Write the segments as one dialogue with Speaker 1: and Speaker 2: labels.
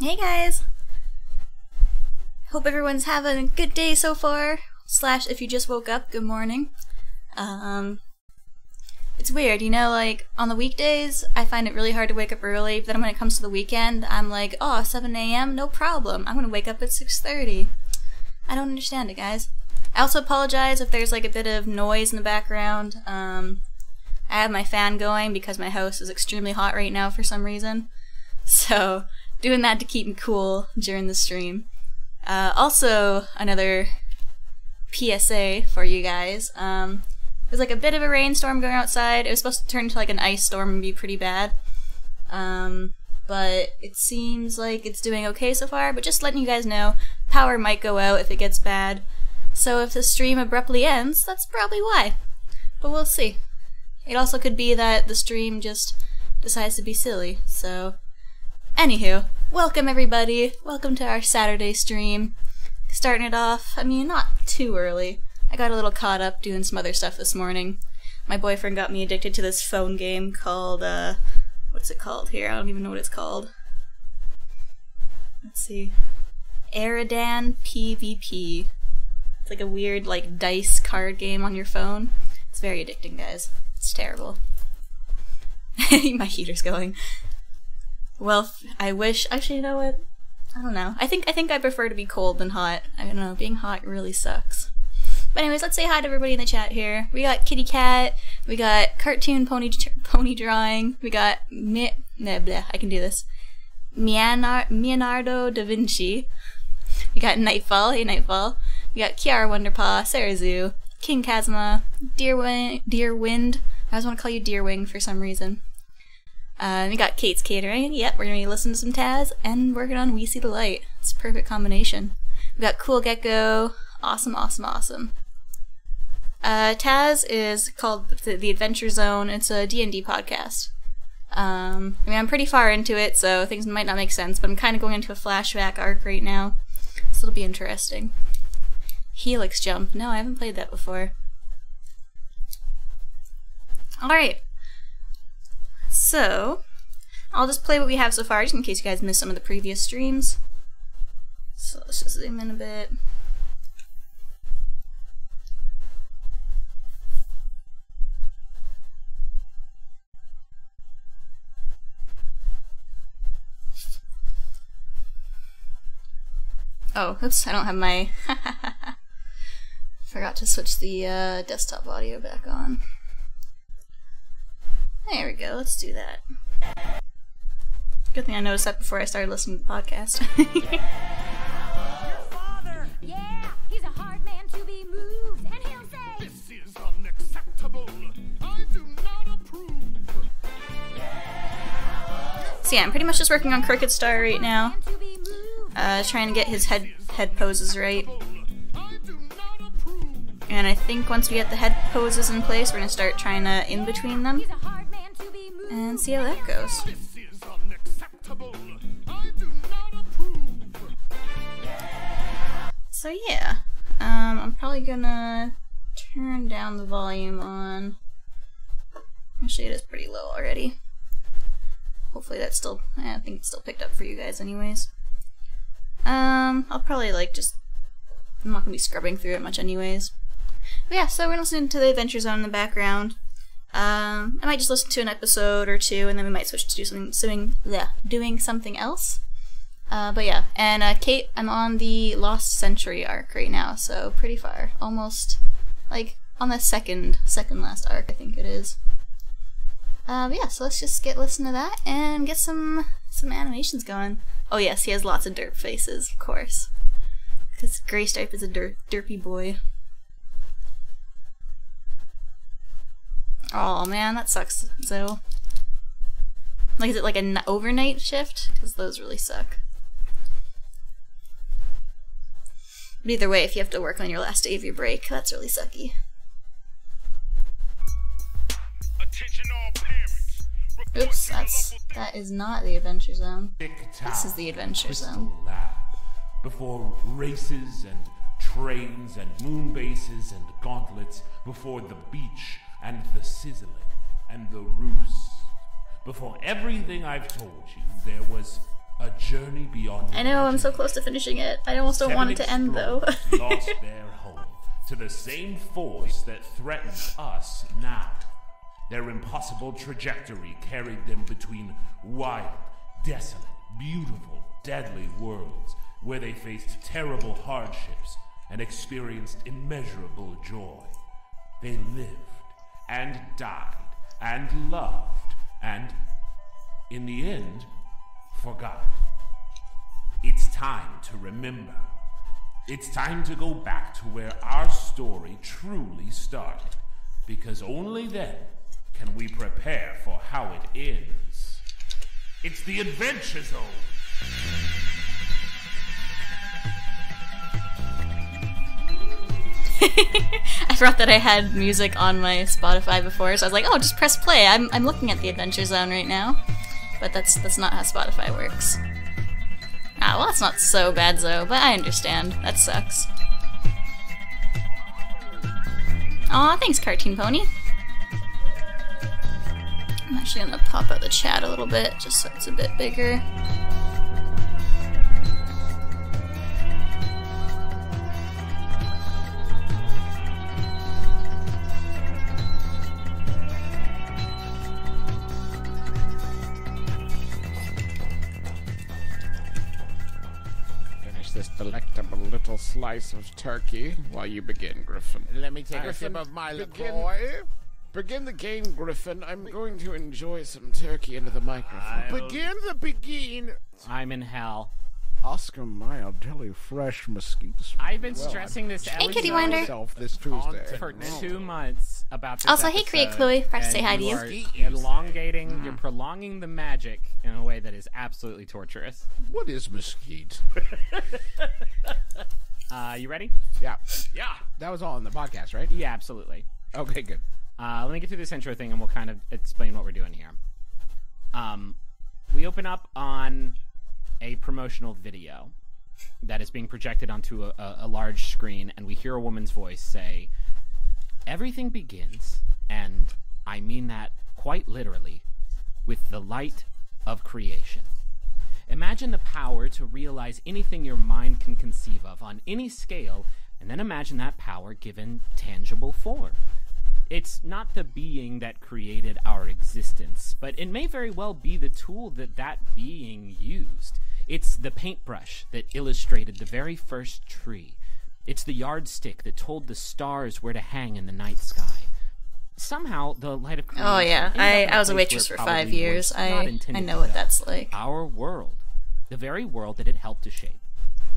Speaker 1: Hey guys! Hope everyone's having a good day so far. Slash, if you just woke up, good morning. It's weird, you know, like, on the weekdays, I find it really hard to wake up early, but then when it comes to the weekend, I'm like, oh, 7 a.m., no problem. I'm gonna wake up at 6:30. I don't understand it, guys. I also apologize if there's, like, a bit of noise in the background. I have my fan going because my house is extremely hot right now for some reason. So, doing that to keep me cool during the stream. Also, another PSA for you guys. There's like a bit of a rainstorm going outside. It was supposed to turn into like an ice storm and be pretty bad. But it seems like it's doing okay so far, but just letting you guys know, power might go out if it gets bad. So if the stream abruptly ends, that's probably why. But we'll see. It also could be that the stream just decides to be silly, so... Anywho, welcome everybody. Welcome to our Saturday stream. Starting it off, I mean, not too early. I got a little caught up doing some other stuff this morning. My boyfriend got me addicted to this phone game called, what's it called here? I don't even know what it's called. Let's see. Aridan PVP. It's like a weird, like, dice card game on your phone. It's very addicting, guys. It's terrible. My heater's going. Well, I wish. Actually, you know what? I don't know. I think I prefer to be cold than hot. I don't know. Being hot really sucks. But anyways, let's say hi to everybody in the chat here. We got Kitty Cat. We got Cartoon Pony Drawing. We got I can do this. Leonardo da Vinci. We got Nightfall. Hey Nightfall. We got Kiara Wonderpaw, Sarah Zoo, King Kazma, Deer Wind. I always want to call you Deerwing for some reason. We got Kate's Catering. Yep, we're gonna listen to some TAZ and working on We See the Light. It's a perfect combination. We got Cool Gecko. Awesome, awesome, awesome. TAZ is called The Adventure Zone. It's a D&D podcast. I mean, I'm pretty far into it, so things might not make sense, but I'm kind of going into a flashback arc right now, so it'll be interesting. Helix Jump. No, I haven't played that before. Alright. So, I'll just play what we have so far, just in case you guys missed some of the previous streams. So let's just zoom in a bit. Oh, oops, I don't have my... Forgot to switch the desktop audio back on. There we go, let's do that. Good thing I noticed that before I started listening to the podcast.
Speaker 2: Your father! Yeah! He's a hard man to be moved, and he'll say,
Speaker 3: "This is unacceptable! I do not approve!"
Speaker 1: So yeah, I'm pretty much just working on Crooked Star right now. Trying to get his head poses right. And I think once we get the head poses in place, we're gonna start trying to in-between them. And see how that goes. So yeah, I'm probably gonna turn down the volume on. Actually, it is pretty low already. Hopefully that's still, I think it's still picked up for you guys anyways. I'll probably like I'm not gonna be scrubbing through it much anyways. But yeah, so we're gonna listen to the Adventure Zone in the background. I might just listen to an episode or two, and then we might switch to doing something else. But yeah, and Kate, I'm on the Lost Century arc right now, so pretty far, almost like on the second last arc, I think it is. But yeah, so let's just listen to that and get some animations going. Oh yes, he has lots of derp faces, of course, because Greystripe is a derpy boy. Oh man, that sucks, Zoe. Like, is it like an overnight shift? Because those really suck. But either way, if you have to work on your last day of your break, that's really sucky.
Speaker 3: Attention all parents.
Speaker 1: Oops, that is not the Adventure Zone. This is the Adventure Zone.
Speaker 4: Lab. Before races and trains and moon bases and gauntlets, before the beach and the sizzling and the roost, before everything I've told you, there was A journey beyond.
Speaker 1: I know, I'm so close to finishing it. I almost don't want it to end, though.
Speaker 4: Lost their home to the same force that threatens us now. Their impossible trajectory carried them between wild, desolate, beautiful, deadly worlds where they faced terrible hardships and experienced immeasurable joy. They lived and died and loved and, in the end, forgot. It's time to remember. It's time to go back to where our story truly started, because only then can we prepare for how it ends. It's the Adventure Zone.
Speaker 1: I forgot that I had music on my Spotify before, so I was like, oh, just press play. I'm looking at the Adventure Zone right now. But that's not how Spotify works. Ah, well, that's not so bad, though, but I understand. That sucks. Aw, thanks, Cartoon Pony. I'm actually gonna pop out the chat a little bit, just so it's a bit bigger.
Speaker 5: This delectable little slice of turkey while you begin, Griffin.
Speaker 3: Let me take a
Speaker 5: Griffin,
Speaker 3: sip of my
Speaker 5: begin-
Speaker 3: liqueur.
Speaker 5: Begin the game, Griffin. I'm going to enjoy some turkey into the microphone.
Speaker 3: Begin the begin.
Speaker 6: I'm in hell.
Speaker 5: Oscar Mayer Deli Fresh Mesquite.
Speaker 6: I've been stressing this
Speaker 1: Hey, Kitty
Speaker 6: episode
Speaker 1: Winder.
Speaker 5: Myself this Tuesday.
Speaker 6: for 2 months about this
Speaker 1: Also, hey, Create
Speaker 6: episode,
Speaker 1: Chloe. Fresh to
Speaker 6: and
Speaker 1: say hi to you.
Speaker 6: are elongating, you're prolonging the magic in a way that is absolutely torturous.
Speaker 5: What is mesquite?
Speaker 6: You ready?
Speaker 5: Yeah. That was all in the podcast, right?
Speaker 6: Yeah, absolutely.
Speaker 5: Okay, good.
Speaker 6: Let me get through this intro thing and we'll kind of explain what we're doing here. We open up on a promotional video that is being projected onto a large screen, and we hear a woman's voice say, "Everything begins, and I mean that quite literally, with the light of creation. Imagine the power to realize anything your mind can conceive of on any scale, and then imagine that power given tangible form. It's not the being that created our existence, but it may very well be the tool that being used. It's the paintbrush that illustrated the very first tree. It's the yardstick that told the stars where to hang in the night sky. Somehow, the light of creation...
Speaker 1: Oh yeah,
Speaker 6: ended up in
Speaker 1: I was a
Speaker 6: place
Speaker 1: waitress
Speaker 6: where
Speaker 1: for
Speaker 6: it
Speaker 1: 5
Speaker 6: probably
Speaker 1: years.
Speaker 6: was not
Speaker 1: I
Speaker 6: intended
Speaker 1: know
Speaker 6: to
Speaker 1: what
Speaker 6: go.
Speaker 1: that's like.
Speaker 6: Our world. The very world that it helped to shape.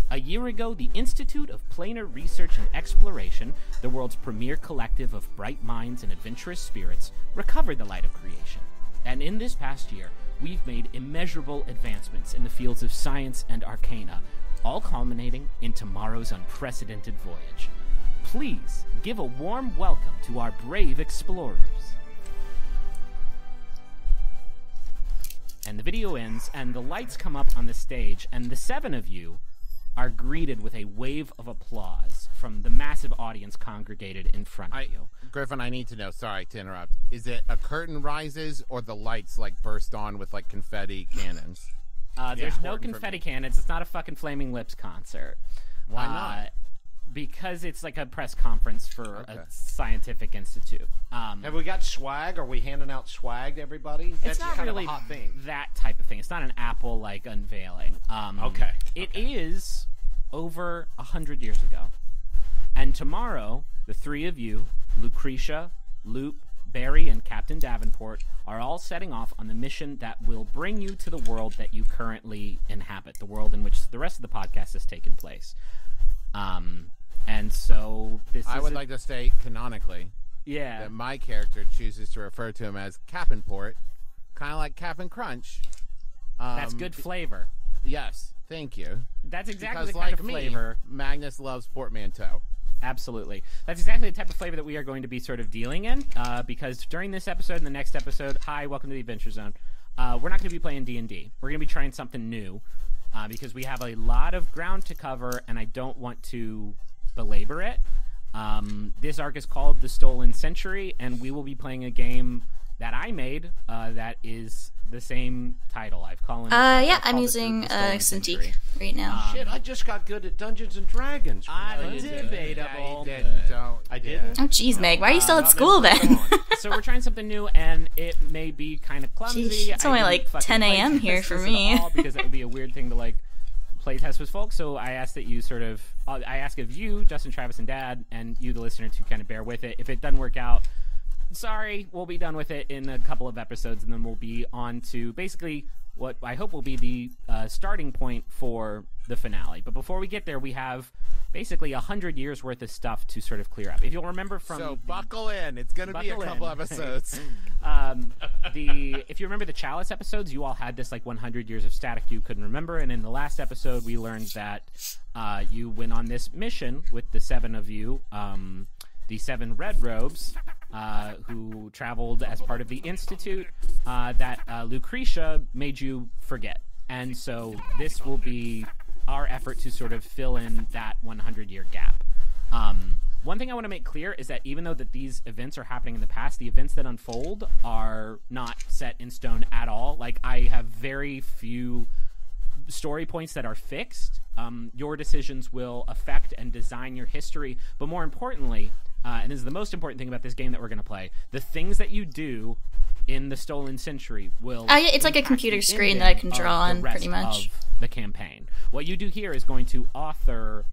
Speaker 6: A year ago, the Institute of Planar Research and Exploration, the world's premier collective of bright minds and adventurous spirits, recovered the light of creation. And in this past year, we've made immeasurable advancements in the fields of science and arcana, all culminating in tomorrow's unprecedented voyage. Please give a warm welcome to our brave explorers." And the video ends, and the lights come up on the stage, and the 7 of you are greeted with a wave of applause from the massive audience congregated in front of you.
Speaker 3: Griffin, I need to know. Sorry to interrupt. Is it a curtain rises or the lights like burst on with like confetti cannons?
Speaker 6: There's no
Speaker 3: Important for
Speaker 6: confetti
Speaker 3: me.
Speaker 6: cannons. It's not a fucking Flaming Lips concert.
Speaker 3: Why not?
Speaker 6: Because it's like a press conference for a scientific institute.
Speaker 7: Have we got swag? Are we handing out swag to everybody?
Speaker 6: It's
Speaker 7: That's
Speaker 6: not
Speaker 7: kind
Speaker 6: really
Speaker 7: of a hot thing.
Speaker 6: that type of thing. It's not an Apple like unveiling.
Speaker 7: Okay.
Speaker 6: It is over 100 years ago. And tomorrow, the 3 of you, Lucretia, Loop, Barry, and Captain Davenport, are all setting off on the mission that will bring you to the world that you currently inhabit, the world in which the rest of the podcast has taken place. And so this
Speaker 3: I
Speaker 6: is
Speaker 3: would like to say canonically
Speaker 6: yeah.
Speaker 3: that my character chooses to refer to him as Cap'nport, kind of like Cap'n Crunch.
Speaker 6: That's good flavor.
Speaker 3: Yes, thank you.
Speaker 6: That's exactly
Speaker 3: Because
Speaker 6: the kind
Speaker 3: like
Speaker 6: of
Speaker 3: me,
Speaker 6: flavor.
Speaker 3: Magnus loves portmanteau.
Speaker 6: Absolutely. That's exactly the type of flavor that we are going to be sort of dealing in, because during this episode and the next episode, hi, welcome to the Adventure Zone, we're not going to be playing D&D. We're going to be trying something new, because we have a lot of ground to cover, and I don't want to belabor it. This arc is called The Stolen Century, and we will be playing a game that I made that is the same title. I've called it.
Speaker 1: Yeah, I'm using Cintiq right now.
Speaker 7: Shit, I just got good at Dungeons and Dragons.
Speaker 6: Debatable.
Speaker 7: I didn't.
Speaker 1: Oh, jeez, Meg, why are you still at school then?
Speaker 6: So we're trying something new, and it may be kind of clumsy.
Speaker 1: Jeez, it's
Speaker 6: I
Speaker 1: only
Speaker 6: didn't
Speaker 1: like
Speaker 6: fucking
Speaker 1: 10 a.m. here
Speaker 6: playtest
Speaker 1: for
Speaker 6: this
Speaker 1: me.
Speaker 6: at all, because that would be a weird thing to like playtest with folks. So I ask that you sort of, I ask of you, Justin, Travis, and Dad, and you, the listener, to kind of bear with it. If it doesn't work out, sorry, we'll be done with it in a couple of episodes, and then we'll be on to basically what I hope will be the starting point for the finale. But before we get there, we have basically 100 years worth of stuff to sort of clear up. If you'll remember from...
Speaker 3: So buckle in. It's going to be a couple episodes.
Speaker 6: If you remember the Chalice episodes, you all had this like 100 years of static you couldn't remember. And in the last episode, we learned that you went on this mission with the 7 of you, the 7 red robes, who traveled as part of the Institute that Lucretia made you forget. And so this will be our effort to sort of fill in that 100-year gap. One thing I want to make clear is that even though that these events are happening in the past, the events that unfold are not set in stone at all. Like, I have very few story points that are fixed. Your decisions will affect and design your history, but more importantly, and this is the most important thing about this game that we're going to play, the things that you do in the Stolen Century will...
Speaker 1: Oh, yeah, it's like a computer screen that I can draw on, pretty much.
Speaker 6: Of the campaign. What you do here is going to author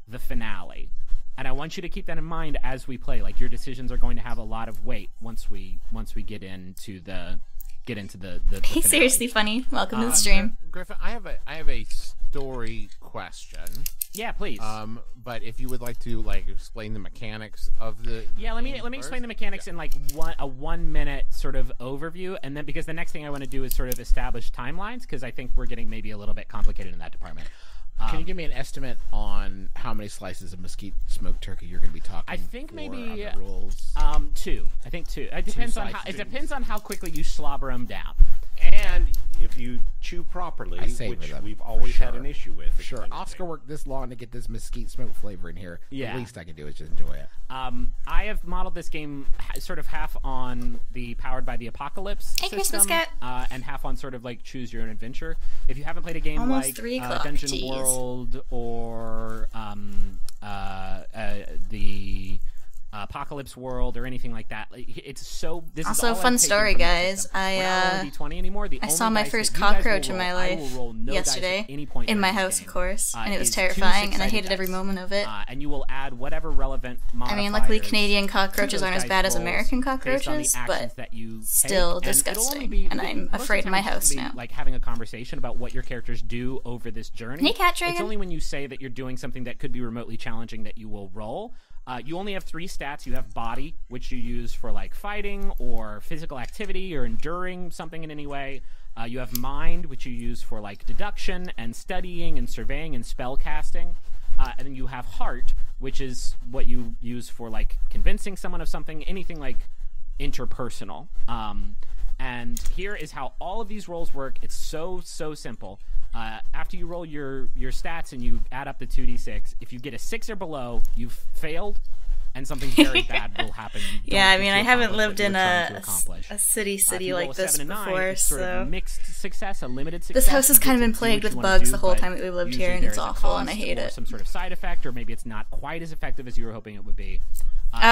Speaker 6: the finale. And I want you to keep that in mind as we play. Like, your decisions are going to have a lot of weight once we get into the
Speaker 1: Hey,
Speaker 6: finale.
Speaker 1: seriously funny. Welcome to the stream.
Speaker 3: Griffin, I have a story question.
Speaker 6: Yeah, please.
Speaker 3: But if you would like to like explain the mechanics of the
Speaker 6: let me explain the mechanics in like a 1 minute sort of overview, and then because the next thing I want to do is sort of establish timelines, because I think we're getting maybe a little bit complicated in that department.
Speaker 5: Can you give me an estimate on how many slices of mesquite smoked turkey you're going to be talking?
Speaker 6: I think
Speaker 5: for
Speaker 6: maybe
Speaker 5: on the rules?
Speaker 6: 2. I think 2. It depends on how quickly you slobber them down.
Speaker 7: And if you chew properly, which we've always had an issue with.
Speaker 5: Sure, Oscar worked this long to get this mesquite smoke flavor in here.
Speaker 6: Yeah.
Speaker 5: The least I can do is just enjoy it.
Speaker 6: I have modeled this game sort of half on the Powered by the Apocalypse system, and half on sort of like Choose Your Own Adventure. If you haven't played a game like Dungeon World or the Apocalypse World or anything like that, it's so. This
Speaker 1: also,
Speaker 6: is all
Speaker 1: fun story, guys.
Speaker 6: I
Speaker 1: saw my first cockroach in my life yesterday in my house, of course, and it was terrifying, and I hated every moment of it.
Speaker 6: And you will add whatever relevant modifiers.
Speaker 1: I mean, luckily Canadian cockroaches aren't as bad as American cockroaches, but still disgusting, and I'm afraid in my house now.
Speaker 6: Like having a conversation about what your characters do over this journey.
Speaker 1: Hey, Cat Dragon.
Speaker 6: It's only when you say that you're doing something that could be remotely challenging that you will roll. You only have 3 stats. You have body, which you use for like fighting or physical activity or enduring something in any way. You have mind, which you use for like deduction and studying and surveying and spell casting. And then you have heart, which is what you use for like convincing someone of something, anything like interpersonal. And here is how all of these rolls work. It's so simple. After you roll your stats and you add up the 2d6, if you get a 6 or below, you've failed, and something very bad will happen.
Speaker 1: Yeah, I mean, I haven't lived in a city like this before,
Speaker 6: sort of
Speaker 1: so
Speaker 6: mixed success, a limited success.
Speaker 1: this house has kind of been plagued with bugs the whole time that we've lived here, and it's awful, and I hate it.
Speaker 6: Some sort of side effect, or maybe it's not quite as effective as you were hoping it would be.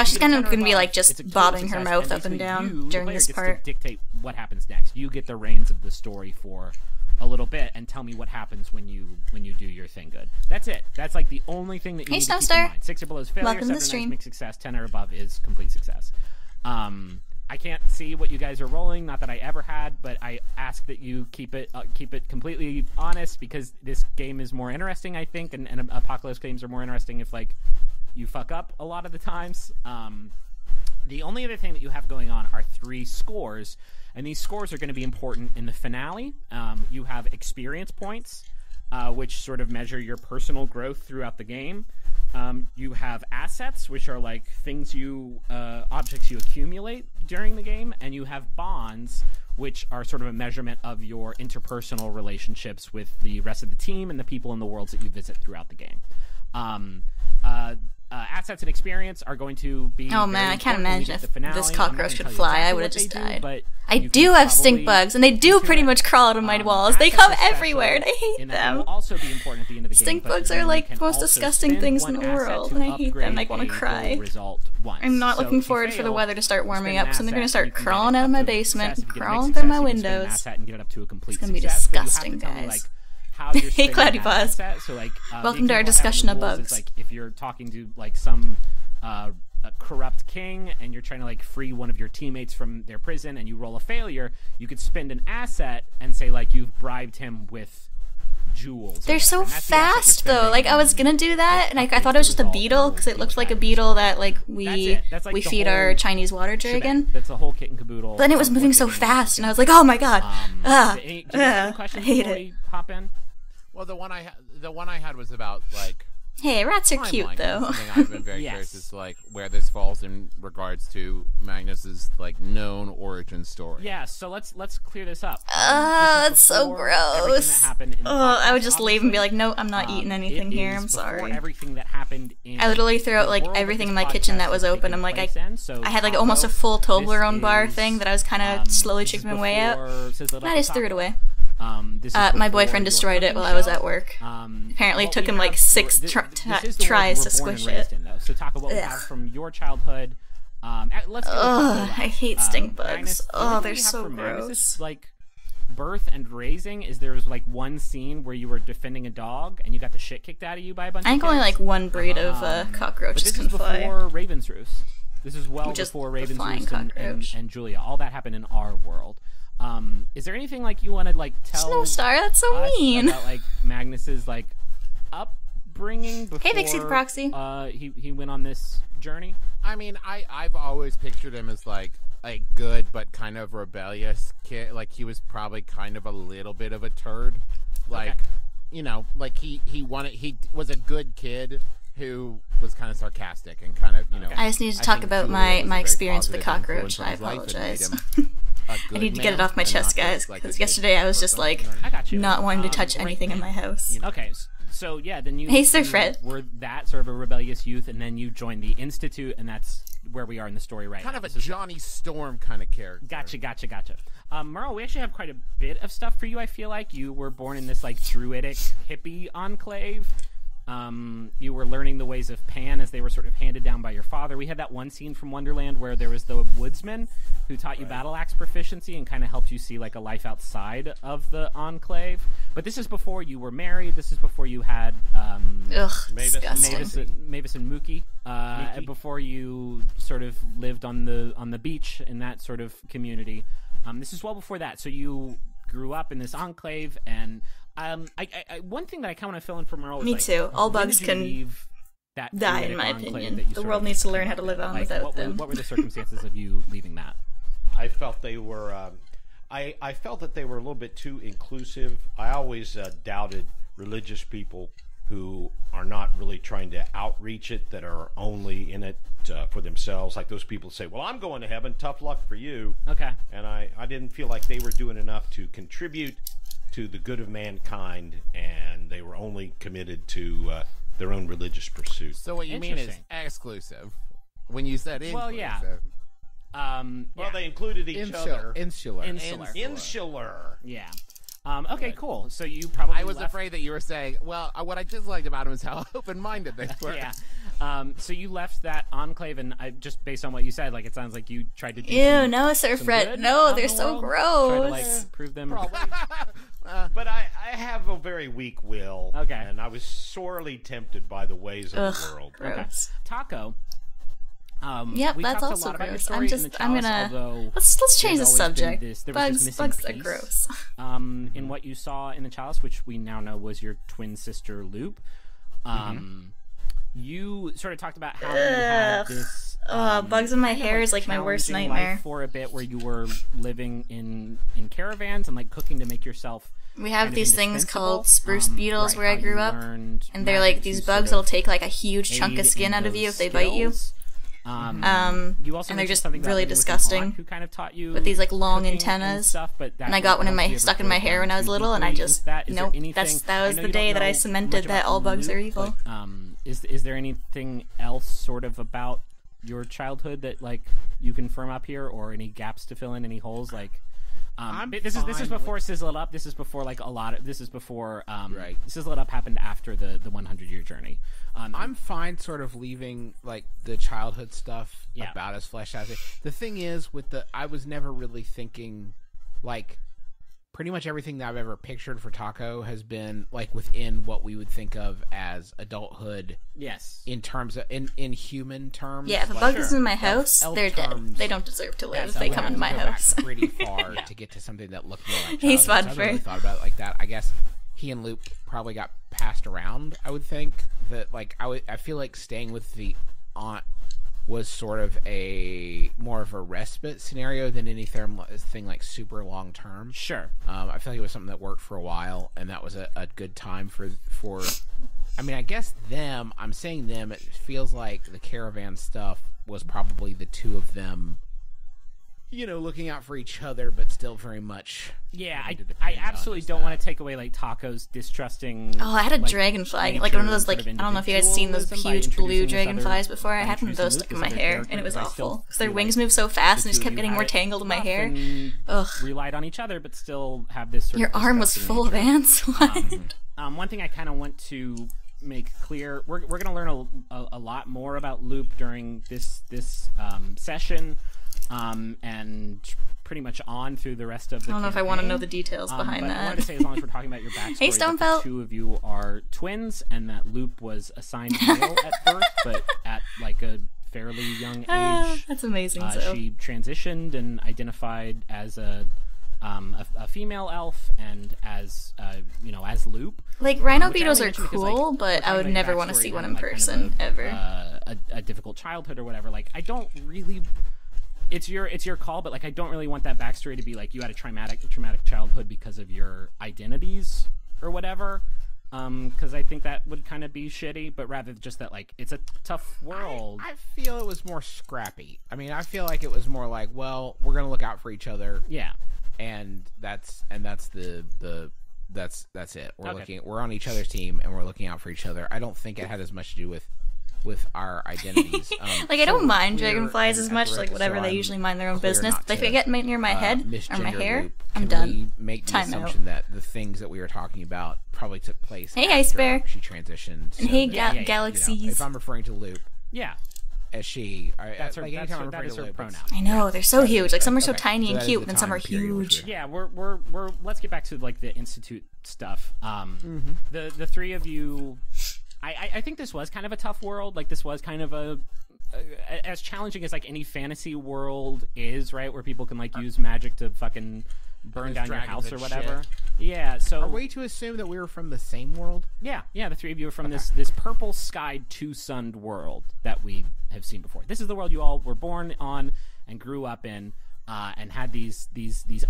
Speaker 1: She's kind of going to be like just bobbing her mouth up and down during this part.
Speaker 6: Dictate what happens next. You get the reins of the story for a little bit and tell me what happens when you do your thing good. That's it. That's like the only thing that you need to keep in mind. 6 or below is failure,
Speaker 1: Welcome
Speaker 6: 7
Speaker 1: to the stream.
Speaker 6: is mixed success, 10 or above is complete success. I can't see what you guys are rolling, not that I ever had, but I ask that you keep it completely honest, because this game is more interesting, I think, and Apocalypse games are more interesting if like you fuck up a lot of the times. The only other thing that you have going on are 3 scores, and these scores are going to be important in the finale. You have experience points, which sort of measure your personal growth throughout the game. You have assets, which are like things objects you accumulate during the game, and you have bonds, which are sort of a measurement of your interpersonal relationships with the rest of the team and the people in the worlds that you visit throughout the game. assets and experience are going to be.
Speaker 1: Oh man, I can't imagine if this cockroach could fly.
Speaker 6: Exactly
Speaker 1: I would have just died.
Speaker 6: But
Speaker 1: I do have stink bugs, and they do pretty much crawl out of my walls. They come everywhere, and I hate them.
Speaker 6: Also be important at the end of the
Speaker 1: stink
Speaker 6: game,
Speaker 1: bugs are like the most disgusting things in the world, and I hate them. I want to cry. I'm not looking forward for the weather to start warming up, so they're gonna start crawling out of my basement, crawling through my windows. It's gonna be disgusting, guys. Hey, Cloudy Paws.
Speaker 6: So, like,
Speaker 1: welcome to our discussion of bugs.
Speaker 6: Like, if you're talking to like some a corrupt king and you're trying to like free one of your teammates from their prison and you roll a failure, you could spend an asset and say like you've bribed him with jewels.
Speaker 1: They're so fast though. Like I was gonna do that, and I thought it was just a beetle because it looked like a beetle that like we feed our Chinese water dragon.
Speaker 6: That's the whole kit and caboodle.
Speaker 1: But then it was moving so fast, and I was like, oh my god,
Speaker 6: I hate
Speaker 1: it.
Speaker 6: Hop in.
Speaker 3: Well, the one I had was about like.
Speaker 1: Hey, rats are cute though.
Speaker 3: Something I've been very curious as to like where this falls in regards to Magnus's like known origin story.
Speaker 6: Yeah, so let's clear this up.
Speaker 1: That's so gross. I would just leave and be like, no, I'm not eating anything here. I'm sorry.
Speaker 6: Everything that happened in
Speaker 1: I literally threw out like everything in my kitchen that was open. I'm like, I had like almost a full Toblerone bar thing that I was kind of slowly chipping my way out. And I just threw it away. My boyfriend destroyed it while I was at work. Apparently it took him like 6 tries to squish it.
Speaker 6: So talk about what we have from your childhood. Let's
Speaker 1: I hate stink bugs. They're so gross.
Speaker 6: Like birth and raising, is there like one scene where you were defending a dog and you got the shit kicked out of you by a bunch of
Speaker 1: I think only like one breed of cockroaches can fly.
Speaker 6: This is before Raven's Roost. This is well before Raven's Roost and Julia. All that happened in our world. Is there anything like you want to like tell
Speaker 1: Snowstar? That's so mean.
Speaker 6: About like Magnus's like upbringing before
Speaker 1: hey, Vixie the Proxy.
Speaker 6: He went on this journey?
Speaker 3: I mean, I've always pictured him as like a good but kind of rebellious kid. Like he was probably kind of a little bit of a turd. Like you know, like he was a good kid who was kind of sarcastic and kind of, you know.
Speaker 1: I just need to talk about my experience with the cockroach. I apologize. I need to get it off my chest, guys, because yesterday I was just like not wanting to touch anything in my house.
Speaker 6: Okay, so yeah, then you,
Speaker 1: hey, Sir Fred,
Speaker 6: were that sort of a rebellious youth, and then you joined the Institute, and that's where we are in the story right now.
Speaker 3: Kind of a Johnny Storm kind of character.
Speaker 6: Gotcha. Merle, we actually have quite a bit of stuff for you. I feel like you were born in this like druidic hippie enclave. You were learning the ways of Pan as they were sort of handed down by your father. We had that one scene from Wonderland where there was the woodsman who taught you battle axe proficiency and kind of helped you see like a life outside of the enclave. But this is before you were married. This is before you had Mavis and Mookie. Before you sort of lived on the beach in that sort of community. This is well before that. So you grew up in this enclave, and one thing that I kind of want to fill in for Merle is
Speaker 1: me too. All bugs can die, in my opinion. The world needs to learn how to live on without them.
Speaker 6: What were the circumstances of you leaving that?
Speaker 7: I felt they were. I felt that they were a little bit too inclusive. I always doubted religious people who are not really trying to outreach it, that are only in it for themselves. Like those people say, well, I'm going to heaven, tough luck for you.
Speaker 6: Okay.
Speaker 7: And I didn't feel like they were doing enough to contribute to the good of mankind, and they were only committed to their own religious pursuits.
Speaker 3: So what you mean is exclusive. When you said inclusive.
Speaker 6: Well, yeah.
Speaker 7: Well, they included each other.
Speaker 3: Insular.
Speaker 6: Yeah. Okay, cool. So you probably
Speaker 3: I was afraid that you were saying, well, what I disliked about him is how open-minded they were.
Speaker 6: Yeah. So you left that enclave, and just based on what you said, like it sounds like you tried to do
Speaker 1: ew, no, Sir Fred. No, they're so gross.
Speaker 6: Try to, like, prove them.
Speaker 7: But I have a very weak will.
Speaker 6: Okay.
Speaker 7: And I was sorely tempted by the ways of the world.
Speaker 1: Gross.
Speaker 6: Okay. Taco.
Speaker 1: Yep, that's also gross. I'm gonna let's change the subject. Bugs are gross.
Speaker 6: In what you saw in the Chalice, which we now know was your twin sister Loop, you sort of talked about how you had this
Speaker 1: bugs in my hair is like my worst nightmare.
Speaker 6: For a bit, where you were living in caravans and like cooking to make yourself.
Speaker 1: We have these things called spruce beetles where I grew up, and they're like these bugs that'll take like a huge chunk of skin out of you if they bite you.
Speaker 6: You also
Speaker 1: and they're just really disgusting.
Speaker 6: Who kind of taught you
Speaker 1: with these like long antennas.
Speaker 6: And stuff,
Speaker 1: and I got one stuck in my hair when I was little, and I just nope. That was the day that I cemented that all bugs are evil.
Speaker 6: is there anything else sort of about your childhood that like you can firm up here, or any gaps to fill in, any holes? Like, this is before Sizzle It Up. This is before like a lot of. This is before
Speaker 3: Right.
Speaker 6: Sizzle It Up happened after the 100-year journey.
Speaker 3: I'm fine sort of leaving like the childhood stuff
Speaker 6: Yeah.
Speaker 3: about as fleshed out. The thing is with I was never really thinking like pretty much everything that I've ever pictured for Taco has been like within what we would think of as adulthood
Speaker 6: Yes.
Speaker 3: in terms of in human terms.
Speaker 1: Yeah, if a
Speaker 3: like,
Speaker 1: bug is in my house,
Speaker 3: elf
Speaker 1: they're
Speaker 3: terms.
Speaker 1: dead. They don't deserve to live.
Speaker 6: Yes,
Speaker 1: They
Speaker 6: I
Speaker 1: come
Speaker 6: would
Speaker 1: into my
Speaker 3: have to go back
Speaker 1: house.
Speaker 3: pretty far to get to something that looked more like
Speaker 1: He's
Speaker 3: childhood. So I haven't really
Speaker 1: Spudford.
Speaker 3: thought about it like that. I guess he and Loop probably got passed around. I would think that like I feel like staying with the aunt was sort of a more of a respite scenario than anything like super long term.
Speaker 6: Sure.
Speaker 3: I feel like it was something that worked for a while, and that was a good time for. I mean, I guess them. I'm saying them. It feels like the caravan stuff was probably the two of them, you know, looking out for each other, but still very much.
Speaker 6: Yeah,
Speaker 3: wanting to
Speaker 6: I
Speaker 3: depend on
Speaker 6: absolutely
Speaker 3: just
Speaker 6: don't
Speaker 3: that.
Speaker 6: want to take away like Taco's distrusting.
Speaker 1: Oh, I had a
Speaker 6: like,
Speaker 1: dragonfly, like one of those,
Speaker 6: nature
Speaker 1: like,
Speaker 6: sort
Speaker 1: I don't know if you guys seen those
Speaker 6: individualism by
Speaker 1: huge blue
Speaker 6: introducing this
Speaker 1: dragonflies
Speaker 6: other-
Speaker 1: before. I
Speaker 6: by
Speaker 1: had one of those
Speaker 6: introducing
Speaker 1: stuck in
Speaker 6: Luke
Speaker 1: my
Speaker 6: as a
Speaker 1: hair,
Speaker 6: character,
Speaker 1: and it was
Speaker 6: but I still
Speaker 1: awful. Because their
Speaker 6: feel
Speaker 1: wings
Speaker 6: like
Speaker 1: move so fast,
Speaker 6: the
Speaker 1: and just
Speaker 6: two
Speaker 1: kept
Speaker 6: of you
Speaker 1: getting
Speaker 6: had
Speaker 1: more
Speaker 6: it
Speaker 1: tangled in my
Speaker 6: rough
Speaker 1: hair.
Speaker 6: and
Speaker 1: Ugh.
Speaker 6: relied on each other, but still have this sort
Speaker 1: Your
Speaker 6: of
Speaker 1: arm was
Speaker 6: disgusting
Speaker 1: full of
Speaker 6: nature.
Speaker 1: ants. What?
Speaker 6: One thing I kind of want to make clear, we're going to learn a lot more about Loop during this session, and pretty much on through the rest of the
Speaker 1: I don't know if I want to
Speaker 6: campaign.
Speaker 1: know the details behind
Speaker 6: But I wanted
Speaker 1: that.
Speaker 6: to say, as long as we're talking about your backstory,
Speaker 1: Hey,
Speaker 6: that
Speaker 1: Stonefelt.
Speaker 6: the two of you are twins, and that Loop was assigned male at birth, but at like a fairly young age,
Speaker 1: That's amazing. So
Speaker 6: she transitioned and identified as a female elf, and as as Loop.
Speaker 1: like rhino
Speaker 6: Which I
Speaker 1: beetles
Speaker 6: only
Speaker 1: are
Speaker 6: mention because, like,
Speaker 1: cool,
Speaker 6: we're
Speaker 1: but I
Speaker 6: talking
Speaker 1: would
Speaker 6: about
Speaker 1: never
Speaker 6: your
Speaker 1: want to
Speaker 6: backstory
Speaker 1: see one
Speaker 6: having,
Speaker 1: in
Speaker 6: like, kind
Speaker 1: person
Speaker 6: of
Speaker 1: ever.
Speaker 6: a difficult childhood or whatever. Like, I don't really. It's your call, but like I don't really want that backstory to be like you had a traumatic childhood because of your identities or whatever. Because I think that would kind of be shitty, but rather just that like it's a tough world.
Speaker 3: I feel it was more scrappy. I mean, I feel like it was more like, well, we're gonna look out for each other,
Speaker 6: Yeah.
Speaker 3: and that's it.
Speaker 6: Okay.
Speaker 3: We're on each other's team, and we're looking out for each other. I don't think it had as much to do with our identities.
Speaker 1: Like I don't
Speaker 3: so
Speaker 1: mind
Speaker 3: clear
Speaker 1: dragonflies
Speaker 3: and
Speaker 1: as much, like
Speaker 3: accurate,
Speaker 1: whatever
Speaker 3: so
Speaker 1: they
Speaker 3: I'm
Speaker 1: usually mind their own
Speaker 3: clear
Speaker 1: business.
Speaker 3: not
Speaker 1: But if
Speaker 3: to,
Speaker 1: they get near my head or my
Speaker 3: misgender
Speaker 1: hair,
Speaker 3: Loop.
Speaker 1: I'm
Speaker 3: Can we
Speaker 1: done.
Speaker 3: make the
Speaker 1: Time out.
Speaker 3: assumption that the things that we were talking about probably took place
Speaker 1: Hey,
Speaker 3: after
Speaker 1: Ice Bear.
Speaker 3: she transitioned. so
Speaker 1: And hey,
Speaker 3: that,
Speaker 6: yeah.
Speaker 1: galaxies.
Speaker 3: if I'm referring to Loop
Speaker 6: Yeah.
Speaker 3: as she,
Speaker 6: That's her.
Speaker 3: like
Speaker 6: That's
Speaker 3: anytime
Speaker 6: her,
Speaker 3: I'm
Speaker 6: that
Speaker 3: referring
Speaker 6: is
Speaker 3: to
Speaker 6: her
Speaker 3: Loop,
Speaker 6: pronoun.
Speaker 1: I know they're so huge. Like some are so
Speaker 3: Okay,
Speaker 1: tiny
Speaker 3: so
Speaker 1: and
Speaker 3: that is
Speaker 1: cute,
Speaker 3: the
Speaker 1: and then some are
Speaker 3: time period in which
Speaker 1: huge.
Speaker 3: we're-
Speaker 6: Yeah, we're let's get back to like the institute stuff. The three of you, I think this was kind of a tough world. Like this was kind of as challenging as like any fantasy world is, right? Where people can like use magic to fucking burn
Speaker 3: Those
Speaker 6: down your
Speaker 3: dragons
Speaker 6: house
Speaker 3: and
Speaker 6: or whatever.
Speaker 3: shit.
Speaker 6: Yeah. So
Speaker 3: Are we to assume that we were from the same world?
Speaker 6: yeah, the three of you are from this purple skied two-sunned world that we have seen before. This is the world you all were born on and grew up in, and had these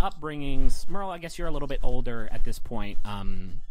Speaker 6: upbringings. Merle, I guess you're a little bit older at this point than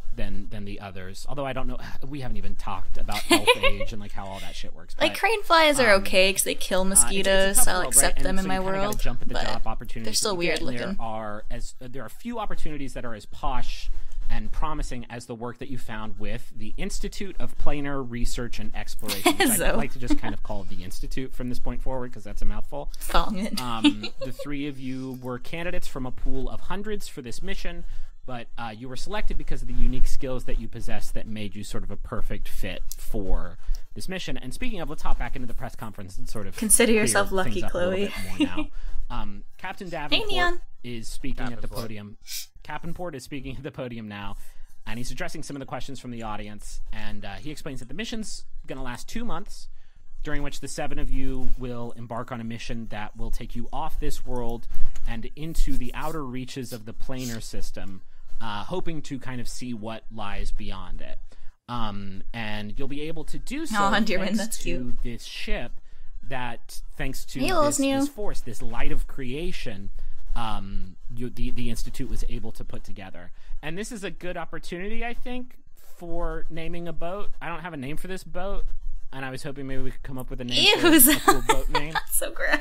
Speaker 6: the others. Although I don't know, we haven't even talked about elf age and like how all that shit works.
Speaker 1: Like
Speaker 6: But,
Speaker 1: crane flies are okay because they kill
Speaker 6: it's a
Speaker 1: mosquitoes,
Speaker 6: tough
Speaker 1: so I'll
Speaker 6: world,
Speaker 1: accept
Speaker 6: right?
Speaker 1: them
Speaker 6: And
Speaker 1: in
Speaker 6: so
Speaker 1: my
Speaker 6: you kinda gotta
Speaker 1: world.
Speaker 6: jump at the
Speaker 1: but
Speaker 6: job opportunities
Speaker 1: they're still
Speaker 6: that you
Speaker 1: weird
Speaker 6: get, and
Speaker 1: looking.
Speaker 6: there are a few opportunities that are as posh and promising as the work that you found with the Institute of Planar Research and Exploration, which I'd
Speaker 1: So.
Speaker 6: like to just kind of call the Institute from this point forward because that's a mouthful.
Speaker 1: Calling it.
Speaker 6: The three of you were candidates from a pool of hundreds for this mission, but you were selected because of the unique skills that you possess that made you sort of a perfect fit for this mission. And speaking of, let's hop back into the press conference and sort of
Speaker 1: Consider
Speaker 6: clear
Speaker 1: yourself
Speaker 6: things
Speaker 1: lucky,
Speaker 6: up a little
Speaker 1: Chloe.
Speaker 6: bit more now. Captain Davenport
Speaker 1: Neon.
Speaker 6: is speaking at the
Speaker 3: Davenport.
Speaker 6: podium. Davenport is speaking at the podium now, and he's addressing some of the questions from the audience. And he explains that the mission's going to last 2 months, during which the 7 of you will embark on a mission that will take you off this world and into the outer reaches of the planar system, hoping to kind of see what lies beyond it. And you'll be able to do so
Speaker 1: Aw, Dearman,
Speaker 6: thanks
Speaker 1: that's
Speaker 6: to
Speaker 1: cute.
Speaker 6: this ship that, thanks to
Speaker 1: Hey,
Speaker 6: this
Speaker 1: New.
Speaker 6: force, this light of creation, the Institute was able to put together. And this is a good opportunity, I think, for naming a boat. I don't have a name for this boat, and I was hoping maybe we could come up with a name for
Speaker 1: Ew.
Speaker 6: a cool boat name
Speaker 1: So gross.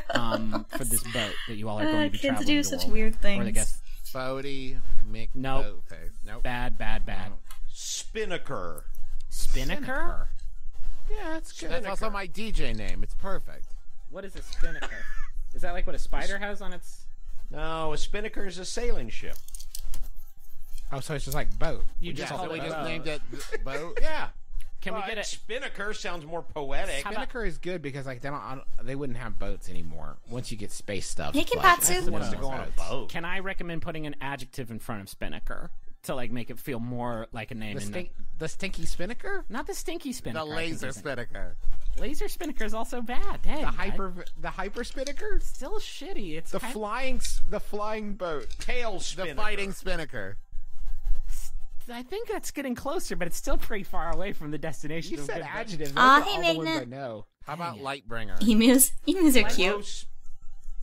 Speaker 6: for this boat that you all are going to be
Speaker 1: Kids
Speaker 6: traveling
Speaker 1: do
Speaker 6: the
Speaker 1: such
Speaker 6: world
Speaker 1: weird
Speaker 6: with.
Speaker 1: things.
Speaker 6: Or I guess
Speaker 3: Bodie McBoatface.
Speaker 6: Nope.
Speaker 3: Nope.
Speaker 6: bad.
Speaker 7: Spinnaker.
Speaker 6: Spinnaker?
Speaker 5: Yeah, it's good.
Speaker 3: That's also my DJ name. It's perfect.
Speaker 6: What is a spinnaker? Is that like what a spider has on its...
Speaker 7: No, a spinnaker is a sailing ship.
Speaker 5: Oh, so it's just like boat.
Speaker 6: You just
Speaker 3: Yeah,
Speaker 6: call
Speaker 3: so we
Speaker 6: it
Speaker 3: just
Speaker 6: boat.
Speaker 3: named it boat.
Speaker 7: Yeah.
Speaker 6: Can we
Speaker 7: But
Speaker 6: get it?
Speaker 7: spinnaker sounds more poetic.
Speaker 5: Spinnaker is good because like they wouldn't have boats anymore once you get space stuff.
Speaker 1: Hey,
Speaker 5: like,
Speaker 1: Kinpatsu.
Speaker 5: that's
Speaker 7: Wants to go on a boat.
Speaker 6: Can I recommend putting an adjective in front of spinnaker to like make it feel more like a name?
Speaker 5: The stinky spinnaker?
Speaker 6: Not the stinky spinnaker.
Speaker 3: The
Speaker 6: I think
Speaker 3: laser
Speaker 6: isn't.
Speaker 3: spinnaker.
Speaker 6: Laser spinnaker is also bad. Dang,
Speaker 5: The hyper spinnaker?
Speaker 6: still shitty. It's
Speaker 5: The flying boat.
Speaker 7: Tail
Speaker 3: The
Speaker 7: spinnaker.
Speaker 3: fighting spinnaker.
Speaker 6: I think that's getting closer, but it's still pretty far away from the destination.
Speaker 5: You
Speaker 6: of
Speaker 5: said
Speaker 6: good boat.
Speaker 5: adjectives. Those
Speaker 1: Aw,
Speaker 5: are
Speaker 1: hey,
Speaker 5: all the ones
Speaker 1: Magnet.
Speaker 5: I know.
Speaker 3: How about Lightbringer?
Speaker 1: Emus. Emus are cute.
Speaker 7: Close.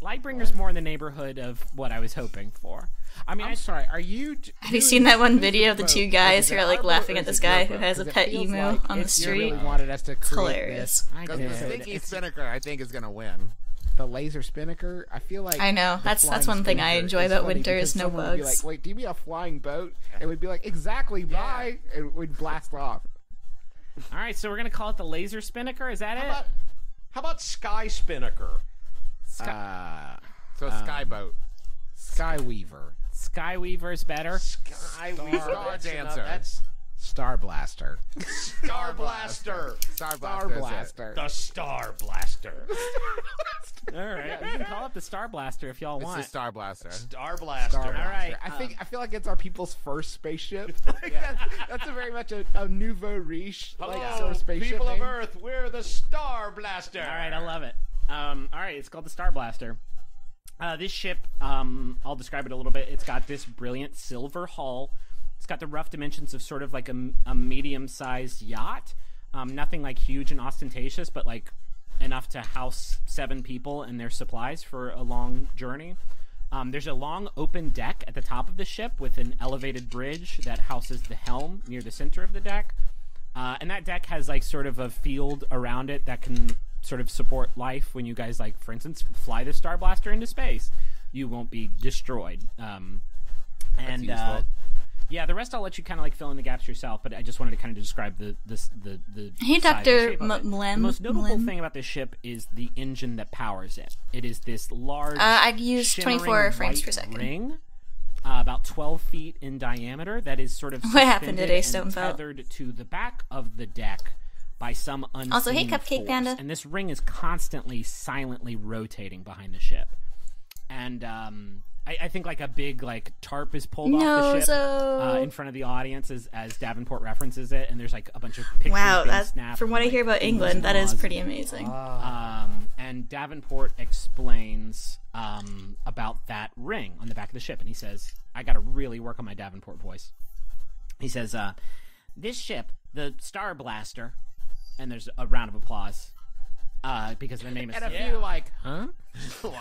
Speaker 6: Lightbringer's more in the neighborhood of what I was hoping for. I mean,
Speaker 5: I'm sorry. Are you?
Speaker 1: Have you seen that one video of the two guys who are like laughing at this guy who has a pet emu on the
Speaker 5: You
Speaker 1: street?
Speaker 5: really wanted us to create
Speaker 1: hilarious.
Speaker 5: this.
Speaker 6: I
Speaker 3: Because
Speaker 6: did.
Speaker 3: the stinky spinnaker, I think, is gonna win.
Speaker 5: The laser spinnaker. I feel like
Speaker 1: I know.
Speaker 5: the
Speaker 1: That's
Speaker 5: flying
Speaker 1: one thing I
Speaker 5: spinnaker
Speaker 1: enjoy
Speaker 5: is
Speaker 1: about
Speaker 5: funny
Speaker 1: winter is
Speaker 5: because
Speaker 1: no
Speaker 5: someone would be
Speaker 1: bugs.
Speaker 5: like, wait, do you mean a flying boat? And we'd be like, exactly, bye, and we'd blast off.
Speaker 6: All right, so we're gonna call it the laser spinnaker. Is that it?
Speaker 7: How about sky spinnaker?
Speaker 3: So Skyboat.
Speaker 5: Skyweaver,
Speaker 6: Skyweaver is better.
Speaker 7: Sky
Speaker 3: Star Dancer.
Speaker 7: That's
Speaker 5: Star Blaster,
Speaker 7: Star Blaster.
Speaker 3: Star
Speaker 5: Star
Speaker 3: Blaster.
Speaker 5: Blaster.
Speaker 7: The Star Blaster.
Speaker 6: All right, you can call it the Star Blaster if y'all
Speaker 3: It's
Speaker 6: want.
Speaker 3: the Star Blaster.
Speaker 7: Star Blaster.
Speaker 5: Star Blaster.
Speaker 6: right,
Speaker 5: I feel like it's our people's first spaceship. Like, that's a very much a nouveau riche like
Speaker 7: Hello,
Speaker 5: sort of spaceship
Speaker 7: people of
Speaker 5: name.
Speaker 7: Earth. We're the Star Blaster.
Speaker 6: All right, I love it. All right, it's called the Star Blaster. This ship, I'll describe it a little bit. It's got this brilliant silver hull. It's got the rough dimensions of sort of like a medium-sized yacht. Nothing like huge and ostentatious, but like enough to house 7 people and their supplies for a long journey. There's a long open deck at the top of the ship with an elevated bridge that houses the helm near the center of the deck. And that deck has like sort of a field around it that can sort of support life when you guys, like, for instance, fly the Star Blaster into space. You won't be destroyed. And
Speaker 3: useful.
Speaker 6: yeah, the rest I'll let you kind of like fill in the gaps yourself. But I just wanted to kind of describe the
Speaker 1: Hey,
Speaker 6: size and
Speaker 1: Dr.
Speaker 6: shape of it.
Speaker 1: Mlem.
Speaker 6: The most notable
Speaker 1: Mlem.
Speaker 6: thing about this ship is the engine that powers it. It is this large.
Speaker 1: I use 24
Speaker 6: shimmering
Speaker 1: frames
Speaker 6: white
Speaker 1: per second.
Speaker 6: ring, about 12 feet in diameter. That is sort of
Speaker 1: What happened
Speaker 6: suspended
Speaker 1: today,
Speaker 6: and
Speaker 1: Stonefelt?
Speaker 6: tethered to the back of the deck by some unseen
Speaker 1: Also, hey, Cupcake
Speaker 6: force.
Speaker 1: Panda.
Speaker 6: And this ring is constantly, silently rotating behind the ship. And I think like a big like tarp is pulled off the ship
Speaker 1: Nozo.
Speaker 6: in front of the audience as Davenport references it, and there's like a bunch of pictures
Speaker 1: Wow,
Speaker 6: being
Speaker 1: that's
Speaker 6: snapped.
Speaker 1: from what I
Speaker 6: like,
Speaker 1: hear about
Speaker 6: oohs
Speaker 1: England,
Speaker 6: and
Speaker 1: that is
Speaker 6: ahs.
Speaker 1: pretty amazing.
Speaker 6: And Davenport explains about that ring on the back of the ship, and he says, I got to really work on my Davenport voice. He says, this ship, the Star Blaster, and there's a round of applause because the name is...
Speaker 5: And a few like, huh?
Speaker 3: What?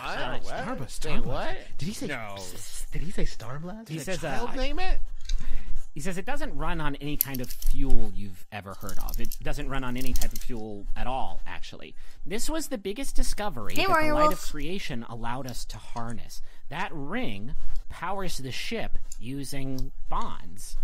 Speaker 5: Starblaster. What? Did he say?
Speaker 3: No.
Speaker 5: Did he say Starblaster?
Speaker 6: He says,
Speaker 3: Child name it?
Speaker 6: He says it doesn't run on any kind of fuel you've ever heard of. It doesn't run on any type of fuel at all, actually. This was the biggest discovery
Speaker 1: Hey,
Speaker 6: that the
Speaker 1: Warrior
Speaker 6: light
Speaker 1: Wolf.
Speaker 6: of creation allowed us to harness. That ring powers the ship using bonds.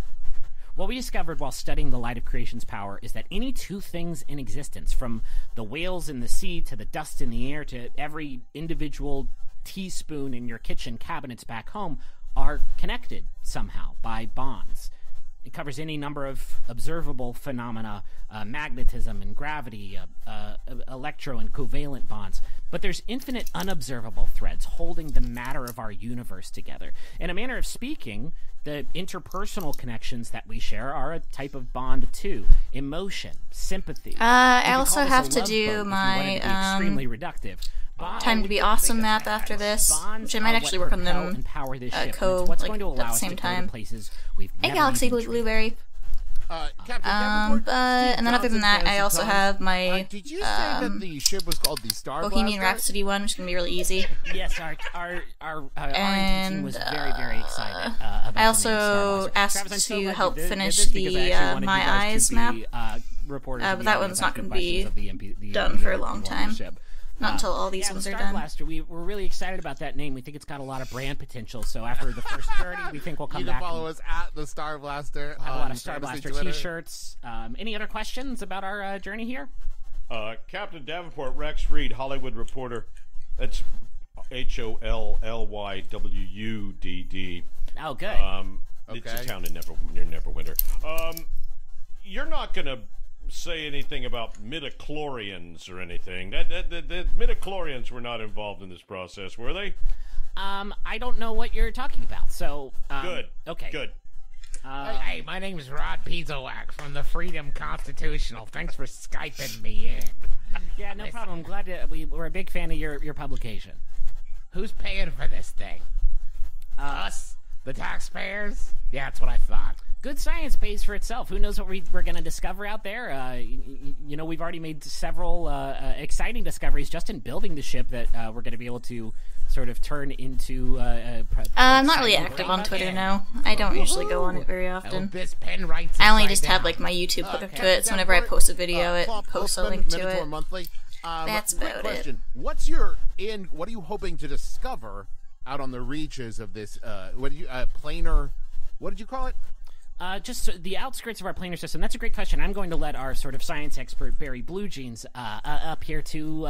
Speaker 6: What we discovered while studying the light of creation's power is that any two things in existence, from the whales in the sea to the dust in the air to every individual teaspoon in your kitchen cabinets back home, are connected somehow by bonds. It covers any number of observable phenomena, magnetism and gravity, electro and covalent bonds. But there's infinite unobservable threads holding the matter of our universe together. In a manner of speaking, the interpersonal connections that we share are a type of bond too. Emotion, sympathy.
Speaker 1: I
Speaker 6: You could
Speaker 1: also
Speaker 6: call this
Speaker 1: have
Speaker 6: a
Speaker 1: to
Speaker 6: love
Speaker 1: do
Speaker 6: boat if you wanted
Speaker 1: my,
Speaker 6: to be extremely reductive.
Speaker 1: Time to be awesome map after this,
Speaker 6: Bonds
Speaker 1: which I might
Speaker 6: are
Speaker 1: actually
Speaker 6: what
Speaker 1: work on
Speaker 6: propel
Speaker 1: them
Speaker 6: and power this ship, and
Speaker 1: co
Speaker 6: it's what's
Speaker 1: like
Speaker 6: going to
Speaker 1: at
Speaker 6: allow
Speaker 1: the
Speaker 6: us
Speaker 1: same
Speaker 6: to go
Speaker 1: time.
Speaker 6: to places we've
Speaker 1: Hey,
Speaker 6: never
Speaker 1: Galaxy
Speaker 6: even dreamed.
Speaker 1: Blueberry.
Speaker 3: Captain Davenport,
Speaker 1: And then other than that, I also have my
Speaker 3: did you say that the ship was called the Star
Speaker 1: Bohemian
Speaker 3: Blaster?
Speaker 1: Rhapsody one, which is gonna be really easy.
Speaker 6: Yes, our R&D team was very, very excited about
Speaker 1: I
Speaker 6: the name
Speaker 1: also
Speaker 6: Star Blaster.
Speaker 1: asked
Speaker 6: Travis, I'm so
Speaker 1: to
Speaker 6: glad you
Speaker 1: help
Speaker 6: did
Speaker 1: finish
Speaker 6: this because I
Speaker 1: the,
Speaker 6: actually wanted
Speaker 1: My
Speaker 6: you guys
Speaker 1: Eyes
Speaker 6: to
Speaker 1: map.
Speaker 6: be, reporters
Speaker 1: But
Speaker 6: of the
Speaker 1: that
Speaker 6: audience
Speaker 1: one's not
Speaker 6: asking
Speaker 1: gonna be
Speaker 6: questions of the
Speaker 1: done for a long
Speaker 6: people on
Speaker 1: time.
Speaker 6: the ship.
Speaker 1: Not until all these
Speaker 6: yeah,
Speaker 1: ones
Speaker 6: the
Speaker 1: are
Speaker 6: Star
Speaker 1: done.
Speaker 6: Blaster. We're really excited about that name. We think it's got a lot of brand potential. So after the first 30, we think we'll come
Speaker 3: You
Speaker 6: back.
Speaker 3: can follow us at the Star Blaster.
Speaker 6: Have a
Speaker 3: on
Speaker 6: lot of Star
Speaker 3: Fantasy
Speaker 6: Blaster
Speaker 3: Twitter.
Speaker 6: T-shirts. Any other questions about our journey here?
Speaker 7: Captain Davenport, Rex Reed, Hollywood Reporter. That's HOLLYWUDD.
Speaker 6: Oh, good.
Speaker 7: It's a
Speaker 3: Okay.
Speaker 7: town near Neverwinter. You're not gonna say anything about midichlorians or anything. The midichlorians were not involved in this process, were they?
Speaker 6: I don't know what you're talking about. So
Speaker 7: Good.
Speaker 6: Okay.
Speaker 7: Good.
Speaker 3: Hey, my name is Rod Pizowak from the Freedom Constitutional. Thanks for Skyping me in.
Speaker 6: Yeah, no problem. I'm glad we're a big fan of your publication.
Speaker 3: Who's paying for this thing? Us? The taxpayers? Yeah, that's what I thought.
Speaker 6: Good science pays for itself. Who knows what we're going to discover out there? You know, we've already made several exciting discoveries just in building the ship that we're going to be able to sort of turn into.
Speaker 1: I'm not really active on Twitter now. I don't usually go on it very often.
Speaker 3: This pen writes
Speaker 1: I only
Speaker 3: upside
Speaker 1: just have
Speaker 3: down.
Speaker 1: like my YouTube hooked up to it, so whenever I post a video, it posts a link to
Speaker 3: Minotaur
Speaker 1: it.
Speaker 3: Monthly.
Speaker 1: That's
Speaker 3: quick
Speaker 1: about
Speaker 3: question. What are you hoping to discover out on the reaches of this planar? What did you call it?
Speaker 6: Just the outskirts of our planar system. That's a great question. I'm going to let our sort of science expert Barry Blue Jeans up here to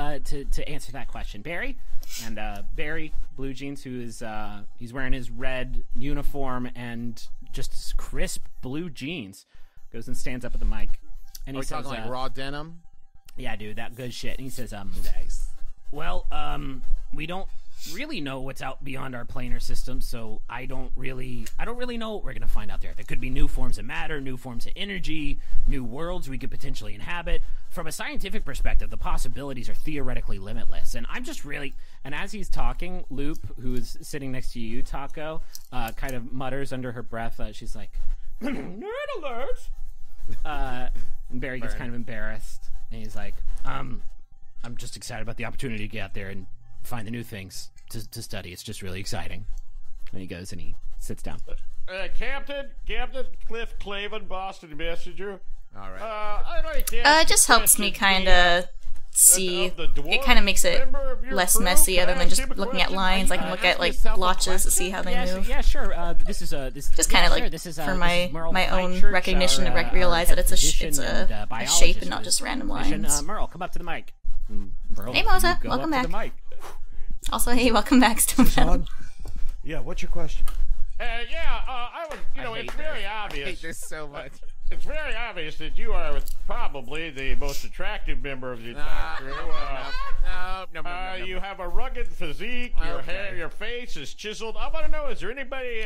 Speaker 6: answer that question. Barry, and Barry Blue Jeans, who is he's wearing his red uniform and just crisp blue jeans, goes and stands up at the mic, and he
Speaker 3: Are we
Speaker 6: says,
Speaker 3: talking like raw denim?
Speaker 6: "Yeah, dude, that good shit." And he says, Well, we don't really know what's out beyond our planar system, so I don't really know what we're gonna find out there. There could be new forms of matter, new forms of energy, new worlds we could potentially inhabit. From a scientific perspective, the possibilities are theoretically limitless. And I'm just really, and as he's talking, Loop, who is sitting next to you, Taco, kind of mutters under her breath. She's like, "Nerd alert!" And Barry gets kind of embarrassed, and he's like, I'm just excited about the opportunity to get out there and find the new things to study. It's just really exciting." And he goes and he sits down.
Speaker 7: Captain Cliff Clavin, Boston Messenger.
Speaker 3: All right.
Speaker 7: I'd like to ask
Speaker 1: It just
Speaker 7: a
Speaker 1: helps me
Speaker 7: question.
Speaker 1: kind of see.
Speaker 7: Of the dwarf
Speaker 1: It kind of makes it
Speaker 7: member of your
Speaker 1: less
Speaker 7: crew,
Speaker 1: messy,
Speaker 7: can
Speaker 1: other
Speaker 7: I
Speaker 1: than just
Speaker 7: ask him a
Speaker 1: looking at
Speaker 7: question?
Speaker 1: lines. I can look at like
Speaker 3: yourself a
Speaker 1: blotches to see how they move.
Speaker 6: Yeah, sure. This is
Speaker 1: Just kind of like
Speaker 6: this is,
Speaker 1: for
Speaker 6: this
Speaker 1: my
Speaker 6: is Merle
Speaker 1: my own
Speaker 6: Feinchurch,
Speaker 1: recognition
Speaker 6: our,
Speaker 1: to realize that it's
Speaker 6: physician and,
Speaker 1: a
Speaker 6: biologist
Speaker 1: shape and not
Speaker 6: who's
Speaker 1: just random
Speaker 6: physician.
Speaker 1: lines.
Speaker 6: Merle, come up to the mic. Merle,
Speaker 1: Hey, Moza,
Speaker 6: you go
Speaker 1: welcome
Speaker 6: up to
Speaker 1: back.
Speaker 6: the mic.
Speaker 1: Also, hey, welcome back, Stone.
Speaker 7: Yeah, what's your question?
Speaker 4: I was, it's very
Speaker 3: I
Speaker 4: obvious.
Speaker 3: hate this so much.
Speaker 4: It's very obvious that you are probably the most attractive member of the entire crew.
Speaker 3: No.
Speaker 4: You have a rugged physique. Your
Speaker 3: Okay.
Speaker 4: hair, your face is chiseled. I want to know: is there anybody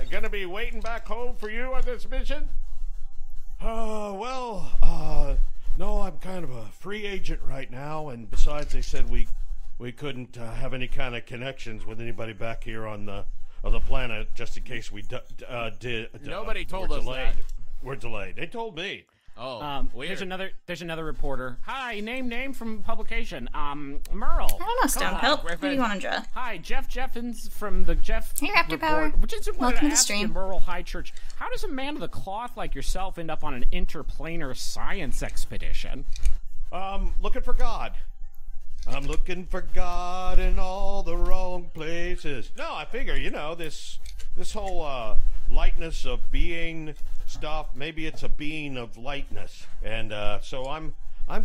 Speaker 4: going to be waiting back home for you on this mission?
Speaker 7: No, I'm kind of a free agent right now, and besides, they said we couldn't have any kind of connections with anybody back here on the planet, just in case we did.
Speaker 3: Nobody told
Speaker 7: we're
Speaker 3: us
Speaker 7: delayed.
Speaker 3: that.
Speaker 7: We're delayed. They told me.
Speaker 3: Oh, weird.
Speaker 6: There's another reporter. Hi, name from publication. Merle.
Speaker 1: I don't know, Stone
Speaker 6: Come on,
Speaker 1: Pelt. Who
Speaker 3: Griffin.
Speaker 1: do you want to draw?
Speaker 6: Hi, Jeff Jeffins from the Jeff.
Speaker 1: Hey, Raptor
Speaker 6: Report.
Speaker 1: Power.
Speaker 6: Just wanted
Speaker 1: Welcome to the
Speaker 6: ask you,
Speaker 1: stream.
Speaker 6: Merle High Church. How does a man of the cloth like yourself end up on an interplanar science expedition?
Speaker 7: Looking for God. I'm looking for God in all the wrong places. No, I figure, this whole lightness of being stuff, maybe it's a being of lightness. And so I'm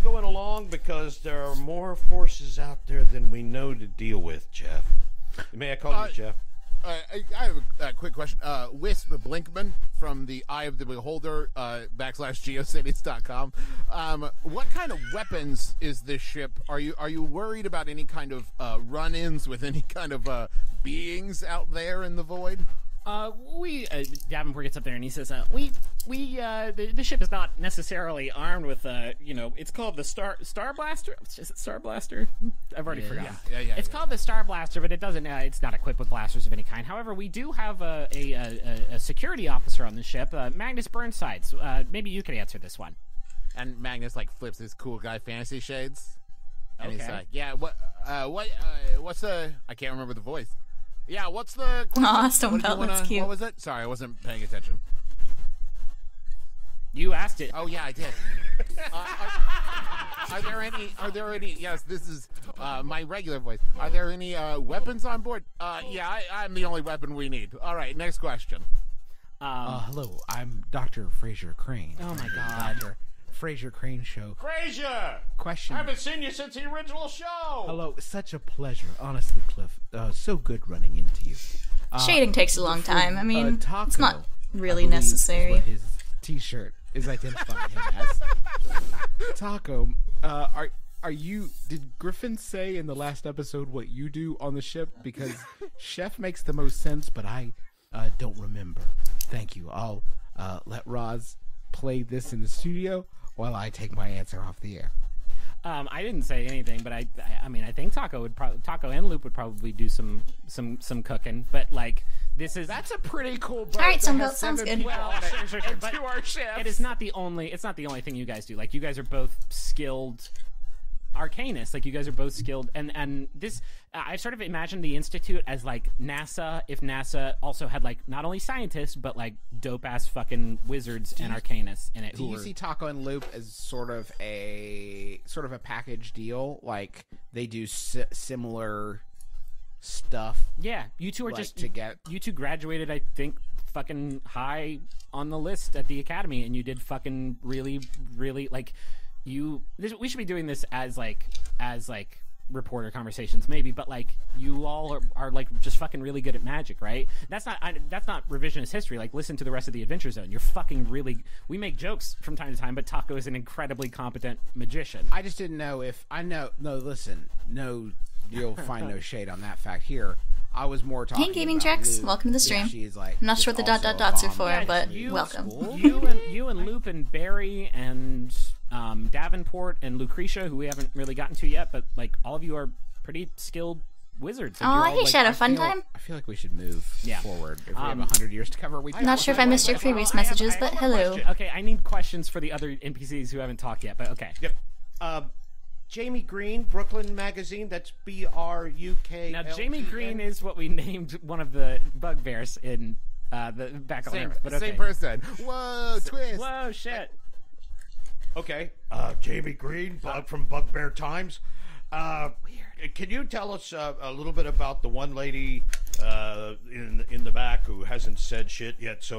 Speaker 7: going along because there are more forces out there than we know to deal with, Jeff. May I call you Jeff?
Speaker 3: I have a quick question. Wisp Blinkman from the Eye of the Beholder, /geocities.com. What kind of weapons is this ship? Are you worried about any kind of run-ins with any kind of beings out there in the void?
Speaker 6: Davenport gets up there and he says, the ship is not necessarily armed with, it's called the Star Blaster. Is it Star Blaster? I've already forgotten.
Speaker 3: Yeah.
Speaker 6: It's called the Star Blaster, but it doesn't. It's not equipped with blasters of any kind. However, we do have a security officer on the ship, Magnus Burnsides. Maybe you could answer this one.
Speaker 3: And Magnus flips his cool guy fantasy shades, and he's
Speaker 6: Okay.
Speaker 3: like, "Yeah, what's the? I can't remember the voice. Yeah, what's the?
Speaker 1: Aw, Stone
Speaker 3: What did you
Speaker 1: Pelt,
Speaker 3: wanna-
Speaker 1: that's cute.
Speaker 3: What was it? Sorry, I wasn't paying attention.
Speaker 6: You asked it.
Speaker 3: Oh yeah, I did. Are there any? Yes, this is my regular voice. Are there any weapons on board? Yeah, I'm the only weapon we need. All right, next question.
Speaker 5: Hello, I'm Dr. Fraser Crane.
Speaker 6: Oh my God.
Speaker 5: Dr. Fraser Crane Show.
Speaker 7: Frazier!
Speaker 5: Question.
Speaker 7: I haven't seen you since the original show!
Speaker 5: Hello, such a pleasure, honestly, Cliff. So good running into you.
Speaker 1: Shading takes a long time. I mean,
Speaker 5: Taco,
Speaker 1: it's not really
Speaker 5: I believe,
Speaker 1: necessary.
Speaker 5: Is what his T-shirt is identifying him as. Taco, are you? Did Griffin say in the last episode what you do on the ship? Because Chef makes the most sense, but I don't remember. Thank you. I'll let Roz play this in the studio while I take my answer off the air.
Speaker 6: I didn't say anything, but I mean, I think Taco and Loop would probably do some cooking, but like that's
Speaker 5: a pretty cool boat.
Speaker 1: All right,
Speaker 5: that
Speaker 1: Sunbelt
Speaker 5: has
Speaker 1: sounds
Speaker 5: 7
Speaker 1: good.
Speaker 5: people on it,
Speaker 6: Sure,
Speaker 5: and
Speaker 6: but
Speaker 5: 2 are chefs.
Speaker 6: It's not the only thing you guys do. Like, you guys are both skilled arcanists. Like, you guys are both skilled, and this I sort of imagined the Institute as like NASA, if NASA also had like not only scientists but like dope ass fucking wizards and arcanists in it.
Speaker 5: Do you see Taco and Loop as sort of a package deal? Like, they do similar stuff.
Speaker 6: Yeah, you two are
Speaker 5: like,
Speaker 6: just
Speaker 5: to get.
Speaker 6: You two graduated, I think, fucking high on the list at the academy, and you did fucking really, really like. We should be doing this as reporter conversations maybe, but like you all are like just fucking really good at magic, right? That's not revisionist history. Like, listen to the rest of the Adventure Zone. You're fucking really. We make jokes from time to time, but Taco is an incredibly competent magician.
Speaker 5: I just didn't know if I know. No, listen, no, you'll find no shade on that fact here. I was more talking.
Speaker 1: Hey, Gaming
Speaker 5: about
Speaker 1: Trex,
Speaker 5: Luke.
Speaker 1: welcome to the stream.
Speaker 5: Yeah, she's like,
Speaker 1: I'm not sure what the ... dots are for, but welcome.
Speaker 6: You and Loop and Barry and Davenport and Lucretia, who we haven't really gotten to yet, but like all of you are pretty skilled wizards.
Speaker 1: Oh, I hate Shadow Fun Time.
Speaker 5: I feel like we should move forward. If we have 100 years to cover,
Speaker 1: I'm not sure if I missed your previous messages, but hello.
Speaker 6: Okay, I need questions for the other NPCs who haven't talked yet, but okay.
Speaker 7: Yep. Jamie Green, Brooklyn Magazine. That's BRUK.
Speaker 6: Now, Jamie Green is what we named one of the bugbears in the back on Earth. But okay.
Speaker 3: Same person. Whoa, twist.
Speaker 6: Whoa, shit.
Speaker 7: Okay, Jamie Green from Bugbear Times. Weird. Can you tell us a little bit about the one lady in the back who hasn't said shit yet?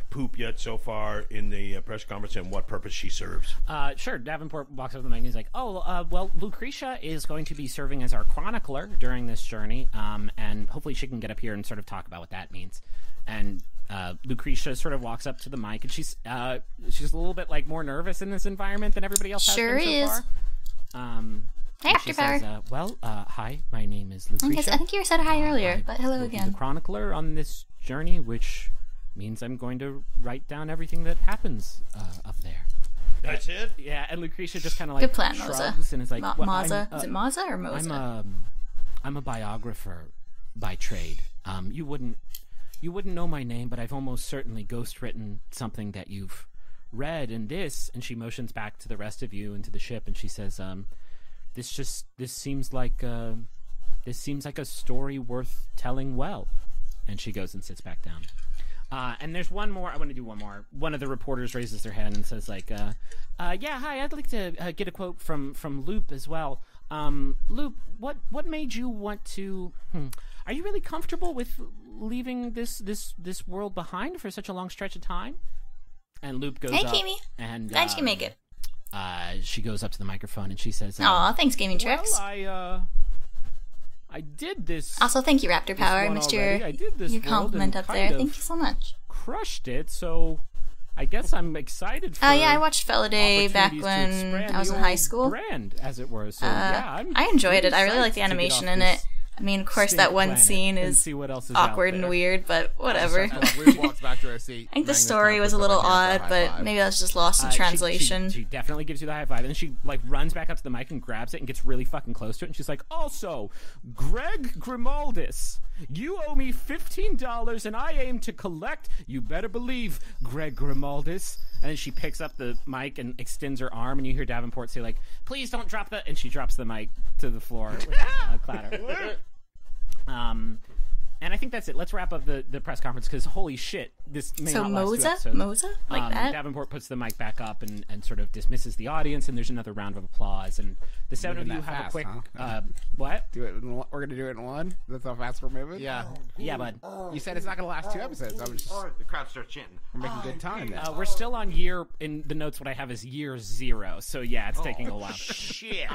Speaker 7: Poop yet so far in the press conference, and what purpose she serves?
Speaker 6: Sure. Davenport walks up to the mic and he's like, well, Lucretia is going to be serving as our chronicler during this journey, and hopefully she can get up here and sort of talk about what that means. And Lucretia sort of walks up to the mic, and she's a little bit like more nervous in this environment than everybody else has been so far.
Speaker 1: Hey, After Power.
Speaker 6: Says, hi, my name is Lucretia.
Speaker 1: I think you said hi earlier, but hello
Speaker 6: will be
Speaker 1: again.
Speaker 6: the chronicler on this journey, which means I'm going to write down everything that happens up there.
Speaker 7: That's it?
Speaker 6: Yeah, and Lucretia just kind of like
Speaker 1: good plan,
Speaker 6: shrugs
Speaker 1: Moza.
Speaker 6: And is like,
Speaker 1: Maza? Is it Maza or Moza?
Speaker 6: I'm a biographer by trade. You wouldn't know my name, but I've almost certainly ghostwritten something that you've read in this. And she motions back to the rest of you and to the ship, and she says, This seems like a story worth telling well. And she goes and sits back down. And there's one more. I want to do one more. One of the reporters raises their hand and says, like, yeah, hi, I'd like to get a quote from Loop as well. Loop, what made you want to? Are you really comfortable with leaving this world behind for such a long stretch of time? And Loop goes,
Speaker 1: hey,
Speaker 6: up.
Speaker 1: Kimi.
Speaker 6: And
Speaker 1: glad you can make it.
Speaker 6: She goes up to the microphone and she says,
Speaker 1: "Aw, thanks, Gaming Trex."
Speaker 6: Well, I did this.
Speaker 1: Also, thank you, Raptor Power. I missed your compliment up there. Thank you so much.
Speaker 6: Crushed it, so I guess I'm excited for.
Speaker 1: Oh yeah, I watched Fella Day back when I was in high school.
Speaker 6: Brand, as it were. So yeah,
Speaker 1: I enjoyed it. I really like the animation in it. I mean, of course, that one scene is awkward and weird, but whatever.
Speaker 3: Walks back to her seat.
Speaker 1: I think the story was a little odd, but maybe that's just lost in translation.
Speaker 6: She definitely gives you the high five, and then she like runs back up to the mic and grabs it and gets really fucking close to it, and she's like, "Also, Greg Grimaldis, you owe me $15, and I aim to collect. You better believe, Greg Grimaldis." And then she picks up the mic and extends her arm, and you hear Davenport say, like, "Please don't drop that," and she drops the mic to the floor with a clatter. And I think that's it. Let's wrap up the press conference because holy shit, this may
Speaker 1: So
Speaker 6: not last 2 episodes.
Speaker 1: Moza? Like that?
Speaker 6: Davenport puts the mic back up and sort of dismisses the audience, and there's another round of applause. And the 7 of you
Speaker 5: that
Speaker 6: have
Speaker 5: fast,
Speaker 6: a quick
Speaker 5: huh?
Speaker 6: what?
Speaker 5: Do it. We're gonna do it in one. That's how fast we're moving.
Speaker 3: Yeah.
Speaker 6: Yeah, bud.
Speaker 5: You said it's not gonna last 2 episodes. I was just
Speaker 7: The crowd starts chanting.
Speaker 5: we're making good time. Then.
Speaker 6: We're still on year. In the notes, what I have is year 0. So yeah, it's taking a while.
Speaker 7: Shit.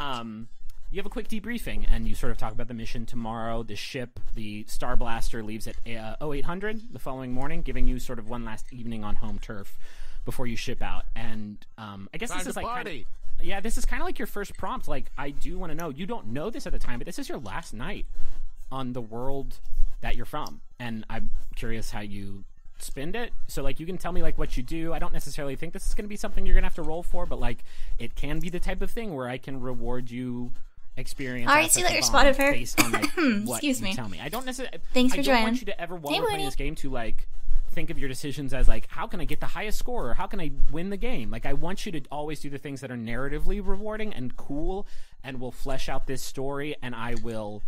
Speaker 6: You have a quick debriefing, and you sort of talk about the mission tomorrow. The ship, the Star Blaster, leaves at 0800 the following morning, giving you sort of one last evening on home turf before you ship out. And I guess this is like
Speaker 3: party.
Speaker 6: this is kind of like your first prompt. Like, I do want to know. You don't know this at the time, but this is your last night on the world that you're from, and I'm curious how you spend it. So like, you can tell me like what you do. I don't necessarily think this is going to be something you're going to have to roll for, but like, it can be the type of thing where I can reward you experience.
Speaker 1: All right, see that you're spotted for.
Speaker 6: Based on like what
Speaker 1: Excuse
Speaker 6: you
Speaker 1: me.
Speaker 6: tell me. I don't necessarily.
Speaker 1: Thanks for
Speaker 6: I don't
Speaker 1: joining.
Speaker 6: want you to ever while
Speaker 1: Hey,
Speaker 6: we're playing
Speaker 1: Woody.
Speaker 6: this game to like think of your decisions as like, how can I get the highest score, or how can I win the game? Like, I want you to always do the things that are narratively rewarding and cool, and will flesh out this story. And I'll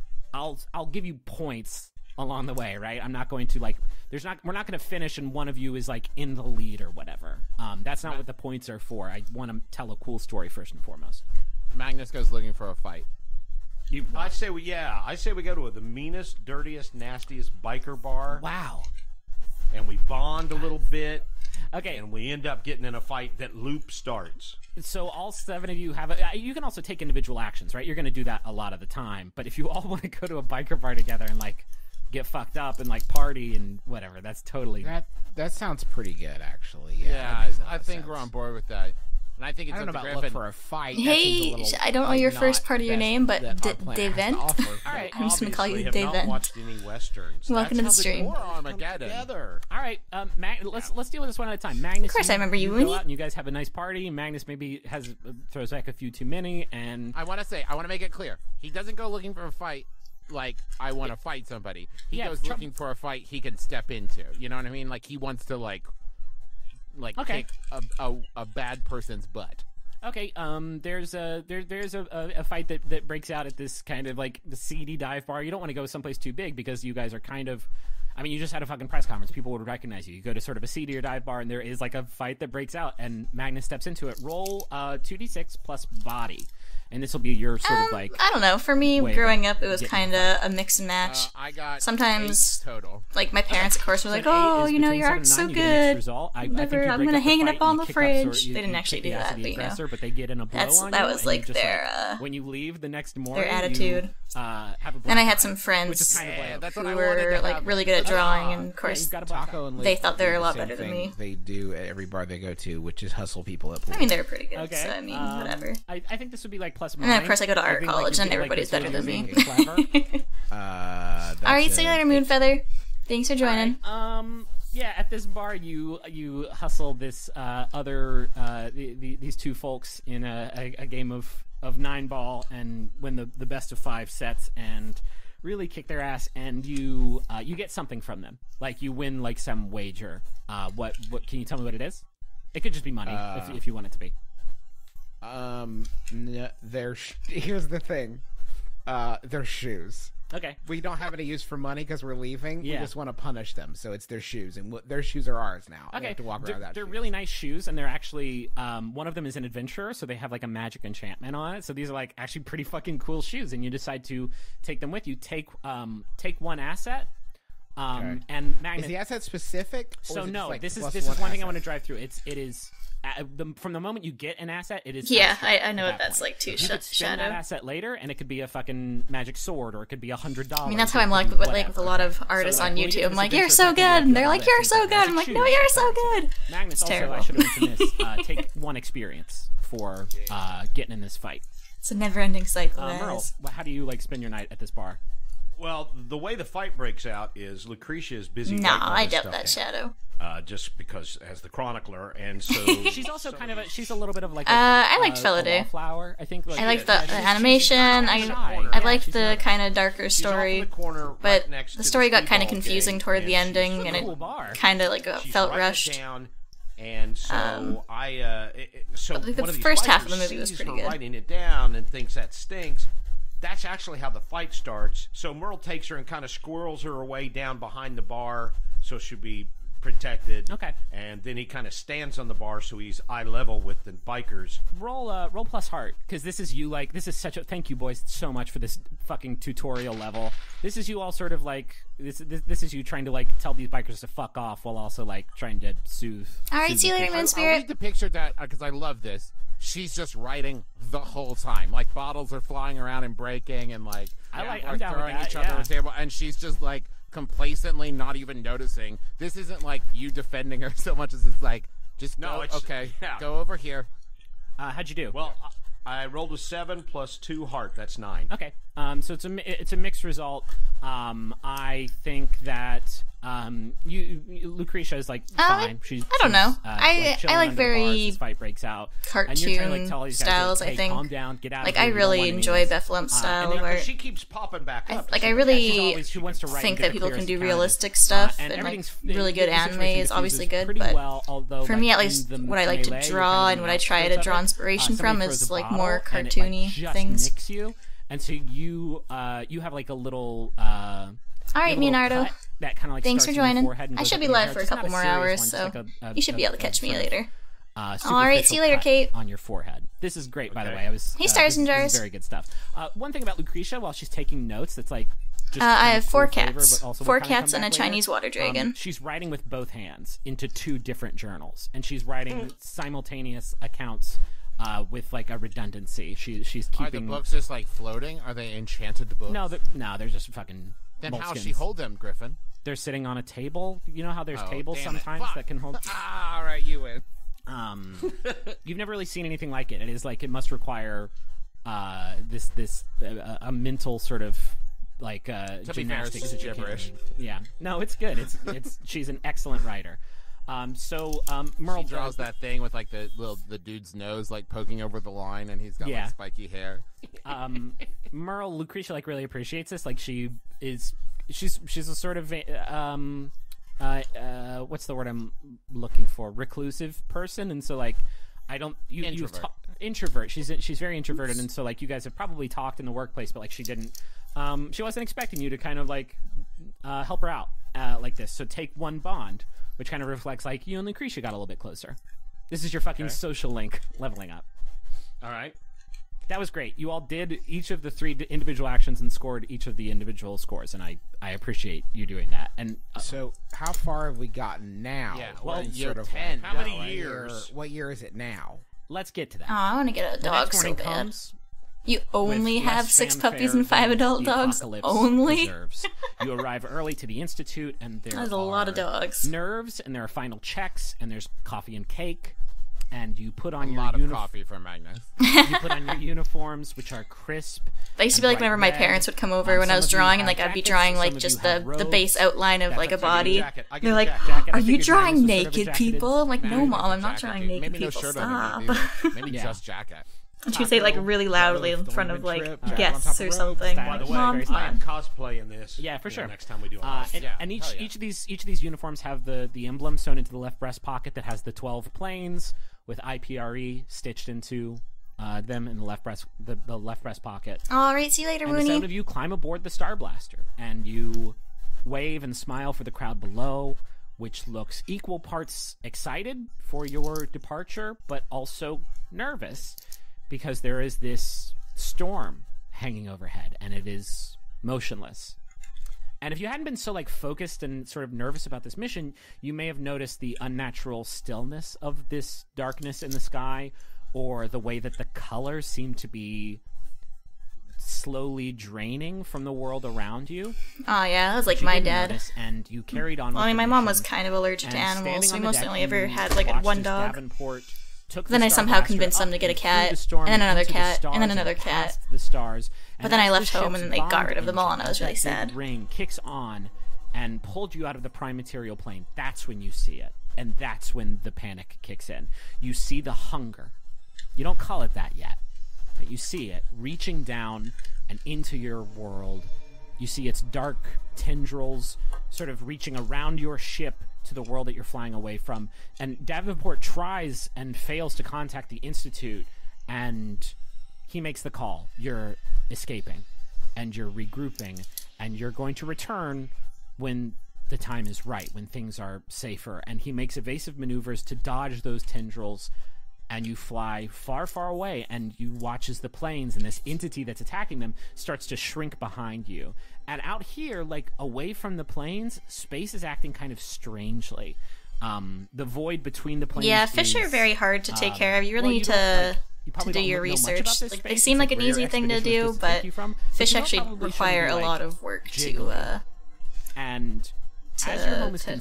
Speaker 6: give you points along the way, right? I'm not going to like. We're not going to finish and one of you is like in the lead or whatever. That's not what the points are for. I want to tell a cool story first and foremost.
Speaker 3: Magnus goes looking for a fight.
Speaker 7: I say we go to the meanest, dirtiest, nastiest biker bar.
Speaker 6: Wow.
Speaker 7: And we bond a little bit.
Speaker 6: Okay.
Speaker 7: And we end up getting in a fight that loop starts.
Speaker 6: So all 7 of you have you can also take individual actions, right? You're going to do that a lot of the time. But if you all want to go to a biker bar together and like get fucked up and like party and whatever, that's totally
Speaker 5: that sounds pretty good, actually.
Speaker 3: Yeah, I think we're on board with that. And I think it's
Speaker 5: I don't know
Speaker 3: up to
Speaker 5: about
Speaker 3: Griffin.
Speaker 5: look for a fight.
Speaker 1: Hey, I don't know your first part of your name, but Davent.
Speaker 6: All right.
Speaker 1: I'm just gonna call you
Speaker 7: Obviously have not
Speaker 1: Davent.
Speaker 7: watched any westerns.
Speaker 1: Welcome to the
Speaker 7: That's how
Speaker 1: stream.
Speaker 3: Or Armageddon.
Speaker 7: together.
Speaker 6: All right, let's deal with this one at a time. Magnus,
Speaker 1: Of course I remember you,
Speaker 6: go
Speaker 1: Winnie.
Speaker 6: out and you guys have a nice party. Magnus maybe throws back a few too many, and
Speaker 3: I want to make it clear. He doesn't go looking for a fight like I want to fight somebody. He
Speaker 6: Yeah,
Speaker 3: goes looking for a fight he can step into. You know what I mean? Like he wants to like
Speaker 6: Okay.
Speaker 3: kick a bad person's butt.
Speaker 6: okay. There's a fight that breaks out at this kind of like the seedy dive bar. You don't want to go someplace too big because you guys are kind of. I mean, you just had a fucking press conference. People would recognize you. You go to sort of a seedier dive bar, and there is like a fight that breaks out, and Magnus steps into it. Roll 2d6 plus body, and this will be your sort of like.
Speaker 1: I don't know. For me,
Speaker 6: way
Speaker 1: growing up, it was
Speaker 6: getting
Speaker 1: kind of a mix and match.
Speaker 3: I got
Speaker 1: Sometimes-
Speaker 3: 8 total.
Speaker 1: Like my parents, of course, were
Speaker 6: So
Speaker 1: like,
Speaker 6: an 8
Speaker 1: "Oh,
Speaker 6: is
Speaker 1: you know,
Speaker 6: between
Speaker 1: your
Speaker 6: 7
Speaker 1: art's
Speaker 6: and
Speaker 1: so
Speaker 6: 9, you get an extra
Speaker 1: good.
Speaker 6: result. I
Speaker 1: Never-
Speaker 6: think you
Speaker 1: I'm
Speaker 6: break
Speaker 1: gonna
Speaker 6: up the
Speaker 1: hang it
Speaker 6: fight
Speaker 1: up on
Speaker 6: and
Speaker 1: the
Speaker 6: you kick
Speaker 1: fridge."
Speaker 6: sort of-
Speaker 1: They didn't
Speaker 6: you
Speaker 1: actually
Speaker 6: kick
Speaker 1: do
Speaker 6: the ass
Speaker 1: that,
Speaker 6: of the
Speaker 1: but you know.
Speaker 6: aggressor, but they get in a blow
Speaker 1: That
Speaker 6: on
Speaker 1: was
Speaker 6: you, and
Speaker 1: like
Speaker 6: you just,
Speaker 1: their
Speaker 6: when you leave the next morning,
Speaker 1: attitude.
Speaker 6: You, have a
Speaker 1: Then I
Speaker 6: black
Speaker 1: had
Speaker 6: eye,
Speaker 1: some
Speaker 6: which is
Speaker 1: friends
Speaker 6: kind of like
Speaker 3: that's
Speaker 1: who
Speaker 3: what I wanted to
Speaker 1: were like
Speaker 3: have.
Speaker 1: really good at drawing, and of course,
Speaker 6: you've got a black
Speaker 5: Taco
Speaker 6: eye.
Speaker 5: and
Speaker 1: They
Speaker 5: Lee
Speaker 1: thought they were
Speaker 5: do
Speaker 1: a
Speaker 5: the
Speaker 1: lot
Speaker 5: same
Speaker 1: better than
Speaker 5: thing
Speaker 1: me.
Speaker 5: They do at every bar they go to, which is hustle people at pool.
Speaker 1: I mean, they were pretty good.
Speaker 6: Okay.
Speaker 1: So I mean, whatever.
Speaker 6: I think this would be like plus.
Speaker 1: And then, of course, I go to
Speaker 6: I
Speaker 1: art
Speaker 6: think, like,
Speaker 1: college,
Speaker 6: you
Speaker 1: and
Speaker 6: get, like,
Speaker 1: everybody's
Speaker 6: this
Speaker 1: better than me.
Speaker 6: using clever.
Speaker 5: That's
Speaker 1: All right, see you later, Moonfeather. Thanks for joining.
Speaker 6: Yeah, at this bar, you hustle this these two folks in a game of 9-ball and win the best of 5 sets and really kick their ass, and you get something from them. Like you win like some wager. What can you tell me what it is? It could just be money if you want it to be.
Speaker 5: Here's the thing. They're shoes.
Speaker 6: Okay.
Speaker 5: We don't have any use for money because we're leaving.
Speaker 6: Yeah.
Speaker 5: We just want to punish them, so it's their shoes, and their shoes are ours now. We
Speaker 6: Okay,
Speaker 5: have to walk around without
Speaker 6: they're
Speaker 5: shoes.
Speaker 6: really nice shoes, and they're actually one of them is an adventurer, so they have like a magic enchantment on it. So these are like actually pretty fucking cool shoes, and you decide to take them with you. Take one asset, and Magnus.
Speaker 5: Is the asset specific? Or
Speaker 6: So
Speaker 5: is it
Speaker 6: no,
Speaker 5: just, like,
Speaker 6: this
Speaker 5: plus
Speaker 6: is one thing I
Speaker 5: asset?
Speaker 6: want to drive through. It is from the moment you get an asset, it is.
Speaker 1: Yeah,
Speaker 6: extra
Speaker 1: I know
Speaker 6: at
Speaker 1: what that's
Speaker 6: point.
Speaker 1: like too.
Speaker 6: You could spend that
Speaker 1: Shadow.
Speaker 6: asset later, and it could be a fucking magic sword, or it could be $100.
Speaker 1: I mean, that's how I'm like with a lot of artists on YouTube. I'm like, "You're so good," and they're like, "You're so good." I'm like, "No, you're so good."
Speaker 6: Magnus, also,
Speaker 1: terrible.
Speaker 6: I should have mentioned this. Take 1 experience for getting in this fight.
Speaker 1: It's a never-ending cycle,
Speaker 6: Merle,
Speaker 1: guys.
Speaker 6: how do you like spend your night at this bar?
Speaker 7: Well, the way the fight breaks out is Lucretia is busy.
Speaker 1: No,
Speaker 7: writing all
Speaker 1: I
Speaker 7: this
Speaker 1: doubt
Speaker 7: stuff
Speaker 1: that,
Speaker 7: down.
Speaker 1: Shadow.
Speaker 7: Just because as the chronicler, and so
Speaker 6: She's also kind of she's a little bit of like
Speaker 1: I liked Fellow
Speaker 6: wallflower. I think like,
Speaker 1: I like the
Speaker 6: she's
Speaker 1: animation.
Speaker 6: kinda shy.
Speaker 1: I
Speaker 6: Yeah,
Speaker 1: liked
Speaker 6: she's
Speaker 1: the
Speaker 6: not-
Speaker 1: kind of darker
Speaker 7: she's off in
Speaker 1: story,
Speaker 7: the corner right
Speaker 1: but
Speaker 7: next
Speaker 1: the
Speaker 7: to
Speaker 1: story got kind of
Speaker 7: Speedball
Speaker 1: confusing
Speaker 7: gang,
Speaker 1: toward the
Speaker 7: and she's
Speaker 1: ending, and
Speaker 6: cool
Speaker 1: it
Speaker 6: bar.
Speaker 1: kind of like
Speaker 7: She's
Speaker 1: felt
Speaker 7: writing it
Speaker 1: rushed.
Speaker 7: down, and so so
Speaker 1: But, like,
Speaker 7: one
Speaker 1: the
Speaker 7: of these
Speaker 1: first half of
Speaker 7: fighters
Speaker 1: the movie was
Speaker 7: sees
Speaker 1: pretty
Speaker 7: her
Speaker 1: good.
Speaker 7: writing it down and thinks that stinks, that's actually how the fight starts. So Merle takes her and kind of squirrels her away down behind the bar, so she'll be protected.
Speaker 6: Okay.
Speaker 7: And then he kind of stands on the bar, so he's eye level with the bikers.
Speaker 6: Roll plus heart, because this is you, like, this is such a, thank you boys so much for this fucking tutorial level. This is you all sort of like, this is you trying to like tell these bikers to fuck off while also like trying to soothe.
Speaker 1: Alright, see you later, Moon
Speaker 3: I'll
Speaker 1: Spirit.
Speaker 3: read the picture that because I love this. She's just writing the whole time. Like bottles are flying around and breaking, and like
Speaker 6: I'm down with
Speaker 3: throwing
Speaker 6: that,
Speaker 3: each other
Speaker 6: yeah.
Speaker 3: on the table, and she's just like complacently not even noticing. This isn't like you defending her so much as it's like just
Speaker 7: No,
Speaker 3: go,
Speaker 7: it's-
Speaker 3: okay,
Speaker 7: yeah.
Speaker 3: go over here.
Speaker 6: How'd you do?
Speaker 7: Well, I rolled a 7 plus 2 heart. That's 9.
Speaker 6: Okay. So it's a mixed result. I think that Lucretia is like fine.
Speaker 1: I don't know. I
Speaker 6: chilling
Speaker 1: like
Speaker 6: under the
Speaker 1: very
Speaker 6: bars as fight breaks out. And you're trying to, like,
Speaker 1: cartoon
Speaker 6: tell all these guys,
Speaker 1: styles,
Speaker 6: like, hey,
Speaker 1: I think.
Speaker 6: calm down, get out
Speaker 1: Like,
Speaker 6: of here,
Speaker 1: I
Speaker 6: we don't
Speaker 1: really
Speaker 6: want any
Speaker 1: enjoy
Speaker 6: of this.
Speaker 1: Beth Lump's
Speaker 6: And
Speaker 1: style.
Speaker 6: then
Speaker 1: where
Speaker 7: She keeps popping back up.
Speaker 1: like, I
Speaker 6: she's
Speaker 1: really
Speaker 6: always, she wants to write
Speaker 1: think
Speaker 6: and get
Speaker 1: that people
Speaker 6: clear
Speaker 1: can
Speaker 6: as
Speaker 1: do
Speaker 6: they can.
Speaker 1: realistic stuff,
Speaker 6: And
Speaker 1: and like
Speaker 6: everything's
Speaker 1: really good
Speaker 6: the
Speaker 1: anime
Speaker 6: situation
Speaker 1: is obviously
Speaker 6: diffuses
Speaker 1: good,
Speaker 6: pretty
Speaker 1: but
Speaker 6: well, although,
Speaker 1: for
Speaker 6: like,
Speaker 1: me at
Speaker 6: in
Speaker 1: least,
Speaker 6: the
Speaker 1: what I like to
Speaker 6: melee, you're
Speaker 1: draw
Speaker 6: kind of
Speaker 1: and
Speaker 6: in
Speaker 1: what
Speaker 6: the
Speaker 1: I try
Speaker 6: outskirts
Speaker 1: to
Speaker 6: of
Speaker 1: draw
Speaker 6: it.
Speaker 1: inspiration
Speaker 6: Somebody
Speaker 1: from
Speaker 6: throws
Speaker 1: is
Speaker 6: a
Speaker 1: like
Speaker 6: bottle,
Speaker 1: more
Speaker 6: and it,
Speaker 1: cartoony
Speaker 6: like, just
Speaker 1: things.
Speaker 6: nicks you, and so you have like a little
Speaker 1: Alright, Leonardo.
Speaker 6: that kind of like
Speaker 1: Thanks for
Speaker 6: starts in your
Speaker 1: joining.
Speaker 6: forehead and
Speaker 1: I
Speaker 6: goes
Speaker 1: should
Speaker 6: up
Speaker 1: be
Speaker 6: in your
Speaker 1: live
Speaker 6: hair.
Speaker 1: for a
Speaker 6: It's not
Speaker 1: couple more
Speaker 6: serious
Speaker 1: hours,
Speaker 6: one,
Speaker 1: so
Speaker 6: it's like a
Speaker 1: you should be able to catch me
Speaker 6: sort of,
Speaker 1: later. Alright,
Speaker 6: superficial
Speaker 1: see you later,
Speaker 6: cut
Speaker 1: Kate.
Speaker 6: on your forehead. This is great, by the way. I was
Speaker 1: Hey, Stars and
Speaker 6: this
Speaker 1: Jars.
Speaker 6: is very good stuff. One thing about Lucretia, while she's taking notes, that's like just
Speaker 1: I
Speaker 6: kind
Speaker 1: have
Speaker 6: of
Speaker 1: 4
Speaker 6: cool flavor,
Speaker 1: cats.
Speaker 6: but also
Speaker 1: 4
Speaker 6: will kinda
Speaker 1: cats
Speaker 6: come
Speaker 1: and a
Speaker 6: back later.
Speaker 1: Chinese water dragon.
Speaker 6: She's writing with both hands into 2 different journals, and she's writing simultaneous accounts with like a redundancy. She's
Speaker 3: Are the
Speaker 6: keeping
Speaker 3: books just like floating? Are they enchanted books?
Speaker 6: no, they're just fucking.
Speaker 3: Then how
Speaker 6: moleskins.
Speaker 3: she hold them, Griffin?
Speaker 6: They're sitting on a table. You know how there's
Speaker 3: Oh,
Speaker 6: tables
Speaker 3: damn it.
Speaker 6: sometimes
Speaker 3: Fuck.
Speaker 6: that can hold.
Speaker 3: Ah, all right, you win.
Speaker 6: You've never really seen anything like it. It is like it must require this a mental sort of like
Speaker 3: be fair,
Speaker 6: gymnastics
Speaker 3: it's
Speaker 6: that you can't
Speaker 3: gibberish.
Speaker 6: really- Yeah, no, it's good. It's she's an excellent writer. Merle
Speaker 3: She draws that thing with like the dude's nose like poking over the line, and he's got
Speaker 6: Yeah.
Speaker 3: like spiky hair.
Speaker 6: Merle Lucretia like really appreciates this. Like she's a sort of what's the word I'm looking for? Reclusive person, and so like I don't
Speaker 3: Introvert.
Speaker 6: introvert. She's very introverted, and so like you guys have probably talked in the workplace, but like she didn't. She wasn't expecting you to kind of like help her out like this. So take one bond, which kind of reflects like you and Lucretia got a little bit closer. This is your fucking social link leveling up.
Speaker 7: All right.
Speaker 6: That was great. You all did each of the 3 individual actions and scored each of the individual scores, and I appreciate you doing that. And
Speaker 5: So, how far have we gotten now?
Speaker 3: Yeah,
Speaker 6: well,
Speaker 5: In
Speaker 3: you're
Speaker 5: sort of
Speaker 3: 10.
Speaker 5: like,
Speaker 3: How
Speaker 7: many
Speaker 5: what
Speaker 7: years?
Speaker 5: What year is it now?
Speaker 6: let's get to that.
Speaker 1: Oh, I want to get a
Speaker 6: The
Speaker 1: dog
Speaker 6: next
Speaker 1: so
Speaker 6: morning
Speaker 1: bad.
Speaker 6: comes
Speaker 1: You only
Speaker 6: with
Speaker 1: have
Speaker 6: less
Speaker 1: 6
Speaker 6: fanfare
Speaker 1: puppies and 5
Speaker 6: than
Speaker 1: adult
Speaker 6: the
Speaker 1: dogs?
Speaker 6: apocalypse
Speaker 1: Only?
Speaker 6: deserves. You arrive early to the institute, and there
Speaker 1: That's a lot of
Speaker 6: are
Speaker 1: dogs.
Speaker 6: nerves, and there are final checks, and there's coffee and cake, and you put on
Speaker 3: A
Speaker 6: your
Speaker 3: lot of coffee for Magnus.
Speaker 6: You put on your uniforms, which are crisp.
Speaker 1: That used to be
Speaker 6: and
Speaker 1: like whenever
Speaker 6: bright
Speaker 1: my
Speaker 6: red.
Speaker 1: parents would come over when I
Speaker 6: Some
Speaker 1: was
Speaker 6: of you
Speaker 1: drawing, and
Speaker 6: have
Speaker 1: like I'd be
Speaker 6: jackets,
Speaker 1: drawing
Speaker 6: some
Speaker 1: like
Speaker 6: of
Speaker 1: just
Speaker 6: you have
Speaker 1: the base
Speaker 6: robes.
Speaker 1: outline of
Speaker 6: That's
Speaker 1: like a
Speaker 6: what I
Speaker 1: body.
Speaker 6: get
Speaker 7: jacket. I get
Speaker 1: They're
Speaker 7: a
Speaker 1: like,
Speaker 7: jacket.
Speaker 6: I
Speaker 1: "Are you
Speaker 6: figured
Speaker 1: drawing
Speaker 6: Magnus was sort of a
Speaker 1: naked
Speaker 6: jacketed
Speaker 1: people?" I'm like, "No,
Speaker 3: Maybe
Speaker 1: mom, I'm
Speaker 3: just
Speaker 1: not
Speaker 3: jacket,
Speaker 1: drawing
Speaker 3: dude.
Speaker 1: naked
Speaker 3: Maybe no
Speaker 1: people.
Speaker 3: shirt
Speaker 1: Stop."
Speaker 3: underneath either. Maybe
Speaker 6: Yeah.
Speaker 3: just jacket.
Speaker 1: And she'd say like really loudly in front of like
Speaker 5: trip, jacket on
Speaker 1: guests
Speaker 5: top
Speaker 1: or
Speaker 5: of
Speaker 1: something.
Speaker 6: By
Speaker 1: Like,
Speaker 6: the way,
Speaker 1: Mom,
Speaker 6: very
Speaker 1: come
Speaker 7: I am
Speaker 1: on.
Speaker 7: cosplaying this.
Speaker 6: Yeah, for sure.
Speaker 7: Next time we do an
Speaker 6: And
Speaker 3: Hell yeah.
Speaker 6: each of these uniforms have the emblem sewn into the left breast pocket that has the 12 planes with IPRE stitched into them in the left breast pocket.
Speaker 1: All right, see you later,
Speaker 6: And the 7
Speaker 1: Mooney.
Speaker 6: of you climb aboard the Star Blaster, and you wave and smile for the crowd below, which looks equal parts excited for your departure, but also nervous because there is this storm hanging overhead, and it is motionless. And if you hadn't been so like focused and sort of nervous about this mission, you may have noticed the unnatural stillness of this darkness in the sky, or the way that the colors seem to be slowly draining from the world around you.
Speaker 1: Oh yeah, that was like
Speaker 6: You
Speaker 1: my
Speaker 6: didn't
Speaker 1: dad.
Speaker 6: notice, and you carried on.
Speaker 1: Well, I
Speaker 6: with
Speaker 1: mean,
Speaker 6: the
Speaker 1: my mom was
Speaker 6: mission,
Speaker 1: kind of allergic to
Speaker 6: and
Speaker 1: animals,
Speaker 6: standing
Speaker 1: so we
Speaker 6: on the
Speaker 1: mostly
Speaker 6: deck,
Speaker 1: only ever
Speaker 6: you
Speaker 1: had like
Speaker 6: watched
Speaker 1: one
Speaker 6: as
Speaker 1: dog.
Speaker 6: Davenport took
Speaker 1: Then
Speaker 6: the
Speaker 1: I
Speaker 6: Star
Speaker 1: somehow
Speaker 6: Blaster
Speaker 1: convinced them
Speaker 6: up
Speaker 1: to get a
Speaker 6: and through
Speaker 1: cat,
Speaker 6: the storm
Speaker 1: and then another
Speaker 6: into the
Speaker 1: cat, and then
Speaker 6: stars
Speaker 1: another cat.
Speaker 6: past the stars.
Speaker 1: But then I
Speaker 6: as
Speaker 1: left
Speaker 6: the
Speaker 1: home
Speaker 6: ship's
Speaker 1: and they got
Speaker 6: bond
Speaker 1: rid of them all, and I
Speaker 6: engine,
Speaker 1: was really
Speaker 6: that big
Speaker 1: sad.
Speaker 6: ring kicks on and pulled you out of the prime material plane. That's when you see it, and that's when the panic kicks in. You see the hunger. You don't call it that yet, but you see it reaching down and into your world. You see its dark tendrils sort of reaching around your ship to the world that you're flying away from. And Davenport tries and fails to contact the Institute, and he makes the call. You're escaping. and you're regrouping, and you're going to return when the time is right, when things are safer. And he makes evasive maneuvers to dodge those tendrils, and you fly far, far away, and you watch as the planes and this entity that's attacking them starts to shrink behind you. And out here, like, away from the planes, space is acting kind of strangely. The void between the planes.
Speaker 1: Yeah, fish are very hard to take care of. You really need to do your research. Like, they seem like an easy thing to do, but fish actually require a lot of work to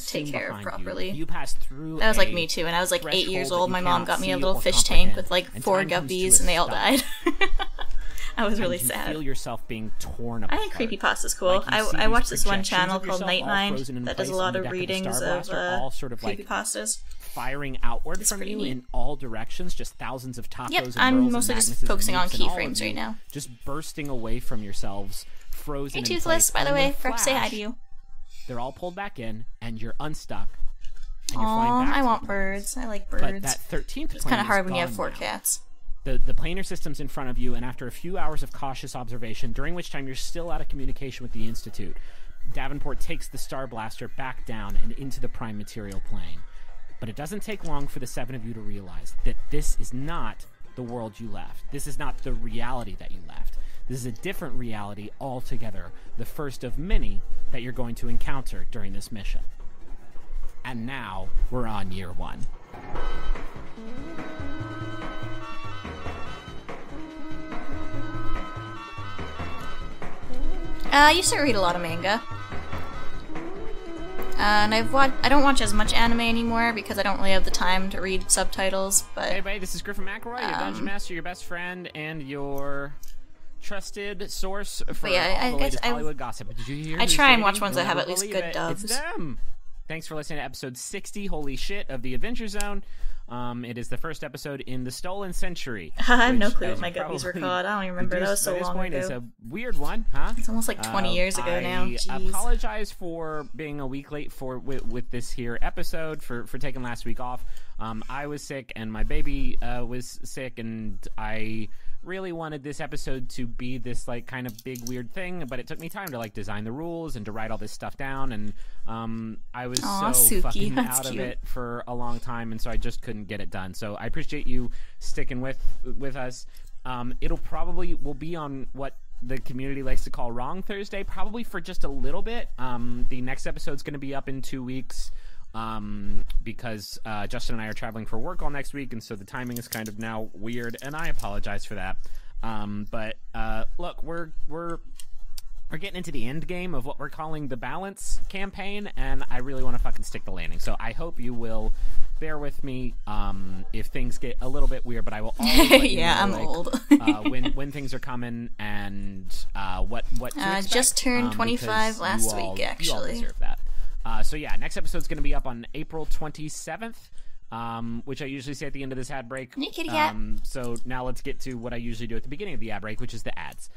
Speaker 1: take care of properly.
Speaker 6: You pass through.
Speaker 1: That was like me too, and I was like 8 years old. My mom got me a little fish tank with like 4 guppies, and they all died. I was really sad.
Speaker 6: Feel yourself being torn apart.
Speaker 1: I think creepypasta's cool.
Speaker 6: Like
Speaker 1: I watched this one channel called Nightmind that does a lot of readings of creepypastas.
Speaker 6: Firing outward from you in all directions, just thousands of tacos.
Speaker 1: Yep,
Speaker 6: and
Speaker 1: I'm mostly just focusing on keyframes right now.
Speaker 6: Just bursting away from yourselves, frozen.
Speaker 1: Hey, Toothless, by the way, forgot to say hi to you.
Speaker 6: They're all pulled back in, and you're unstuck. And you're flying back.
Speaker 1: I want birds. I like birds.
Speaker 6: But that 13th
Speaker 1: it's kind of hard when you have 4 cats.
Speaker 6: The planar system's in front of you, and after a few hours of cautious observation, during which time you're still out of communication with the Institute, Davenport takes the Star Blaster back down and into the prime material plane. But it doesn't take long for the 7 of you to realize that this is not the world you left. This is not the reality that you left. This is a different reality altogether, the first of many that you're going to encounter during this mission. And now, we're on year 1.
Speaker 1: I used to read a lot of manga. And I don't watch as much anime anymore because I don't really have the time to read subtitles, but...
Speaker 6: Hey everybody, this is Griffin McElroy, your Dungeon Master, your best friend, and your trusted source for all the latest Hollywood gossip. Did you hear?
Speaker 1: I try and watch ones that have at least good dubs.
Speaker 6: It's them! Thanks for listening to episode 60, holy shit, of the Adventure Zone. It is the first episode in the Stolen Century.
Speaker 1: I have no clue what my guppies were called. I don't even remember. That was so long ago.
Speaker 6: It's a weird one, huh?
Speaker 1: It's almost like 20 years ago now. Jeez.
Speaker 6: I apologize for being a week late with this here episode, for taking last week off. I was sick, and my baby was sick, and I really wanted this episode to be this like kind of big weird thing, but it took me time to like design the rules and to write all this stuff down, and I was
Speaker 1: Suki,
Speaker 6: fucking out of it for a long time, and so I just couldn't get it done. So I appreciate you sticking with us. Will be on what the community likes to call Wrong Thursday, probably for just a little bit. The next episode's going to be up in 2 weeks. Because Justin and I are traveling for work all next week, and so the timing is kind of now weird, and I apologize for that. But look, we're getting into the end game of what we're calling the balance campaign, and I really want to fucking stick the landing. So I hope you will bear with me if things get a little bit weird, but I will always let you know,
Speaker 1: I'm old.
Speaker 6: when things are coming and what to expect.
Speaker 1: Just turned 25 last week, actually.
Speaker 6: You all deserve that. So yeah, next episode's going to be up on April 27th, which I usually say at the end of this ad break.
Speaker 1: Hey, kitty cat.
Speaker 6: So now let's get to what I usually do at the beginning of the ad break, which is the ads.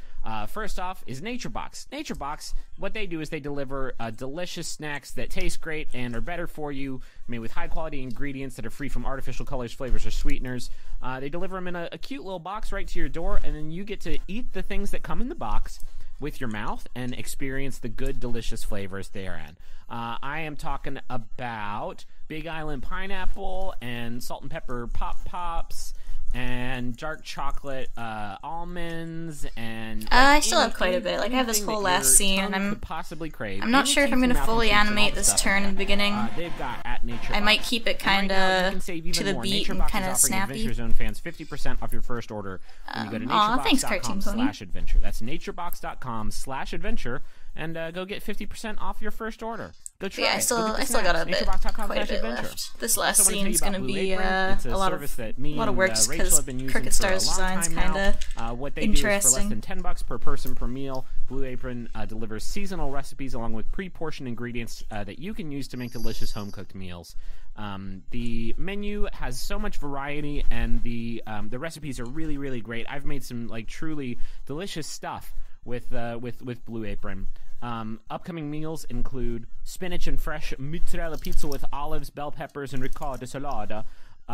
Speaker 6: First off is NatureBox. NatureBox, what they do is they deliver delicious snacks that taste great and are better for you, made with high-quality ingredients that are free from artificial colors, flavors, or sweeteners. They deliver them in a cute little box right to your door, and then you get to eat the things that come in the box with your mouth and experience the good, delicious flavors therein. I am talking about Big Island pineapple and salt and pepper pop pops and dark chocolate almonds and
Speaker 1: I still have quite a bit. Like I have this whole last scene, and I'm not sure if I'm gonna fully animate this turn in the beginning.
Speaker 6: They've got at Nature
Speaker 1: I might keep it kind of to the beat and kind of snappy.
Speaker 6: Adventure Zone fans 50% off your first order when you go to naturebox.com/adventure. That's naturebox.com/adventure, and go get 50% off your first order. Go try it.
Speaker 1: I still got a bit, quite a bit left. This last scene is going to be a lot of work just because Crooked Star's design's kind of
Speaker 6: what they
Speaker 1: interesting.
Speaker 6: do is for less than $10 per person per meal. Blue Apron delivers seasonal recipes along with pre-portioned ingredients that you can use to make delicious home-cooked meals. The menu has so much variety, and the recipes are really, really great. I've made some like truly delicious stuff with Blue Apron. Upcoming meals include spinach and fresh mozzarella pizza with olives, bell peppers, and ricotta salata.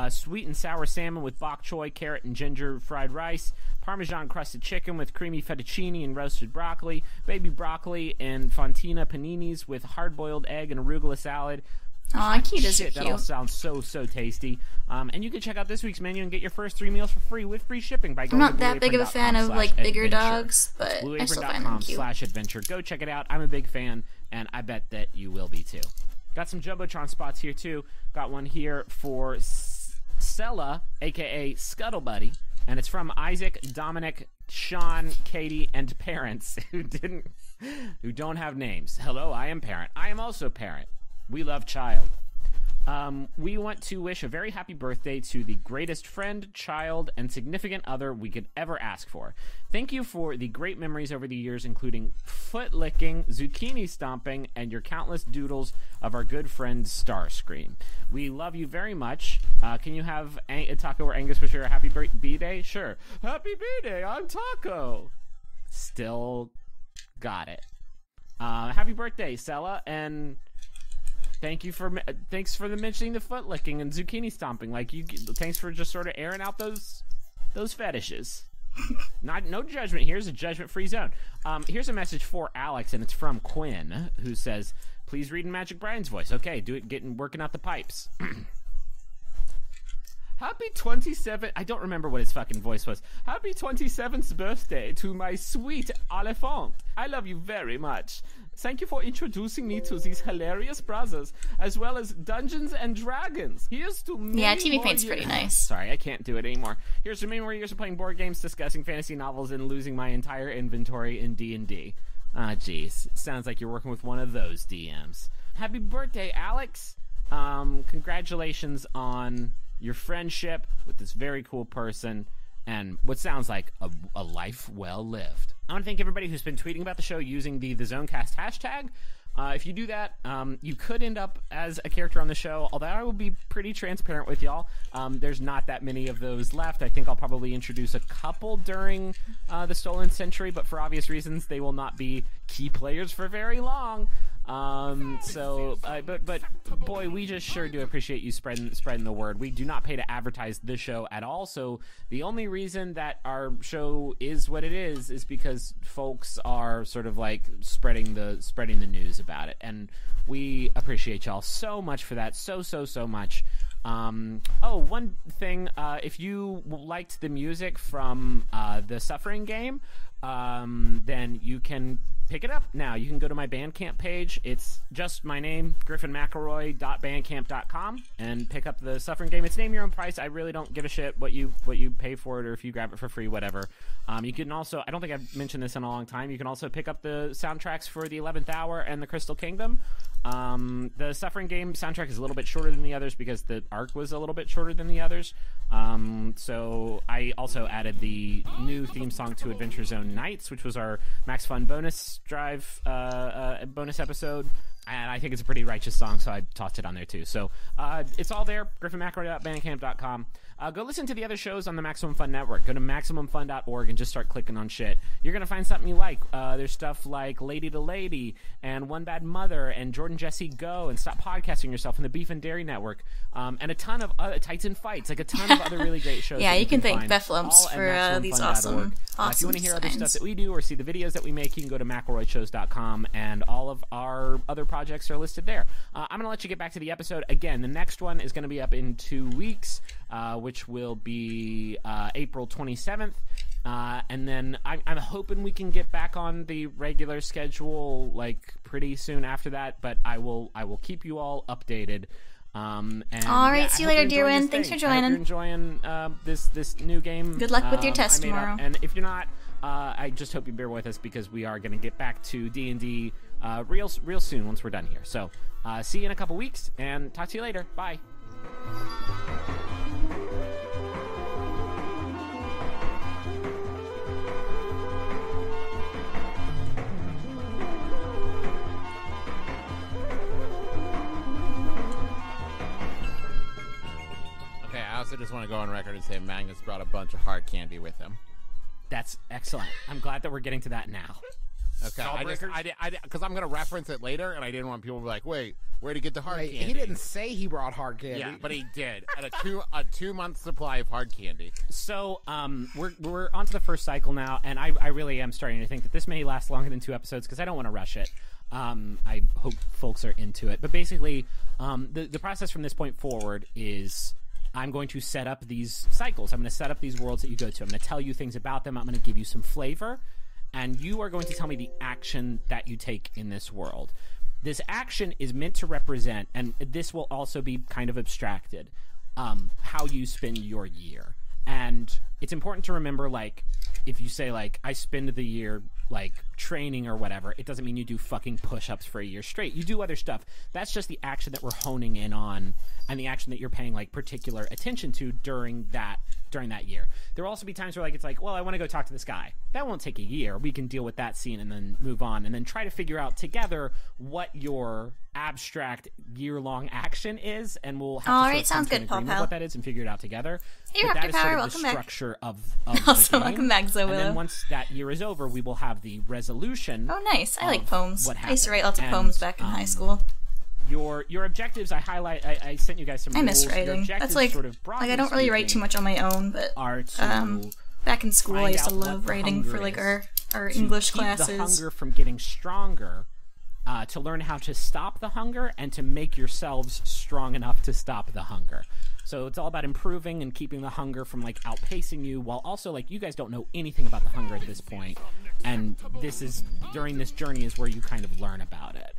Speaker 6: Sweet and sour salmon with bok choy, carrot, and ginger fried rice. Parmesan crusted chicken with creamy fettuccine and roasted broccoli. Baby broccoli and fontina paninis with hard-boiled egg and arugula salad.
Speaker 1: Aw, cute as
Speaker 6: Shit, that all sounds so tasty. And you can check out this week's menu and get your first 3 meals for free with free shipping by
Speaker 1: I'm
Speaker 6: going
Speaker 1: not
Speaker 6: to
Speaker 1: that big of a fan of like bigger dogs, but I still find them cute.
Speaker 6: BlueApron.com/adventure. Go check it out. I'm a big fan, and I bet that you will be too. Got some Jumbotron spots here too. Got one here for Sella, aka Scuttlebuddy, and it's from Isaac, Dominic, Sean, Katie, and parents who don't have names. Hello, I am parent. I am also parent. We love child. We want to wish a very happy birthday to the greatest friend, child, and significant other we could ever ask for. Thank you for the great memories over the years, including foot licking, zucchini stomping, and your countless doodles of our good friend Starscream. We love you very much. Can you have a Taco or Angus wish her a happy B-Day? Sure. Happy B-Day, I'm Taco. Still got it. Happy birthday, Sella, and thanks for mentioning the foot licking and zucchini stomping. Thanks for just sort of airing out those fetishes. No judgment here. It's a judgment-free zone. Here's a message for Alex, and it's from Quinn, who says, "Please read in Magic Brian's voice." Okay, working out the pipes. Happy 27th. I don't remember what his fucking voice was. Happy 27th birthday to my sweet Elephant. I love you very much. Thank you for introducing me to these hilarious brothers, as well as Dungeons and Dragons. Here's to many
Speaker 1: Yeah, TVPaint's
Speaker 6: more years.
Speaker 1: pretty nice.
Speaker 6: Sorry, I can't do it anymore. Here's to many more years of playing board games, discussing fantasy novels, and losing my entire inventory in D&D. Ah, jeez. Sounds like you're working with one of those DMs. Happy birthday, Alex. Congratulations on your friendship with this very cool person, and what sounds like a life well lived. I want to thank everybody who's been tweeting about the show using the ZoneCast hashtag. If you do that, you could end up as a character on the show, although I will be pretty transparent with y'all. There's not that many of those left. I think I'll probably introduce a couple during the Stolen Century, but for obvious reasons, they will not be key players for very long. But boy, we just sure do appreciate you spreading the word. We do not pay to advertise this show at all, so the only reason that our show is what it is because folks are sort of like spreading the news about it, and we appreciate y'all so much for that, so much. One thing, if you liked the music from the Suffering game, then you can pick it up now. You can go to my Bandcamp page. It's just my name, griffinmcelroy.bandcamp.com, and pick up the Suffering game. It's name your own price. I really don't give a shit what you pay for it, or if you grab it for free, whatever. You can also, I don't think I've mentioned this in a long time, you can also pick up the soundtracks for the 11th Hour and the Crystal Kingdom. The Suffering game soundtrack is a little bit shorter than the others because the arc was a little bit shorter than the others. So I also added the new theme song to Adventure Zone Nights, which was our Max Fun bonus drive bonus episode, and I think it's a pretty righteous song, so I tossed it on there too. So it's all there, griffinmcelroy.bandcamp.com. Go listen to the other shows on the Maximum Fun Network. Go to MaximumFun.org and just start clicking on shit. You're going to find something you like. There's stuff like Lady to Lady and One Bad Mother and Jordan Jesse Go and Stop Podcasting Yourself and the Beef and Dairy Network, and a ton of other Titan Fights, like a ton of other really great shows.
Speaker 1: Yeah,
Speaker 6: you
Speaker 1: can thank
Speaker 6: find
Speaker 1: Bethlehems for these awesome
Speaker 6: if you want to hear other
Speaker 1: designs.
Speaker 6: stuff that we do or see the videos that we make, you can go to McElroyShows.com, and all of our other projects are listed there. I'm going to let you get back to the episode. Again, the next one is going to be up in 2 weeks, which will be April 27th. And then I'm hoping we can get back on the regular schedule like pretty soon after that, but I will keep you all updated. And
Speaker 1: all right,
Speaker 6: yeah,
Speaker 1: see you later, dear Win. Thanks for
Speaker 6: I hope
Speaker 1: joining.
Speaker 6: you're enjoying this new game.
Speaker 1: Good luck with your test
Speaker 6: I made up.
Speaker 1: tomorrow.
Speaker 6: And if you're not, I just hope you bear with us because we are going to get back to D&D real soon once we're done here. So see you in a couple weeks, and talk to you later. Bye.
Speaker 3: I also just want to go on record and say Magnus brought a bunch of hard candy with him.
Speaker 6: That's excellent. I'm glad that we're getting to that now.
Speaker 3: Okay, because I'm gonna reference it later, and I didn't want people to be like, "Wait, where'd he get the hard candy?"
Speaker 5: He didn't say he brought hard candy.
Speaker 3: Yeah, but he did. At a 2-month supply of hard candy.
Speaker 6: So we're on to the first cycle now, and I really am starting to think that this may last longer than 2 episodes because I don't want to rush it. I hope folks are into it. But basically, the process from this point forward is I'm going to set up these cycles. I'm going to set up these worlds that you go to. I'm going to tell you things about them. I'm going to give you some flavor. And you are going to tell me the action that you take in this world. This action is meant to represent, and this will also be kind of abstracted, how you spend your year. And it's important to remember, like, if you say, like, I spend the year, like, training or whatever, it doesn't mean you do fucking push-ups for a year straight. You do other stuff. That's just the action that we're honing in on and the action that you're paying, like, particular attention to during that year. There will also be times where, like, it's like, well, I want to go talk to this guy. That won't take a year. We can deal with that scene and then move on and then try to figure out together what your abstract year-long action is, and we'll have to
Speaker 1: Alright, sounds
Speaker 6: come to
Speaker 1: good,
Speaker 6: an
Speaker 1: Paul
Speaker 6: agreement
Speaker 1: Pal.
Speaker 6: what that is and figure it out together.
Speaker 1: Hey,
Speaker 6: But
Speaker 1: Raptor
Speaker 6: that is
Speaker 1: Power,
Speaker 6: sort of
Speaker 1: welcome
Speaker 6: the
Speaker 1: back.
Speaker 6: structure of
Speaker 1: Also,
Speaker 6: the game.
Speaker 1: welcome back, Zoe
Speaker 6: And
Speaker 1: Willow.
Speaker 6: then once that year is over, we will have the resolution.
Speaker 1: Oh, nice. I like
Speaker 6: of
Speaker 1: poems.
Speaker 6: what
Speaker 1: I used to write
Speaker 6: happened.
Speaker 1: lots of
Speaker 6: And,
Speaker 1: poems back in high school.
Speaker 6: Your objectives, I sent you guys some
Speaker 1: I miss
Speaker 6: rules. Your
Speaker 1: writing.
Speaker 6: objectives,
Speaker 1: That's like,
Speaker 6: sort of
Speaker 1: I don't really write too much on my own, but
Speaker 6: are to
Speaker 1: back in school I
Speaker 6: find
Speaker 1: used to
Speaker 6: out what
Speaker 1: love
Speaker 6: the
Speaker 1: writing
Speaker 6: hunger
Speaker 1: for like
Speaker 6: is,
Speaker 1: our
Speaker 6: to
Speaker 1: English
Speaker 6: keep
Speaker 1: classes.
Speaker 6: the hunger from getting stronger, to learn how to stop the hunger and to make yourselves strong enough to stop the hunger. So it's all about improving and keeping the hunger from like outpacing you, while also like you guys don't know anything about the hunger at this point, and this is during this journey is where you kind of learn about it.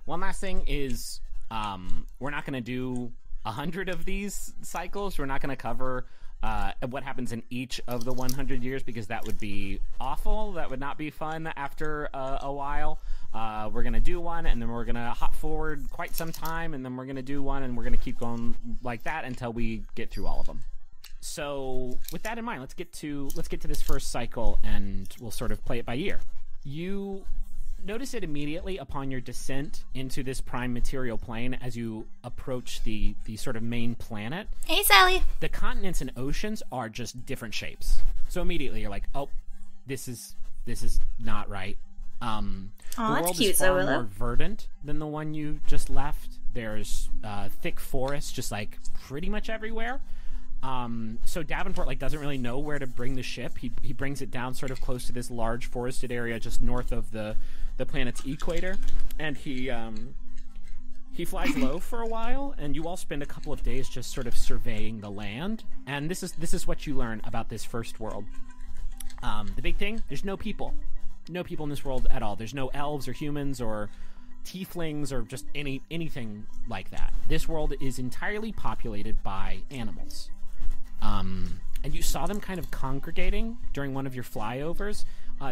Speaker 6: One last thing is we're not going to do 100 of these cycles. We're not going to cover what happens in each of the 100 years because that would be awful. That would not be fun after a while. We're going to do one, and then we're going to hop forward quite some time, and then we're going to do one, and we're going to keep going like that until we get through all of them. So with that in mind, let's get to this first cycle, and we'll sort of play it by ear. You notice it immediately upon your descent into this prime material plane as you approach the sort of main planet.
Speaker 1: Hey, Sally.
Speaker 6: The continents and oceans are just different shapes. So immediately you're like, oh, this is not right. The
Speaker 1: that's
Speaker 6: world
Speaker 1: cute,
Speaker 6: is far
Speaker 1: Zoe Willow.
Speaker 6: more verdant than the one you just left. There's thick forests just like pretty much everywhere. So Davenport like doesn't really know where to bring the ship. He brings it down sort of close to this large forested area just north of the planet's equator, and he flies low for a while, and you all spend a couple of days just sort of surveying the land. And this is what you learn about this first world. The big thing: there's no people in this world at all. There's no elves or humans or tieflings or just anything like that. This world is entirely populated by animals. And you saw them kind of congregating during one of your flyovers.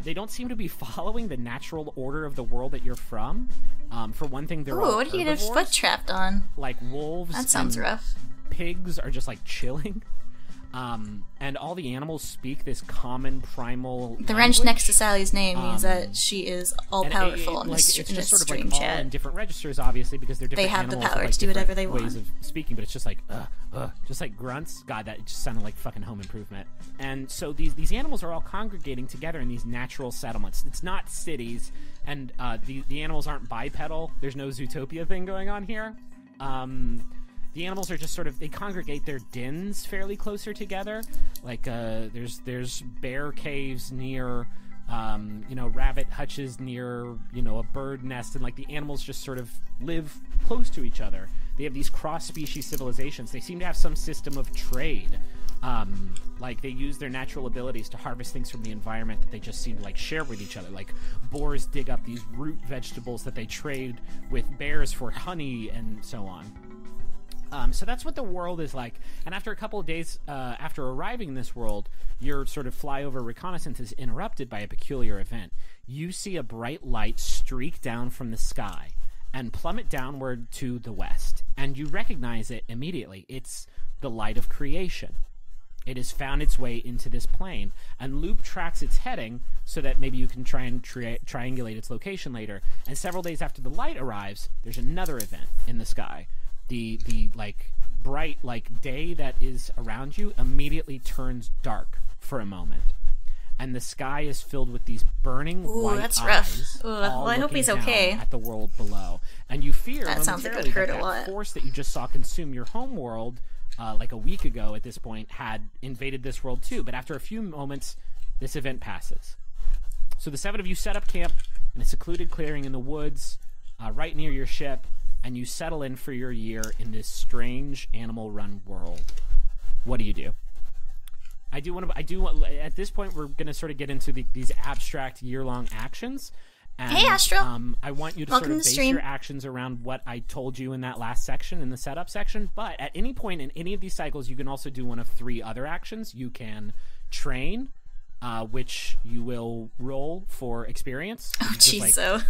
Speaker 6: They don't seem to be following the natural order of the world that you're from. For one thing, they're all
Speaker 1: Ooh, what did you get
Speaker 6: herbivores.
Speaker 1: foot trapped on?
Speaker 6: Like wolves.
Speaker 1: That sounds
Speaker 6: and
Speaker 1: rough.
Speaker 6: Pigs are just like chilling. And all the animals speak this common primal
Speaker 1: The wrench
Speaker 6: language.
Speaker 1: next to Sally's name means that she is all
Speaker 6: And
Speaker 1: powerful in
Speaker 6: like,
Speaker 1: this,
Speaker 6: it's
Speaker 1: in
Speaker 6: just
Speaker 1: this
Speaker 6: sort of
Speaker 1: stream
Speaker 6: like all in
Speaker 1: chat.
Speaker 6: different registers, obviously, because they're different
Speaker 1: They have the
Speaker 6: animals
Speaker 1: power
Speaker 6: with, like,
Speaker 1: to do whatever
Speaker 6: different
Speaker 1: they
Speaker 6: ways
Speaker 1: want.
Speaker 6: of speaking, but it's just like just like grunts. God, that just sounded like fucking Home Improvement. And so these animals are all congregating together in these natural settlements. It's not cities, and the animals aren't bipedal. There's no Zootopia thing going on here. The animals are just sort of, they congregate their dens fairly closer together. Like, there's bear caves near, rabbit hutches near, a bird nest. And, like, the animals just sort of live close to each other. They have these cross-species civilizations. They seem to have some system of trade. Like, they use their natural abilities to harvest things from the environment that they just seem to, like, share with each other. Like, boars dig up these root vegetables that they trade with bears for honey and so on. So that's what the world is like. And after a couple of days after arriving in this world, your sort of flyover reconnaissance is interrupted by a peculiar event. You see a bright light streak down from the sky and plummet downward to the west. And you recognize it immediately. It's the light of creation. It has found its way into this plane, and Loop tracks its heading so that maybe you can try and triangulate its location later. And several days after the light arrives, there's another event in the sky. The like bright like day that is around you immediately turns dark for a moment, and the sky is filled with these burning white
Speaker 1: that's rough.
Speaker 6: eyes.
Speaker 1: Ooh, well, I hope
Speaker 6: looking
Speaker 1: he's
Speaker 6: down
Speaker 1: okay.
Speaker 6: At the world below, and you fear
Speaker 1: That sounds like it would
Speaker 6: momentarily
Speaker 1: hurt
Speaker 6: that
Speaker 1: a lot.
Speaker 6: force that you just saw consume your home world, like a week ago at this point, had invaded this world too. But after a few moments, this event passes. So the 7 of you set up camp in a secluded clearing in the woods, right near your ship, and you settle in for your year in this strange animal-run world. What do you do? At this point, we're going to sort of get into these abstract year-long actions. And,
Speaker 1: Hey, Astro.
Speaker 6: I want you to
Speaker 1: Welcome
Speaker 6: sort of
Speaker 1: to the
Speaker 6: base
Speaker 1: stream.
Speaker 6: your actions around what I told you in that last section, in the setup section. But at any point in any of these cycles, you can also do one of 3 other actions. You can train, which you will roll for experience.
Speaker 1: Oh, jeez, so.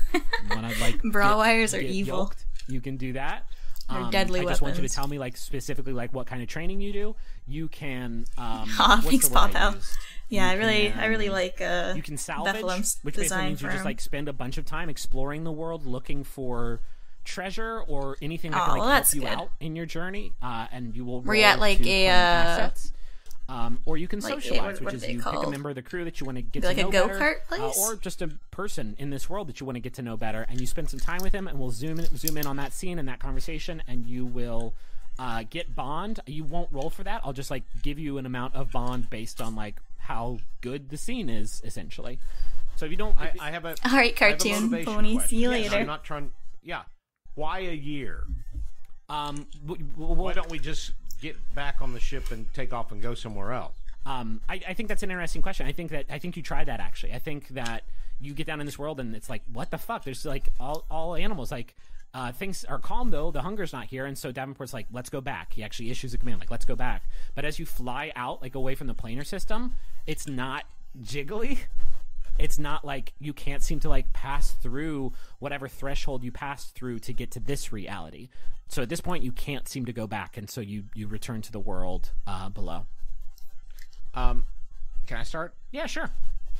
Speaker 6: Wanna, like,
Speaker 1: Brawl wires are
Speaker 6: get
Speaker 1: evil.
Speaker 6: yoked. You can do that.
Speaker 1: They're deadly
Speaker 6: I just want you to
Speaker 1: weapons.
Speaker 6: tell me, like, specifically, like, what kind of training you do. You can.
Speaker 1: Aw,
Speaker 6: what's
Speaker 1: thanks,
Speaker 6: the word I
Speaker 1: Pop-Out.
Speaker 6: used?
Speaker 1: Yeah, I
Speaker 6: You
Speaker 1: really
Speaker 6: can-
Speaker 1: like
Speaker 6: You can salvage,
Speaker 1: Bethlehem's
Speaker 6: which basically
Speaker 1: design
Speaker 6: means you just
Speaker 1: firm.
Speaker 6: like spend a bunch of time exploring the world, looking for treasure or anything that
Speaker 1: Oh,
Speaker 6: can
Speaker 1: well,
Speaker 6: like help
Speaker 1: that's
Speaker 6: you
Speaker 1: good.
Speaker 6: out in your journey. And you will.
Speaker 1: Were you
Speaker 6: roll
Speaker 1: at, like,
Speaker 6: to
Speaker 1: a,
Speaker 6: claim assets. Or you can
Speaker 1: like,
Speaker 6: socialize,
Speaker 1: what
Speaker 6: which
Speaker 1: are
Speaker 6: is
Speaker 1: they
Speaker 6: you pick a
Speaker 1: called?
Speaker 6: member of the crew that you want to get
Speaker 1: Like
Speaker 6: to
Speaker 1: a
Speaker 6: know
Speaker 1: go-kart
Speaker 6: better,
Speaker 1: place?
Speaker 6: or just a person in this world that you want to get to know better, and you spend some time with him, and we'll zoom in on that scene and that conversation, and you will get bond. You won't roll for that. I'll just like give you an amount of bond based on like how good the scene is, essentially. So if you don't,
Speaker 7: I have a
Speaker 1: All right,
Speaker 7: I have a
Speaker 1: cartoon
Speaker 7: motivation
Speaker 1: pony.
Speaker 7: question.
Speaker 1: See you
Speaker 7: Yes,
Speaker 1: later.
Speaker 7: I'm not trying. Yeah, why a year?
Speaker 6: well,
Speaker 7: Why don't we just get back on the ship and take off and go somewhere else?
Speaker 6: I think that's an interesting question. I think you tried that actually. I think that you get down in this world and it's like, what the fuck? There's like all animals. Like things are calm though. The hunger's not here, and so Davenport's like, let's go back. He actually issues a command like, let's go back. But as you fly out like away from the planar system, it's not jiggly. It's not like you can't seem to like pass through whatever threshold you passed through to get to this reality. So at this point, you can't seem to go back, and so you return to the world below.
Speaker 5: Can I start?
Speaker 6: Yeah, sure.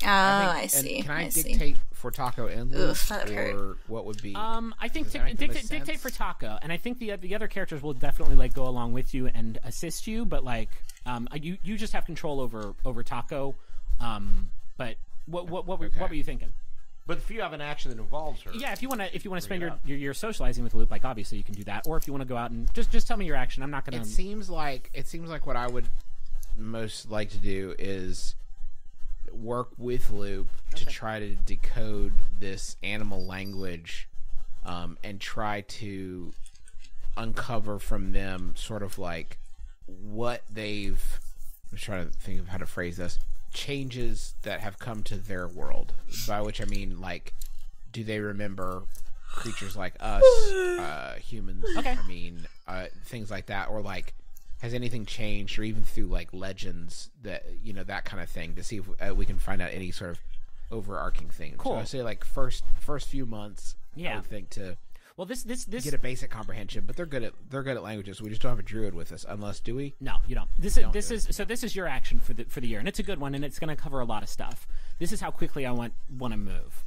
Speaker 1: Oh, I
Speaker 5: And
Speaker 1: see.
Speaker 5: Can I
Speaker 1: see.
Speaker 5: dictate for Taco and Luke,
Speaker 1: Oof, that would hurt.
Speaker 5: or what would be?
Speaker 6: I think
Speaker 5: Does that make the most
Speaker 6: dictate
Speaker 5: sense?
Speaker 6: for Taco, and I think the other characters will definitely like go along with you and assist you. But like, you just have control over Taco. But what were you thinking?
Speaker 7: But if you have an action that involves her,
Speaker 6: Yeah, if you want to spend
Speaker 7: it up.
Speaker 6: your socializing with Luke, like obviously you can do that. Or if you want to go out and just tell me your action. I'm not gonna.
Speaker 5: It seems like what I would most like to do is work with Loop to try to decode this animal language, and try to uncover from them sort of like what they've. I'm trying to think of how to phrase this. Changes that have come to their world, by which I mean like, do they remember creatures like us, humans?
Speaker 6: Okay.
Speaker 5: I mean, things like that, or like, has anything changed, or even through like legends, that that kind of thing, to see if we can find out any sort of overarching thing.
Speaker 6: Cool.
Speaker 5: So I say like first few months,
Speaker 6: Yeah.
Speaker 5: I would think to
Speaker 6: Well, this
Speaker 5: get a basic comprehension, but they're good at languages. We just don't have a druid with us, unless do we?
Speaker 6: No, you don't. This is your action for the year, and it's a good one, and it's going to cover a lot of stuff. This is how quickly I want to move.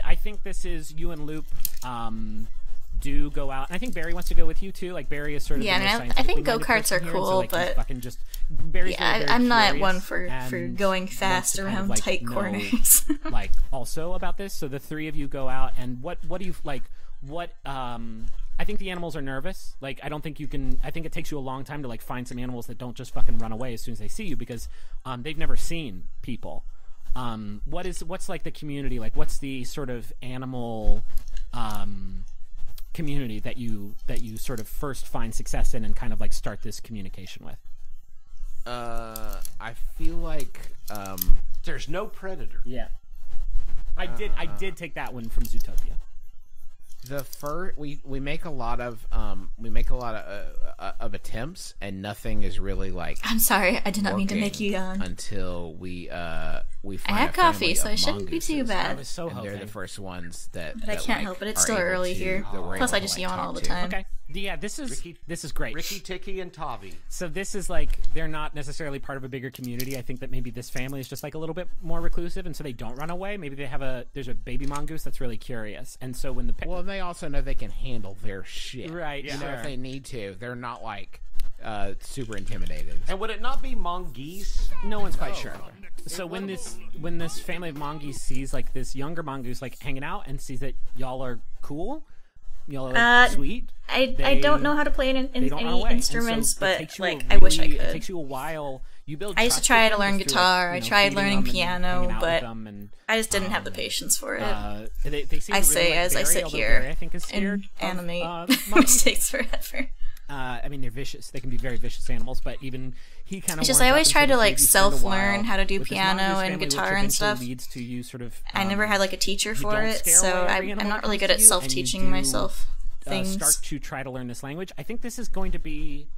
Speaker 6: I think this is you and Loop do go out, and I think Barry wants to go with you too. Like Barry is sort of
Speaker 1: Yeah,
Speaker 6: the
Speaker 1: I
Speaker 6: most
Speaker 1: mean, I think
Speaker 6: scientifically minded
Speaker 1: go-karts
Speaker 6: person
Speaker 1: are
Speaker 6: here, and
Speaker 1: cool,
Speaker 6: so, like, he's
Speaker 1: but-
Speaker 6: fucking just Barry's
Speaker 1: Yeah,
Speaker 6: very
Speaker 1: I'm not
Speaker 6: curious
Speaker 1: one for
Speaker 6: and
Speaker 1: going
Speaker 6: wants
Speaker 1: fast
Speaker 6: to kind of,
Speaker 1: around
Speaker 6: like,
Speaker 1: tight
Speaker 6: know,
Speaker 1: corners.
Speaker 6: like also about this. So the 3 of you go out, and what do you like? What I think the animals are nervous. Like I don't think you can. I think it takes you a long time to like find some animals that don't just fucking run away as soon as they see you, because they've never seen people. What's like the community like? What's the sort of animal community that you sort of first find success in and kind of like start this communication with?
Speaker 5: I feel like
Speaker 7: there's no predator.
Speaker 6: Yeah. I did take that one from Zootopia.
Speaker 5: the first we make a lot of attempts, and nothing is really like
Speaker 1: I'm sorry, I did not mean to
Speaker 5: working
Speaker 1: make you yawn.
Speaker 5: until we find
Speaker 1: I had
Speaker 5: a
Speaker 1: coffee,
Speaker 5: family
Speaker 1: so
Speaker 5: of
Speaker 1: it shouldn't be too
Speaker 5: mongooses.
Speaker 1: bad.
Speaker 6: I was so
Speaker 5: And they're
Speaker 6: hoping.
Speaker 5: the first ones that.
Speaker 1: But I
Speaker 5: that,
Speaker 1: can't
Speaker 5: like,
Speaker 1: help it, it's
Speaker 5: are
Speaker 1: still
Speaker 5: able
Speaker 1: early
Speaker 5: to-
Speaker 1: here.
Speaker 5: that we're
Speaker 1: Plus,
Speaker 5: able
Speaker 1: I
Speaker 5: to,
Speaker 1: just
Speaker 5: like,
Speaker 1: yawn
Speaker 5: talk
Speaker 1: all the
Speaker 5: to.
Speaker 1: time.
Speaker 6: Okay. Yeah, this is great.
Speaker 7: Ricky Tikki and Tavi.
Speaker 6: So this is like they're not necessarily part of a bigger community. I think that maybe this family is just like a little bit more reclusive, and so they don't run away. Maybe they have there's a baby mongoose that's really curious, and so when the
Speaker 5: Well, they also know they can handle their shit.
Speaker 6: Right,
Speaker 5: You know,
Speaker 6: sure.
Speaker 5: if they need to, they're not like super intimidated.
Speaker 7: And would it not be mongoose?
Speaker 6: no one's quite sure. So when this family of mongoose sees like this younger mongoose like hanging out and sees that y'all are cool, y'all are like, sweet.
Speaker 1: I don't know how to play any instruments,
Speaker 6: so
Speaker 1: but like I wish I could.
Speaker 6: It takes you a while. You build.
Speaker 1: I used to try to learn guitar. I tried learning piano, but I just didn't have the patience for it.
Speaker 6: They seem
Speaker 1: I say
Speaker 6: really
Speaker 1: as I
Speaker 6: Barry,
Speaker 1: sit
Speaker 6: although
Speaker 1: here
Speaker 6: Barry, I think, is scared
Speaker 1: and
Speaker 6: of,
Speaker 1: animate, which
Speaker 6: monkeys.
Speaker 1: takes forever.
Speaker 6: I mean, they're vicious. They can be very vicious animals, but even he kind of.
Speaker 1: It's just I always try to like self-learn how to do piano and guitar and stuff.
Speaker 6: Leads to you sort of.
Speaker 1: I never had like a teacher for it, so I'm not really good at self-teaching myself things.
Speaker 6: Start to try to learn this language. I think this is going to be.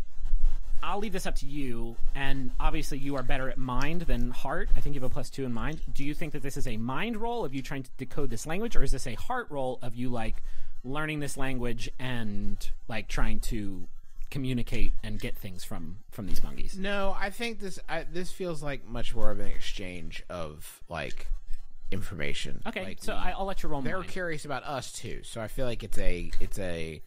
Speaker 6: I'll leave this up to you, and obviously you are better at mind than heart. I think you have a +2 in mind. Do you think that this is a mind roll of you trying to decode this language, or is this a heart roll of you like learning this language and like trying to communicate and get things from these monkeys?
Speaker 5: No, I think this feels like much more of an exchange of like information.
Speaker 6: Okay,
Speaker 5: like,
Speaker 6: so I'll let you roll.
Speaker 5: They're
Speaker 6: mind.
Speaker 5: curious about us too, so I feel like it's a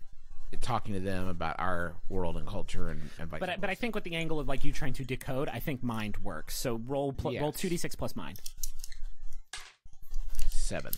Speaker 5: talking to them about our world and culture and vice versa.
Speaker 6: But I think with the angle of like you trying to decode, I think mind works. So roll 2d6 plus mind.
Speaker 5: 7.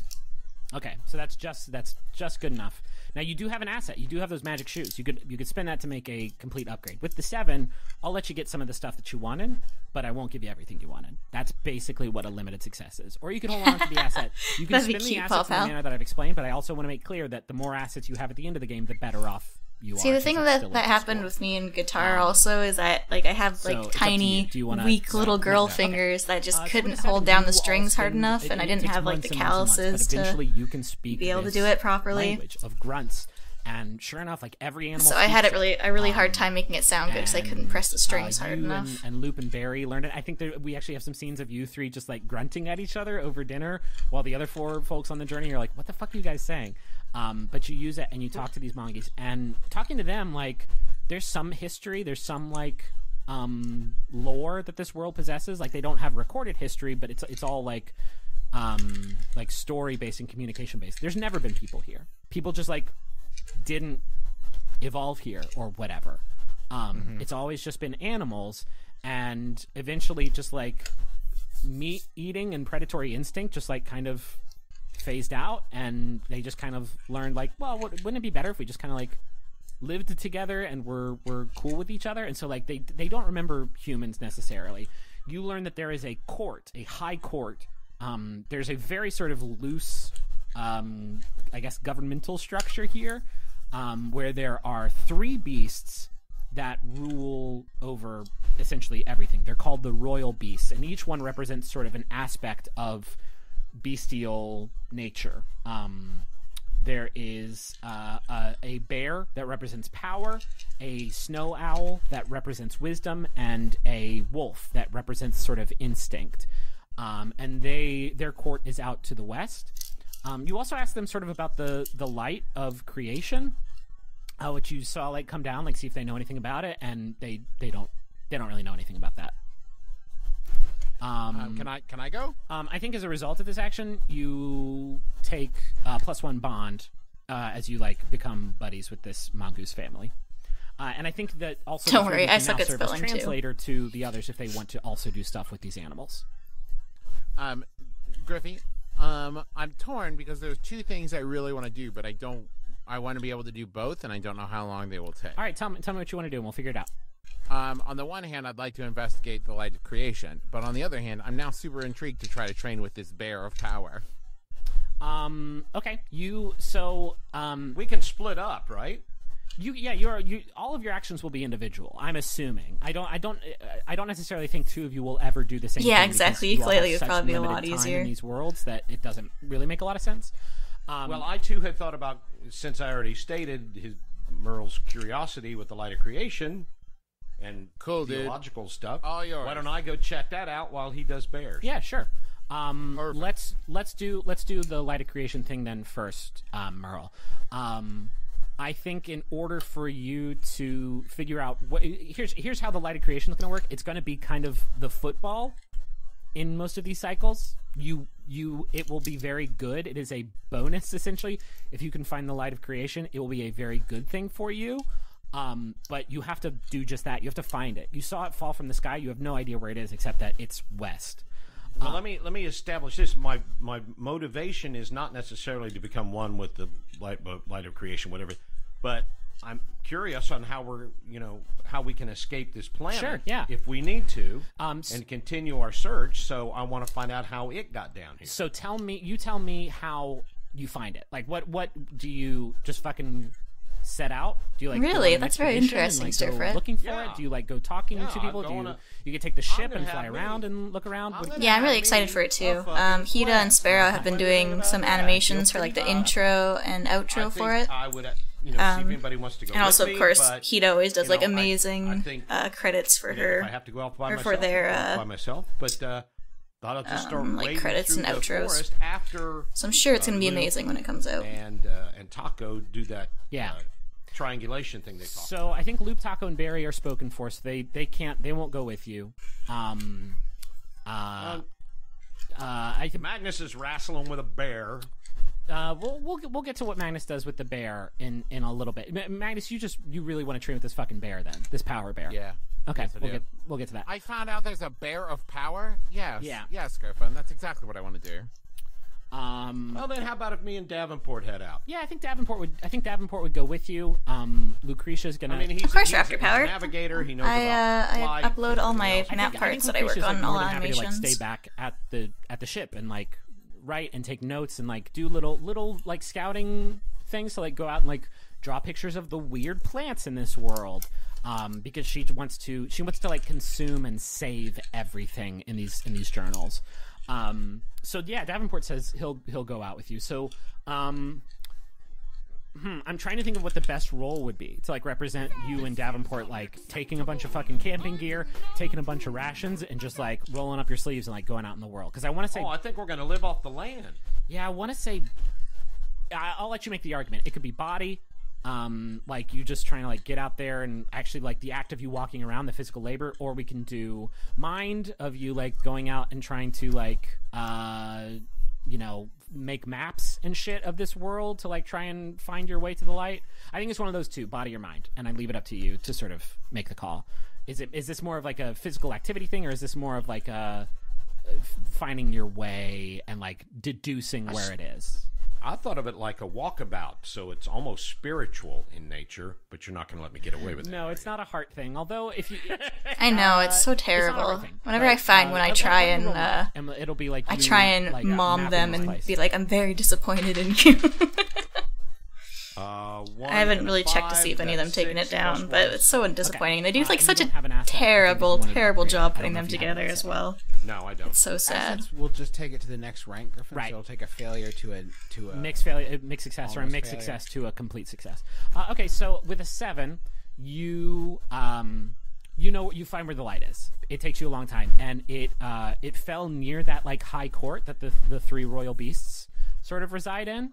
Speaker 6: Okay, so that's just good enough. Now you do have an asset. You do have those magic shoes. You could spend that to make a complete upgrade. With the 7, I'll let you get some of the stuff that you wanted, but I won't give you everything you wanted. That's basically what a limited success is. Or you can hold on to the asset. You can spend the assets in the manner that I've explained, but I also want to make clear that the more assets you have at the end of the game, the better off you are.
Speaker 1: See, the thing that happened with me in guitar also is that like I have like tiny, weak little girl fingers that just couldn't hold down the strings hard enough, and I didn't have like the calluses to
Speaker 6: you can speak
Speaker 1: be able to do it properly.
Speaker 6: Language of grunts. And sure enough, like every animal.
Speaker 1: So I had a really hard time making it sound good because I couldn't press the strings hard enough.
Speaker 6: And Loop and Barry learned it. I think we actually have some scenes of you three just like grunting at each other over dinner, while the other 4 folks on the journey are like, "What the fuck are you guys saying?" But you use it and you talk to these monkeys, and talking to them, like there's some history, there's some like lore that this world possesses. Like they don't have recorded history, but it's all like story based and communication based. There's never been people here. People just like didn't evolve here or whatever. It's always just been animals, and eventually just like meat eating and predatory instinct just like kind of phased out, and they just kind of learned like, well, wouldn't it be better if we just kind of like lived together and we're cool with each other? And so like they don't remember humans necessarily. You learn that there is a court, a high court. There's a very sort of loose I guess governmental structure here, where there are 3 beasts that rule over essentially everything. They're called the royal beasts, and each one represents sort of an aspect of bestial nature. There is a bear that represents power, a snow owl that represents wisdom, and a wolf that represents sort of instinct. And their court is out to the west. You also ask them sort of about the light of creation, which you saw like come down, like see if they know anything about it, and they don't really know anything about that.
Speaker 3: Can I go?
Speaker 6: I think as a result of this action, you take +1 bond as you like become buddies with this mongoose family. And I think that also
Speaker 1: don't worry, I suck at spelling
Speaker 6: translator to the others if they want to also do stuff with these animals.
Speaker 3: Griffey, I'm torn because there's 2 things I really want to do, but I want to be able to do both, and I don't know how long they will take.
Speaker 6: All right, tell me what you want to do, and we'll figure it out.
Speaker 3: On the one hand, I'd like to investigate the light of creation, but on the other hand, I'm now super intrigued to try to train with this bear of power.
Speaker 6: Okay.
Speaker 7: We can split up, right?
Speaker 6: All of your actions will be individual. I'm assuming. I don't necessarily think 2 of you will ever do the same.
Speaker 1: Yeah,
Speaker 6: thing
Speaker 1: exactly. Ukulele would probably be a lot easier
Speaker 6: in these worlds that it doesn't really make a lot of sense.
Speaker 7: Well, I too had thought about, since I already stated Merle's curiosity with the light of creation and
Speaker 3: cool,
Speaker 7: theological stuff.
Speaker 3: All yours.
Speaker 7: Why don't I go check that out while he does bears?
Speaker 6: Yeah, sure. Let's do the light of creation thing then first, Merle. I think in order for you to figure out here's how the light of creation is going to work. It's going to be kind of the football in most of these cycles. It will be very good. It is a bonus essentially. If you can find the light of creation, it will be a very good thing for you. But you have to do just that. You have to find it. You saw it fall from the sky. You have no idea where it is except that it's west.
Speaker 7: Well, let me establish this. My motivation is not necessarily to become one with the light of creation, whatever, but I'm curious on how how we can escape this planet.
Speaker 6: Sure, yeah.
Speaker 7: If we need to, and continue our search. So I want to find out how it got down here.
Speaker 6: So tell me how you find it. Like, what do you just fucking set out? Do you like
Speaker 1: really?
Speaker 6: go on
Speaker 1: That's very
Speaker 6: expedition
Speaker 1: interesting,
Speaker 6: and, like, go
Speaker 1: Stirfrit.
Speaker 6: looking for
Speaker 7: Yeah.
Speaker 6: it? Do you like go talking to people? Do you get take the ship and fly around and look around?
Speaker 1: Yeah, I'm really excited for it too. Hida and Sparrow have been doing some animations for like the intro and outro for it.
Speaker 7: I would, see if anybody wants to go.
Speaker 1: And also,
Speaker 7: with
Speaker 1: of
Speaker 7: me,
Speaker 1: course,
Speaker 7: but,
Speaker 1: Hida always does like
Speaker 7: I
Speaker 1: amazing
Speaker 7: think,
Speaker 1: credits for
Speaker 7: if
Speaker 1: her.
Speaker 7: I have to go off by
Speaker 1: or
Speaker 7: myself,
Speaker 1: for their,
Speaker 7: I'll go off by myself. But thought I'll just start
Speaker 1: like
Speaker 7: wading
Speaker 1: credits
Speaker 7: through
Speaker 1: and
Speaker 7: the
Speaker 1: outros.
Speaker 7: forest after.
Speaker 1: So I'm sure it's gonna be
Speaker 7: Luke
Speaker 1: amazing when it comes out.
Speaker 7: And Taco do that.
Speaker 6: Yeah.
Speaker 7: Triangulation thing they talk.
Speaker 6: So I think Loop, Taco, and Barry are spoken for, so they won't go with you. I think
Speaker 7: Magnus is wrestling with a bear.
Speaker 6: we'll get to what Magnus does with the bear in a little bit. Magnus, you really want to train with this fucking bear then? This power bear?
Speaker 3: Yeah.
Speaker 6: Okay,
Speaker 3: Yes, I do.
Speaker 6: we'll get to that.
Speaker 3: I found out there's a bear of power. Yes.
Speaker 6: Yeah.
Speaker 3: Yes, Griffin. That's exactly what I want to do.
Speaker 7: Well, then how about if me and Davenport head out?
Speaker 6: Yeah, I think Davenport would go with you. Lucretia's gonna.
Speaker 7: I mean, he's,
Speaker 1: Of course,
Speaker 7: he's
Speaker 1: Raptor
Speaker 7: a
Speaker 1: Power.
Speaker 7: navigator. He knows about
Speaker 1: I
Speaker 7: flight,
Speaker 1: upload all my
Speaker 7: everything else.
Speaker 1: map parts that I work
Speaker 6: Lucretia's,
Speaker 1: on
Speaker 6: like,
Speaker 1: all
Speaker 6: more than happy to, like,
Speaker 1: animations.
Speaker 6: stay back at the ship and like write and take notes and like do little like scouting things to like go out and like draw pictures of the weird plants in this world. Because she wants to like consume and save everything in these journals. So yeah, Davenport says he'll go out with you. So I'm trying to think of what the best role would be to like represent you and Davenport, like taking a bunch of fucking camping gear, taking a bunch of rations, and just like rolling up your sleeves and like going out in the world. Because I want to say,
Speaker 7: Oh, I think we're going to live off the land.
Speaker 6: yeah, I want to say, I'll let you make the argument. It could be body. Like you just trying to like get out there and actually like the act of you walking around, the physical labor, or we can do mind of you like going out and trying to like make maps and shit of this world to like try and find your way to the light. I think it's one of those two, body or mind, and I leave it up to you to sort of make the call. Is this more of like a physical activity thing, or is this more of like a finding your way and like deducing where it is?
Speaker 7: I thought of it like a walkabout, so it's almost spiritual in nature, but you're not going to let me get away with it.
Speaker 6: No, it's not a heart thing. Although if you,
Speaker 1: I know, it's so
Speaker 6: it's not a
Speaker 1: terrible.
Speaker 6: hard thing,
Speaker 1: Whenever
Speaker 6: but,
Speaker 1: I find when I try and
Speaker 6: it'll be like
Speaker 1: I
Speaker 6: you,
Speaker 1: try and
Speaker 6: like,
Speaker 1: mom
Speaker 6: mapping
Speaker 1: them
Speaker 6: this
Speaker 1: and
Speaker 6: place.
Speaker 1: be like, I'm very disappointed in you.
Speaker 7: One
Speaker 1: I haven't
Speaker 7: and
Speaker 1: really checked to see if
Speaker 7: five,
Speaker 1: any of them
Speaker 7: that's
Speaker 1: taking it
Speaker 7: 6
Speaker 1: down,
Speaker 7: plus
Speaker 1: but
Speaker 7: one.
Speaker 1: it's so disappointing. They do like
Speaker 6: and
Speaker 1: such
Speaker 6: you
Speaker 1: a
Speaker 6: don't have an asset if you
Speaker 1: terrible,
Speaker 6: wanted to
Speaker 1: terrible
Speaker 6: upgrade it.
Speaker 1: job
Speaker 6: I
Speaker 1: putting
Speaker 6: don't know
Speaker 1: them
Speaker 6: if you have an
Speaker 1: together as
Speaker 6: asset.
Speaker 1: well.
Speaker 7: No, I don't.
Speaker 1: It's so sad.
Speaker 5: Assets, we'll just take it to the next rank, Griffin.
Speaker 6: Right.
Speaker 5: So it'll take a failure to a
Speaker 6: Mixed failure, mixed success, or a
Speaker 5: Almost
Speaker 6: mixed
Speaker 5: failure.
Speaker 6: success to a complete success. Okay, so with a 7, you you find where the light is. It takes you a long time, and it fell near that like high court that the 3 royal beasts sort of reside in.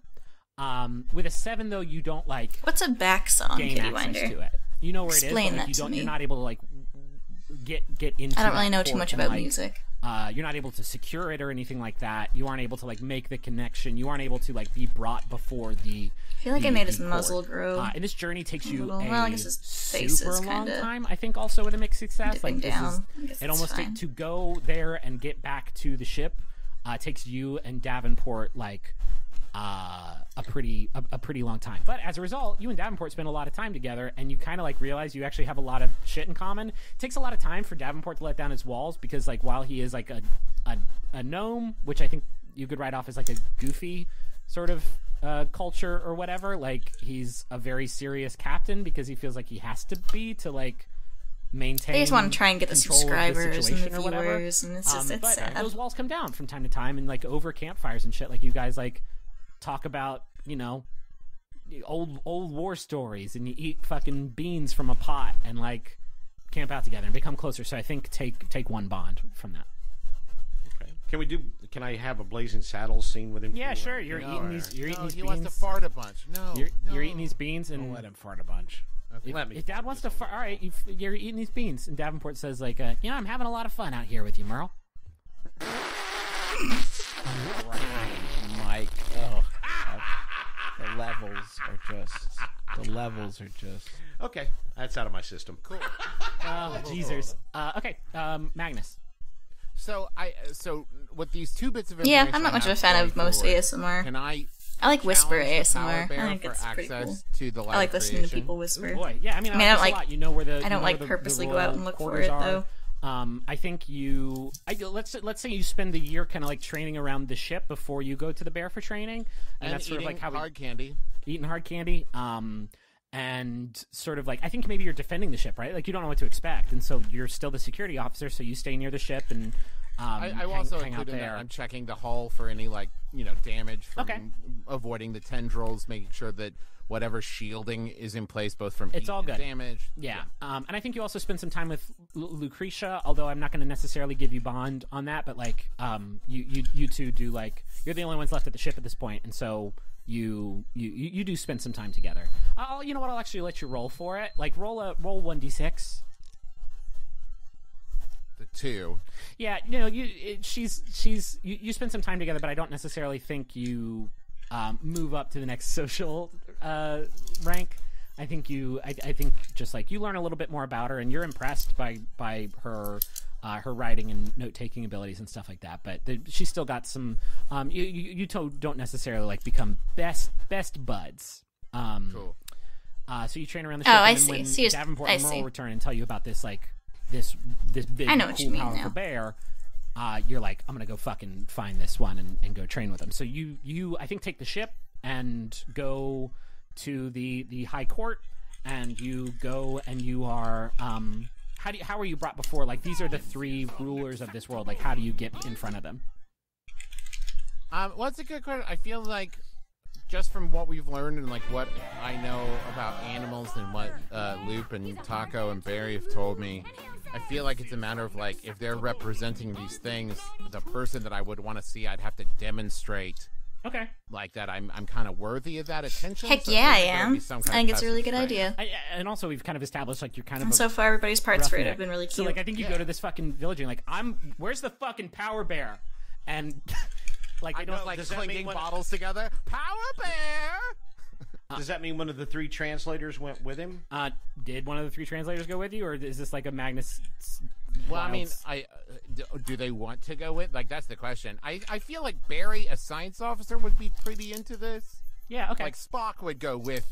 Speaker 6: With a 7 though, you don't like
Speaker 1: What's a back song,
Speaker 6: gain
Speaker 1: Kitty
Speaker 6: access
Speaker 1: Winder?
Speaker 6: to it. You know where
Speaker 1: Explain
Speaker 6: it is, but like,
Speaker 1: that to me.
Speaker 6: you're not able to like get into.
Speaker 1: I don't really
Speaker 6: that
Speaker 1: know too
Speaker 6: court
Speaker 1: much
Speaker 6: and,
Speaker 1: about
Speaker 6: like,
Speaker 1: music.
Speaker 6: You're not able to secure it or anything like that. You aren't able to like make the connection. You aren't able to like be brought before the.
Speaker 1: I feel like I
Speaker 6: the-
Speaker 1: made his
Speaker 6: the
Speaker 1: muzzle
Speaker 6: court.
Speaker 1: grow.
Speaker 6: And this journey takes you
Speaker 1: little.
Speaker 6: a
Speaker 1: Well, I guess his face
Speaker 6: super
Speaker 1: is
Speaker 6: long
Speaker 1: kinda
Speaker 6: time. I think also with a mixed success,
Speaker 1: dipping
Speaker 6: like this
Speaker 1: down.
Speaker 6: is
Speaker 1: I guess
Speaker 6: it
Speaker 1: that's
Speaker 6: almost
Speaker 1: fine.
Speaker 6: to go there and get back to the ship. Takes you and Davenport like a pretty long time. But as a result, you and Davenport spend a lot of time together, and you kind of like realize you actually have a lot of shit in common. It takes a lot of time for Davenport to let down his walls because like while he is like a gnome, which I think you could write off as like a goofy sort of culture or whatever, like he's a very serious captain because he feels like he has to be to like maintain.
Speaker 1: They just want to try and get the
Speaker 6: control of
Speaker 1: subscribers and
Speaker 6: situation
Speaker 1: the
Speaker 6: or whatever.
Speaker 1: viewers, and it's just it's
Speaker 6: But
Speaker 1: sad.
Speaker 6: those walls come down from time to time, and like over campfires and shit. Like you guys like talk about old war stories, and you eat fucking beans from a pot, and like camp out together and become closer. So I think take one bond from that.
Speaker 7: Okay. Can I have a Blazing Saddles scene with him?
Speaker 6: Yeah,
Speaker 7: too?
Speaker 6: sure. You're eating these
Speaker 3: he
Speaker 6: beans.
Speaker 3: wants to fart a bunch. No,
Speaker 6: You're eating these beans, and
Speaker 5: Don't let him fart a bunch.
Speaker 6: if Dad wants to fart, all right, you're eating these beans, and Davenport says like, I'm having a lot of fun out here with you, Merle.
Speaker 5: Mike. Oh, the levels are just.
Speaker 7: Okay, that's out of my system. Cool.
Speaker 6: Oh, Jesus. Okay, Magnus.
Speaker 3: So with these 2 bits of
Speaker 1: Yeah,
Speaker 3: information,
Speaker 1: I'm not much
Speaker 3: I
Speaker 1: of a
Speaker 3: have
Speaker 1: fan of
Speaker 3: going
Speaker 1: most
Speaker 3: forward,
Speaker 1: ASMR.
Speaker 3: Can I
Speaker 1: like whisper
Speaker 3: challenge the
Speaker 1: ASMR.
Speaker 3: Power
Speaker 1: I
Speaker 3: Bear
Speaker 1: think
Speaker 3: for
Speaker 1: it's pretty
Speaker 3: access
Speaker 1: cool.
Speaker 3: to the light
Speaker 1: I like listening to
Speaker 3: creation?
Speaker 1: people whisper.
Speaker 6: Boy, yeah, I mean,
Speaker 1: I don't
Speaker 6: like this a lot. You know where the
Speaker 1: I don't like
Speaker 6: the
Speaker 1: purposely go
Speaker 6: rural
Speaker 1: out and look for
Speaker 6: quarters
Speaker 1: it,
Speaker 6: are.
Speaker 1: though.
Speaker 6: I think let's say you spend the year kind of like training around the ship before you go to the bear for training, and that's sort of like how
Speaker 3: hard candy.
Speaker 6: eating hard candy. And sort of like I think maybe you're defending the ship, right? Like you don't know what to expect, and so you're still the security officer, so you stay near the ship and
Speaker 3: I also
Speaker 6: hang out
Speaker 3: included
Speaker 6: there.
Speaker 3: that I'm checking the hull for any damage from avoiding the tendrils, making sure that whatever shielding is in place, both from
Speaker 6: It's
Speaker 3: heat
Speaker 6: all
Speaker 3: and
Speaker 6: good.
Speaker 3: damage.
Speaker 6: Yeah. And I think you also spend some time with Lucretia, although I'm not going to necessarily give you bond on that, but like you two do, like you're the only ones left at the ship at this point, and so you do spend some time together. You know what? I'll actually let you roll for it. Like roll 1d6.
Speaker 3: The 2.
Speaker 6: Yeah, you spend some time together, but I don't necessarily think you move up to the next social rank. I think just like you learn a little bit more about her, and you're impressed by her her writing and note taking abilities and stuff like that. But she's still got some. You don't necessarily like become best buds.
Speaker 3: Cool.
Speaker 6: So you train around the ship.
Speaker 1: Oh, I
Speaker 6: and then
Speaker 1: see.
Speaker 6: When
Speaker 1: So you're-
Speaker 6: Davenport
Speaker 1: I
Speaker 6: and Merle
Speaker 1: see.
Speaker 6: return and tell you about this this big
Speaker 1: I know what
Speaker 6: cool
Speaker 1: you mean
Speaker 6: powerful
Speaker 1: now.
Speaker 6: bear. You're like, I'm gonna go fucking find this one and go train with him. So you I think take the ship and go to the high court, and you go and you are how are you brought before? Like these are the 3 rulers of this world. Like how do you get in front of them?
Speaker 3: Well, that's a good question. I feel like just from what we've learned and like what I know about animals and what Loop and Taco and Barry have told me, I feel like it's a matter of like if they're representing these things, the person that I would want to see, I'd have to demonstrate
Speaker 6: Okay.
Speaker 3: like that I'm kind of worthy of that attention.
Speaker 1: Heck
Speaker 3: So
Speaker 1: yeah, I
Speaker 3: feel like there'd be
Speaker 1: am.
Speaker 3: some
Speaker 1: I
Speaker 3: kind
Speaker 1: think
Speaker 3: of
Speaker 1: it's a really good
Speaker 3: passive thing.
Speaker 1: idea.
Speaker 6: And also we've kind of established like you're kind of
Speaker 1: And
Speaker 6: a
Speaker 1: so far, everybody's parts for it
Speaker 6: roughneck.
Speaker 1: have been really cute.
Speaker 6: So like I think you go to this fucking village and you're like, where's the fucking power bear? And like
Speaker 3: I
Speaker 6: they don't
Speaker 3: know, like
Speaker 7: does that mean
Speaker 3: clinking
Speaker 7: when-
Speaker 3: bottles together. Power Bear!
Speaker 7: Does that mean one of the 3 translators went with him?
Speaker 6: did one of the 3 translators go with you, or is this like a Magnus?
Speaker 3: Well, I mean,
Speaker 6: Wilds?
Speaker 3: do they want to go with? Like, that's the question. I feel like Barry, a science officer, would be pretty into this.
Speaker 6: Yeah, okay.
Speaker 3: Like Spock would go with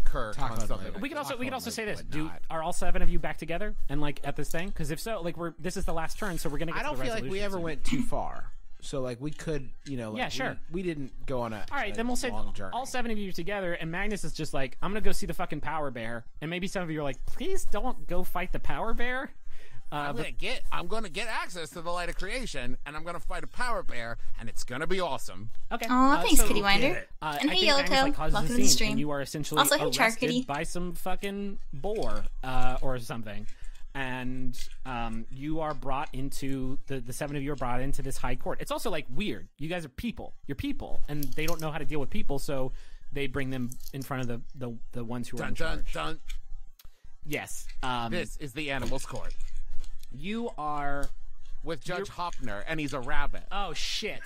Speaker 3: Kirk
Speaker 5: Taco
Speaker 3: on something.
Speaker 5: would.
Speaker 3: Like
Speaker 6: we could also say this:
Speaker 5: would not.
Speaker 6: are all 7 of you back together and like at this thing? Because if so, like this is the last turn, so we're gonna get.
Speaker 5: I don't
Speaker 6: to the
Speaker 5: feel like we
Speaker 6: resolution
Speaker 5: ever
Speaker 6: soon.
Speaker 5: went too far. So like we could, like,
Speaker 6: Yeah, sure.
Speaker 5: We didn't go on a
Speaker 6: All right, then we'll say
Speaker 5: long journey.
Speaker 6: all 7 of you together, and Magnus is just like, I'm gonna go see the fucking power bear, and maybe some of you are like, please don't go fight the power bear.
Speaker 3: I'm gonna get access to the light of creation, and I'm gonna fight a power bear, and it's gonna be awesome.
Speaker 6: Okay.
Speaker 1: Aw, thanks,
Speaker 6: so-
Speaker 1: Kitty Winder.
Speaker 6: I
Speaker 1: And hey,
Speaker 6: think
Speaker 1: Yellow
Speaker 6: Magnus,
Speaker 1: Tail.
Speaker 6: like, causes
Speaker 1: Welcome
Speaker 6: a
Speaker 1: to the
Speaker 6: scene,
Speaker 1: stream.
Speaker 6: And you are essentially
Speaker 1: Also, hey, Char
Speaker 6: arrested
Speaker 1: Kitty.
Speaker 6: by some fucking boar or something. And you are brought into the 7 of you are brought into this high court. It's also like weird. You guys are people. You're people, and they don't know how to deal with people, so they bring them in front of the ones who are in
Speaker 3: Dun
Speaker 6: charge.
Speaker 3: dun dun.
Speaker 6: Yes.
Speaker 3: This is the animals' court
Speaker 6: You are.
Speaker 3: with Judge Hopner, and he's a rabbit.
Speaker 6: Oh shit.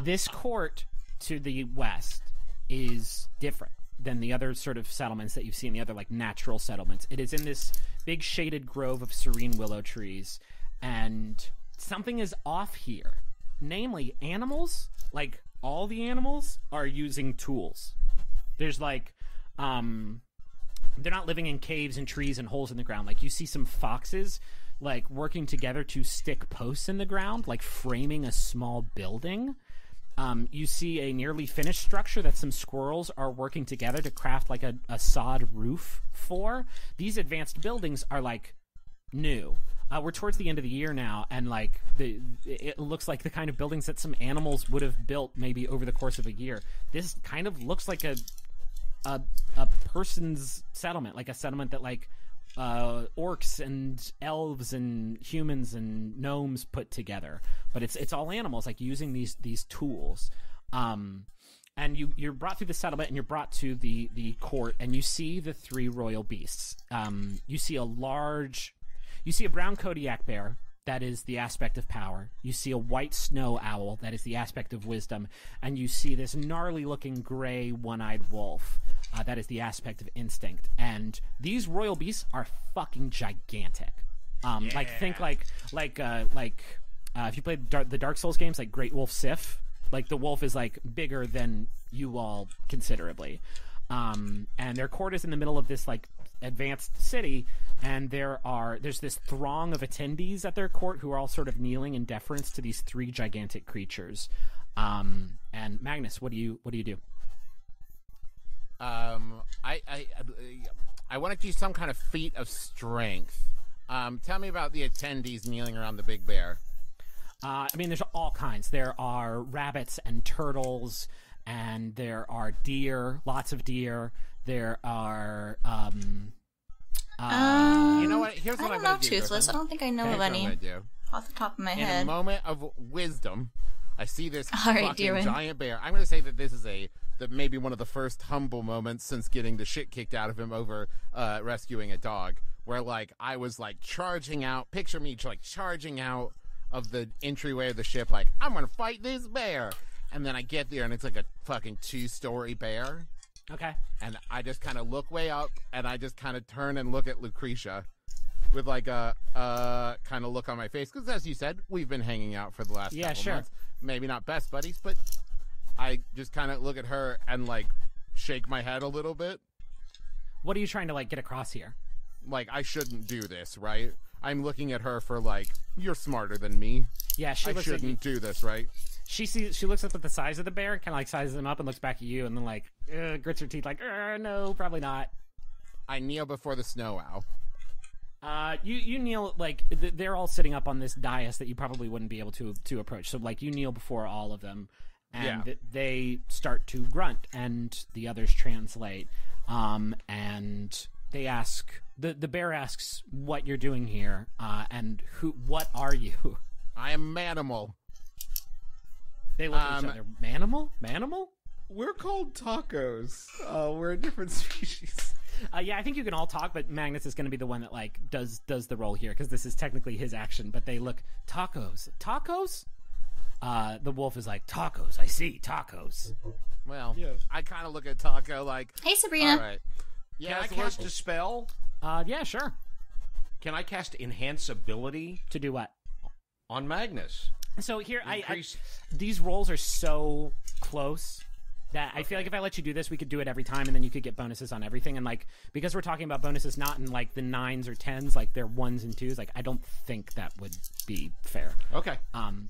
Speaker 6: This court to the west is different than the other sort of settlements that you've seen, the other like natural settlements. It is in this big shaded grove of serene willow trees, and something is off here. Namely, animals, like all the animals, are using tools. There's like they're not living in caves and trees and holes in the ground. Like you see some foxes like working together to stick posts in the ground, like framing a small building. You see a nearly finished structure that some squirrels are working together to craft like a sod roof for. These advanced buildings are like new. We're towards the end of the year now, and like it looks like the kind of buildings that some animals would have built maybe over the course of a year. This kind of looks like a person's settlement, like a settlement that like orcs and elves and humans and gnomes put together, but it's all animals, like using these tools. And you're brought through the settlement, and you're brought to the court, and you see the 3 royal beasts. You see a brown Kodiak bear. That is the aspect of power. You see a white snow owl. That is the aspect of wisdom. And you see this gnarly-looking gray one-eyed wolf. That is the aspect of instinct. And these royal beasts are fucking gigantic. Like think like if you played the Dark Souls games, like Great Wolf Sif, like the wolf is like bigger than you all considerably, and their court is in the middle of this like advanced city, and there's this throng of attendees at their court who are all sort of kneeling in deference to these three gigantic creatures. And Magnus, what do you do?
Speaker 3: I want to do some kind of feat of strength. Tell me about the attendees kneeling around the big bear.
Speaker 6: I mean, there's all kinds. There are rabbits and turtles, and there are deer, lots of deer. There are,
Speaker 3: you know what? Here's what
Speaker 1: I
Speaker 3: I'm
Speaker 1: don't know
Speaker 3: going to do.
Speaker 1: Toothless. I don't think I know of any off the top of my
Speaker 3: In
Speaker 1: head.
Speaker 3: a moment of wisdom, I see this
Speaker 1: All right,
Speaker 3: fucking
Speaker 1: Deerwin.
Speaker 3: giant bear. I'm going to say that this is maybe one of the first humble moments since getting the shit kicked out of him over rescuing a dog, where like I was like charging out. Picture me like charging out of the entryway of the ship, like I'm going to fight this bear, and then I get there and it's like a fucking 2-story bear.
Speaker 6: Okay.
Speaker 3: And I just kind of look way up, and I just kind of turn and look at Lucretia with like a kind of look on my face, because as you said, we've been hanging out for the last couple months. Maybe not best buddies, but I just kind of look at her and like shake my head a little bit.
Speaker 6: What are you trying to like get across here?
Speaker 3: Like, I shouldn't do this, right? I'm looking at her for like, you're smarter than me.
Speaker 6: Yeah,
Speaker 3: I shouldn't do this, right?
Speaker 6: She looks up at the size of the bear, kind of like sizes him up, and looks back at you, and then like grits her teeth, like, no, probably not.
Speaker 3: I kneel before the snow owl.
Speaker 6: You kneel like they're all sitting up on this dais that you probably wouldn't be able to approach. So like you kneel before all of them, and they start to grunt, and the others translate. And they ask the bear asks what you're doing here, and what are you?
Speaker 3: I am Manimal.
Speaker 6: They look at each other. Manimal?
Speaker 5: We're called tacos. We're a different species.
Speaker 6: Yeah, I think you can all talk, but Magnus is going to be the one that like does the role here, because this is technically his action. But they look tacos. The wolf is like, tacos. I see tacos.
Speaker 3: Well, I kind of look at Taco like,
Speaker 1: Hey, Sabrina.
Speaker 3: all right.
Speaker 7: Can I cast a spell?
Speaker 6: Yeah, sure.
Speaker 7: Can I cast Enhance Ability
Speaker 6: To do what?
Speaker 7: on Magnus?
Speaker 6: So here,
Speaker 7: Increase-
Speaker 6: these rolls are so close that I feel like if I let you do this, we could do it every time, and then you could get bonuses on everything. And like, because we're talking about bonuses not in like the 9s or 10s, like they're 1s and 2s. Like, I don't think that would be fair.
Speaker 7: Okay.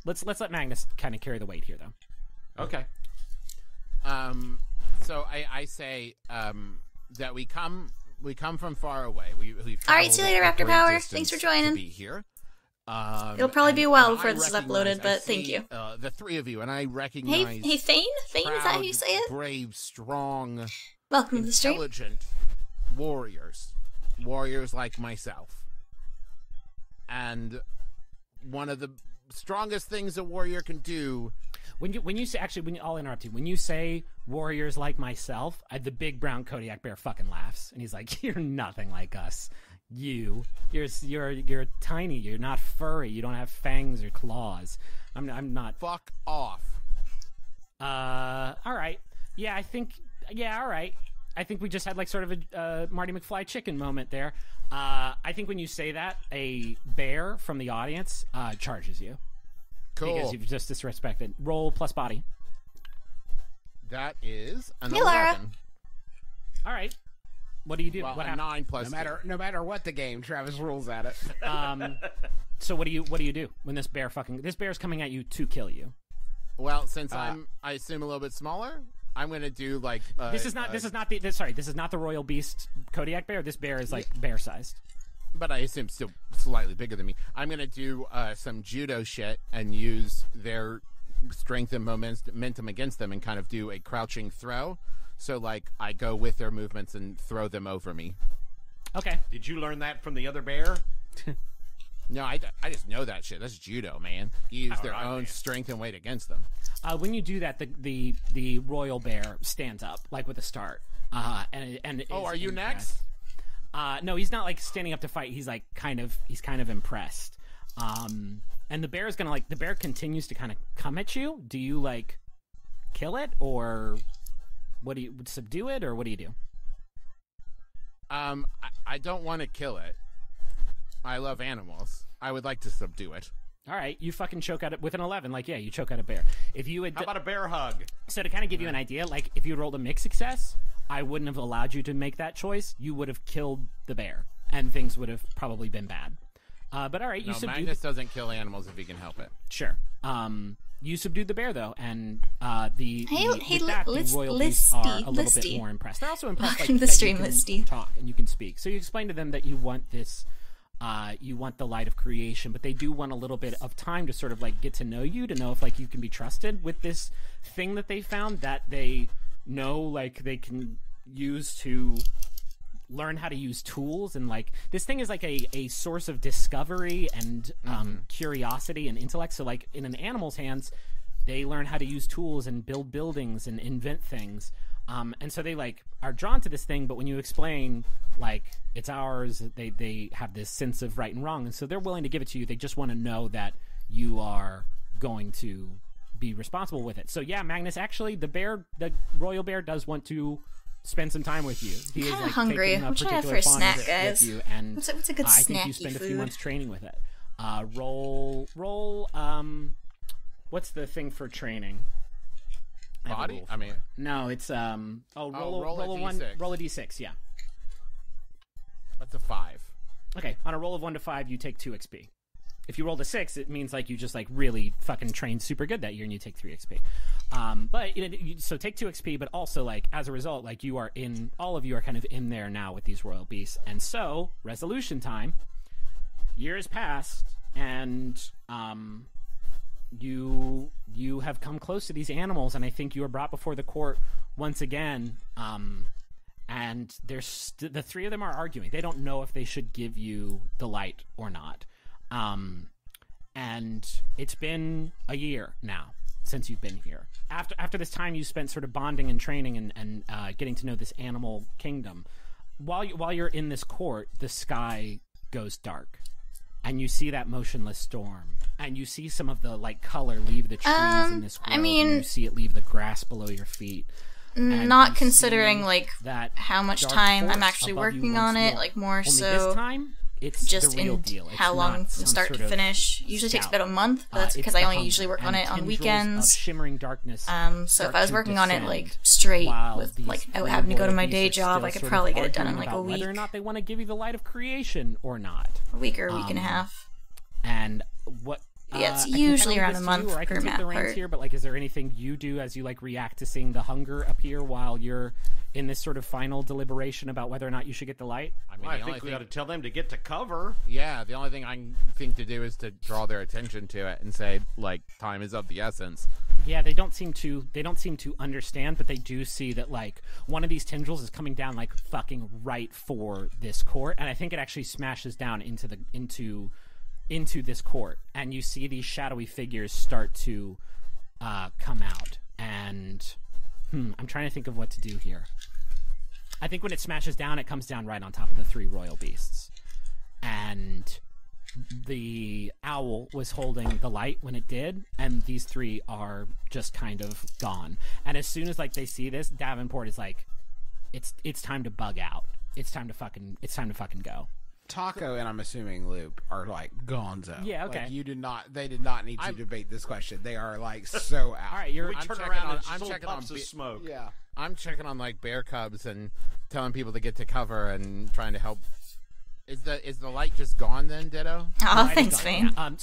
Speaker 6: Let's let Magnus kind of carry the weight here, though.
Speaker 7: Okay.
Speaker 3: So I say that we come from far away. We've
Speaker 1: All right, see you later,
Speaker 3: traveled a
Speaker 1: Raptor
Speaker 3: great
Speaker 1: Power.
Speaker 3: distance
Speaker 1: Thanks for joining.
Speaker 3: to be here.
Speaker 1: It'll probably be a while
Speaker 3: and
Speaker 1: before
Speaker 3: I
Speaker 1: this is
Speaker 3: recognize-
Speaker 1: uploaded, but
Speaker 3: I
Speaker 1: thank
Speaker 3: see,
Speaker 1: you.
Speaker 3: The three of you, and I recognize.
Speaker 1: Hey, Thane? Thane, is that how you say it?
Speaker 3: Brave, strong,
Speaker 1: Welcome to the stream.
Speaker 3: intelligent warriors like myself. And one of the strongest things a warrior can do.
Speaker 6: When you say, I'll interrupt you. When you say warriors like myself, the big brown Kodiak bear fucking laughs, and he's like, "You're nothing like us. You're tiny. You're not furry. You don't have fangs or claws. I'm not."
Speaker 3: Fuck off.
Speaker 6: All right. Yeah, I think. Yeah, all right. I think we just had like sort of a Marty McFly chicken moment there. I think when you say that, a bear from the audience charges you.
Speaker 3: Cool.
Speaker 6: Because you've just disrespected. Roll plus body.
Speaker 3: That is an
Speaker 1: Hey, Lara.
Speaker 3: 11.
Speaker 6: All right. What do you do?
Speaker 3: Well,
Speaker 6: what
Speaker 3: a
Speaker 6: happens?
Speaker 3: 9 plus
Speaker 5: No matter what the game, Travis rules at it.
Speaker 6: So what do you do when this bear's coming at you to kill you?
Speaker 3: Well, since I assume a little bit smaller, I'm gonna do like
Speaker 6: This is not the royal beast Kodiak bear. This bear is like bear sized.
Speaker 3: but I assume still slightly bigger than me. I'm gonna do some judo shit and use their strength and momentum against them, and kind of do a crouching throw. So like I go with their movements and throw them over me.
Speaker 6: Okay.
Speaker 7: Did you learn that from the other bear?
Speaker 3: No, I just know that shit. That's judo, man. You use their own strength and weight against them.
Speaker 6: When you do that, the royal bear stands up like with a start. And
Speaker 3: Oh, are you
Speaker 6: impressed.
Speaker 3: next?
Speaker 6: No, he's not like standing up to fight. He's like kind of impressed. And the bear continues to kind of come at you. Do you like kill it, or what do you subdue it, or what do you do?
Speaker 3: I don't want to kill it. I love animals. I would like to subdue it.
Speaker 6: All right, you fucking choke out with an 11. Like, yeah, you choke out a bear. If you had,
Speaker 7: How about a bear hug?
Speaker 6: so to kind of give you an idea, like if you rolled a mixed success, I wouldn't have allowed you to make that choice. You would have killed the bear, and things would have probably been bad. But all right, you
Speaker 3: No,
Speaker 6: subdued.
Speaker 3: Magnus doesn't kill animals if he can help it.
Speaker 6: Sure. You subdued the bear though, and the royal beasts are a little bit more impressed. They're also impressed
Speaker 1: Welcome
Speaker 6: like,
Speaker 1: to the
Speaker 6: that
Speaker 1: stream,
Speaker 6: you can
Speaker 1: Listy.
Speaker 6: talk and you can speak. So you explain to them that you want this, you want the light of creation, but they do want a little bit of time to sort of like get to know you, to know if like you can be trusted with this thing that they found that they know like they can use to learn how to use tools. And like this thing is like a source of discovery and curiosity and intellect. So like in an animal's hands, they learn how to use tools and build buildings and invent things. And so they like are drawn to this thing, but when you explain like it's ours, they have this sense of right and wrong, and so they're willing to give it to you. They just want to know that you are going to be responsible with it. So yeah, Magnus, actually the royal bear does want to spend some time with you. He is like
Speaker 1: hungry.
Speaker 6: taking a
Speaker 1: I'm trying to
Speaker 6: particular
Speaker 1: have for a snack,
Speaker 6: fondness
Speaker 1: guys.
Speaker 6: with you, and
Speaker 1: What's a good
Speaker 6: I think you
Speaker 1: snacky
Speaker 6: spend a
Speaker 1: food?
Speaker 6: few months training with it. Roll. What's the thing for training? I have a
Speaker 3: Body?
Speaker 6: rule
Speaker 3: I
Speaker 6: for
Speaker 3: mean,
Speaker 6: it. No, it's roll a
Speaker 3: D6.
Speaker 6: roll a d6. Yeah.
Speaker 3: that's a 5.
Speaker 6: Okay, on a roll of 1 to 5, you take 2 XP. If you rolled a 6, it means like you just like really fucking trained super good that year, and you take 3 XP. But so take 2 XP, but also like as a result, like all of you are kind of in there now with these royal beasts, and so resolution time. Years passed, and you have come close to these animals, and I think you are brought before the court once again. And there's the 3 of them are arguing. They don't know if they should give you the light or not. And it's been a year now since you've been here. After this time you spent sort of bonding and training and getting to know this animal kingdom, while you're in this court, the sky goes dark, and you see that motionless storm, and you see some of the like color leave the trees in this world.
Speaker 1: I mean,
Speaker 6: and you see it leave the grass below your feet. And
Speaker 1: not
Speaker 6: you
Speaker 1: considering
Speaker 6: see
Speaker 1: like
Speaker 6: that
Speaker 1: how much
Speaker 6: dark
Speaker 1: time I'm
Speaker 6: force
Speaker 1: actually
Speaker 6: above you
Speaker 1: working
Speaker 6: once
Speaker 1: on it,
Speaker 6: more.
Speaker 1: like more
Speaker 6: Only
Speaker 1: so
Speaker 6: this time, it's
Speaker 1: just
Speaker 6: the real
Speaker 1: in
Speaker 6: deal. It's
Speaker 1: how long
Speaker 6: not
Speaker 1: from
Speaker 6: some
Speaker 1: start
Speaker 6: sort
Speaker 1: to
Speaker 6: of
Speaker 1: finish. Usually takes
Speaker 6: scout.
Speaker 1: about a month, but that's
Speaker 6: It's
Speaker 1: because
Speaker 6: the
Speaker 1: I only
Speaker 6: hunger
Speaker 1: usually work on
Speaker 6: and
Speaker 1: it on
Speaker 6: tendrils
Speaker 1: weekends.
Speaker 6: of shimmering darkness.
Speaker 1: So if
Speaker 6: start
Speaker 1: I was
Speaker 6: to
Speaker 1: working on it
Speaker 6: descend
Speaker 1: like straight
Speaker 6: while
Speaker 1: with
Speaker 6: these
Speaker 1: like
Speaker 6: three
Speaker 1: having to go to
Speaker 6: royal
Speaker 1: my
Speaker 6: beasts
Speaker 1: day
Speaker 6: are
Speaker 1: job,
Speaker 6: still
Speaker 1: I could
Speaker 6: sort of
Speaker 1: probably get it done in
Speaker 6: arguing
Speaker 1: like a
Speaker 6: about whether or
Speaker 1: week,
Speaker 6: not they want to give you the light of creation or not.
Speaker 1: a week or a week and a half.
Speaker 6: And what?
Speaker 1: Yeah, it's
Speaker 6: I can
Speaker 1: usually
Speaker 6: kinda
Speaker 1: around
Speaker 6: leave
Speaker 1: a
Speaker 6: this to you,
Speaker 1: month
Speaker 6: or I can
Speaker 1: per
Speaker 6: take
Speaker 1: map
Speaker 6: the reins
Speaker 1: part.
Speaker 6: here, but like, is there anything you do as you like react to seeing the hunger appear while you're in this sort of final deliberation about whether or not you should get the light?
Speaker 3: I mean,
Speaker 7: Well, I
Speaker 3: the only
Speaker 7: think we
Speaker 3: thing-
Speaker 7: ought to tell them to get to cover.
Speaker 3: Yeah, the only thing I think to do is to draw their attention to it and say, like, time is of the essence.
Speaker 6: Yeah, they don't seem to understand, but they do see that like one of these tendrils is coming down like fucking right for this court, and I think it actually smashes down into this court, and you see these shadowy figures start to come out. And I'm trying to think of what to do here. I think when it smashes down, it comes down right on top of the 3 royal beasts, and the owl was holding the light when it did, and these 3 are just kind of gone. And as soon as like they see this, Davenport is like, it's time to bug out. It's time to fucking go.
Speaker 5: Taco and I'm assuming Loop are like gonzo.
Speaker 6: Yeah, okay.
Speaker 5: Like, they did not need to debate this question. They are like so out.
Speaker 6: All right, you're.
Speaker 7: We
Speaker 3: I'm
Speaker 7: turn
Speaker 3: checking
Speaker 7: around
Speaker 3: on-
Speaker 7: and
Speaker 3: I'm
Speaker 7: just
Speaker 3: checking
Speaker 7: little
Speaker 3: on
Speaker 7: puffs of
Speaker 3: B-
Speaker 7: smoke.
Speaker 5: Yeah.
Speaker 3: I'm checking on, like, bear cubs and telling people to get to cover and trying to help. Is the light just gone then, Ditto?
Speaker 1: Oh,
Speaker 6: Right,
Speaker 1: thanks,
Speaker 6: it's
Speaker 1: Fane.
Speaker 6: gone.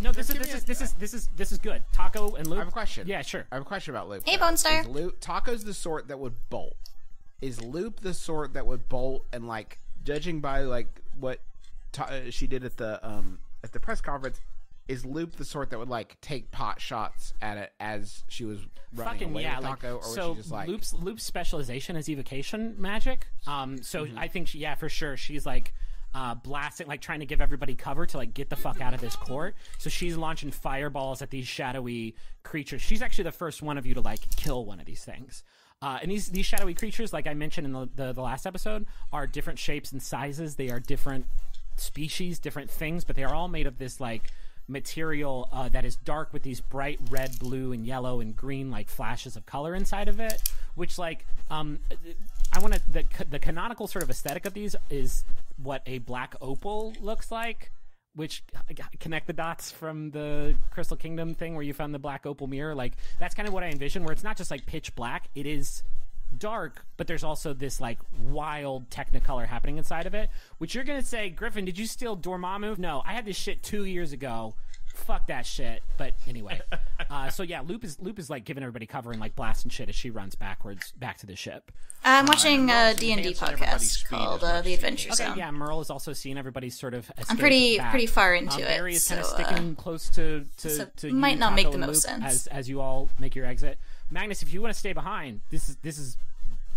Speaker 6: No, this is good. Taco and Luke.
Speaker 5: I have a question.
Speaker 6: Yeah, sure.
Speaker 5: I have a question about Loop.
Speaker 1: Hey, Bone Star.
Speaker 5: Is Loop, Taco's the sort that would bolt. Is Loop the sort that would bolt, and like judging by like what she did at the press conference, is Loop the sort that would like take pot shots at it as she was running
Speaker 6: Fucking
Speaker 5: away
Speaker 6: yeah,
Speaker 5: with
Speaker 6: like,
Speaker 5: Taco, or
Speaker 6: so
Speaker 5: was she just like
Speaker 6: Loop's specialization is evocation magic. So I think for sure she's like blasting, like trying to give everybody cover to like get the fuck out of this court. So she's launching fireballs at these shadowy creatures. She's actually the first one of you to like kill one of these things. And these shadowy creatures, like I mentioned in the last episode, are different shapes and sizes. They are different species, different things, but they are all made of this like material that is dark with these bright red, blue, and yellow and green like flashes of color inside of it, which like I the canonical sort of aesthetic of these is what a black opal looks like, which connect the dots from the Crystal Kingdom thing where you found the black opal mirror. Like, that's kind of what I envision, where it's not just like pitch black, it is dark, but there's also this like wild technicolor happening inside of it, which you're gonna say, Griffin, did you steal Dormammu? No, I had this shit 2 years ago. Fuck that shit. But anyway, so yeah, Loop is like giving everybody cover and like blasting shit as she runs backwards back to the ship.
Speaker 1: I'm watching a D&D podcast called The Adventure Zone.
Speaker 6: Okay, yeah, Merle is also seeing everybody's sort of escape
Speaker 1: I'm pretty
Speaker 6: back.
Speaker 1: far into it.
Speaker 6: Barry is kind of
Speaker 1: so,
Speaker 6: sticking close to
Speaker 1: so
Speaker 6: you,
Speaker 1: might not
Speaker 6: Taco,
Speaker 1: make the
Speaker 6: and
Speaker 1: most
Speaker 6: Loop
Speaker 1: sense.
Speaker 6: as you all make your exit. Magnus, if you want to stay behind,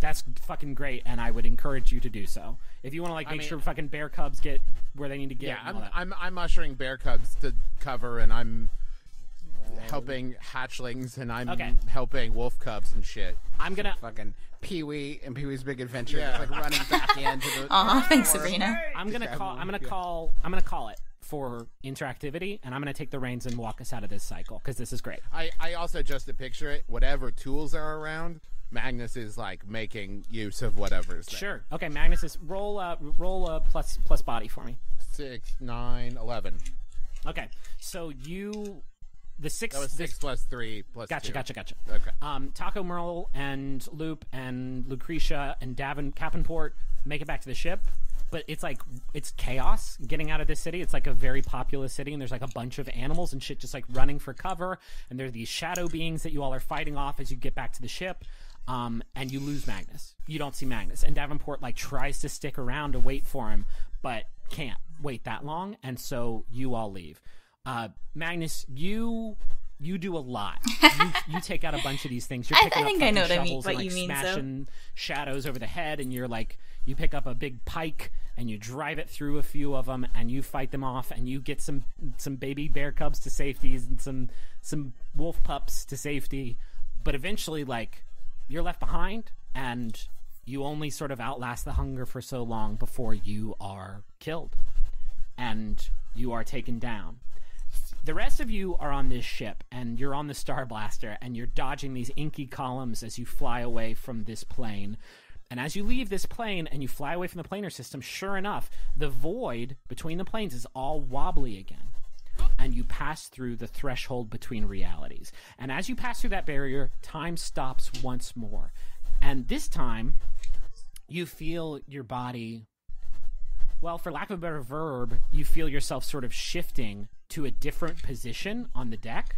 Speaker 6: that's fucking great, and I would encourage you to do so. If you want to like make sure fucking bear cubs get where they need to get.
Speaker 3: Yeah, I'm ushering bear cubs to cover, and I'm helping hatchlings, and I'm helping wolf cubs and shit.
Speaker 6: I'm gonna
Speaker 5: fucking Pee-wee and Pee-wee's Big Adventure,
Speaker 3: Yeah.
Speaker 5: like running back into the.
Speaker 1: Aw, thanks, Sabrina.
Speaker 6: I'm gonna call it for interactivity, and I'm gonna take the reins and walk us out of this cycle because this is great.
Speaker 3: I also, just to picture it, whatever tools are around, Magnus is like making use of whatever's there.
Speaker 6: Sure. Okay, Magnus is roll plus body for me.
Speaker 3: 6, 9, 11.
Speaker 6: Okay, so the 6.
Speaker 3: That was 6 plus 3 plus 2.
Speaker 6: Gotcha.
Speaker 3: Okay.
Speaker 6: Taco, Merle, and Loop, and Lucretia, and Davin Capenport make it back to the ship, but it's chaos getting out of this city. It's like a very populous city, and there's like a bunch of animals and shit just like running for cover, and there's these shadow beings that you all are fighting off as you get back to the ship. And you lose Magnus. You don't see Magnus, and Davenport like tries to stick around to wait for him, but can't wait that long, and so you all leave. Magnus, you do a lot. You take out a bunch of these things. You're picking
Speaker 1: I think
Speaker 6: up
Speaker 1: I know
Speaker 6: shovels
Speaker 1: what
Speaker 6: and,
Speaker 1: you mean.
Speaker 6: smashing shadows over the head, and you're like, you pick up a big pike and you drive it through a few of them, and you fight them off, and you get some baby bear cubs to safety and some wolf pups to safety, but eventually like you're left behind, and you only sort of outlast the hunger for so long before you are killed and you are taken down. The rest of you are on this ship, and you're on the Star Blaster, and you're dodging these inky columns as you fly away from this plane. And as you leave this plane and you fly away from the planar system, sure enough, the void between the planes is all wobbly again. And you pass through the threshold between realities. And as you pass through that barrier, time stops once more. And this time, you feel your body, well, for lack of a better verb, you feel yourself sort of shifting to a different position on the deck.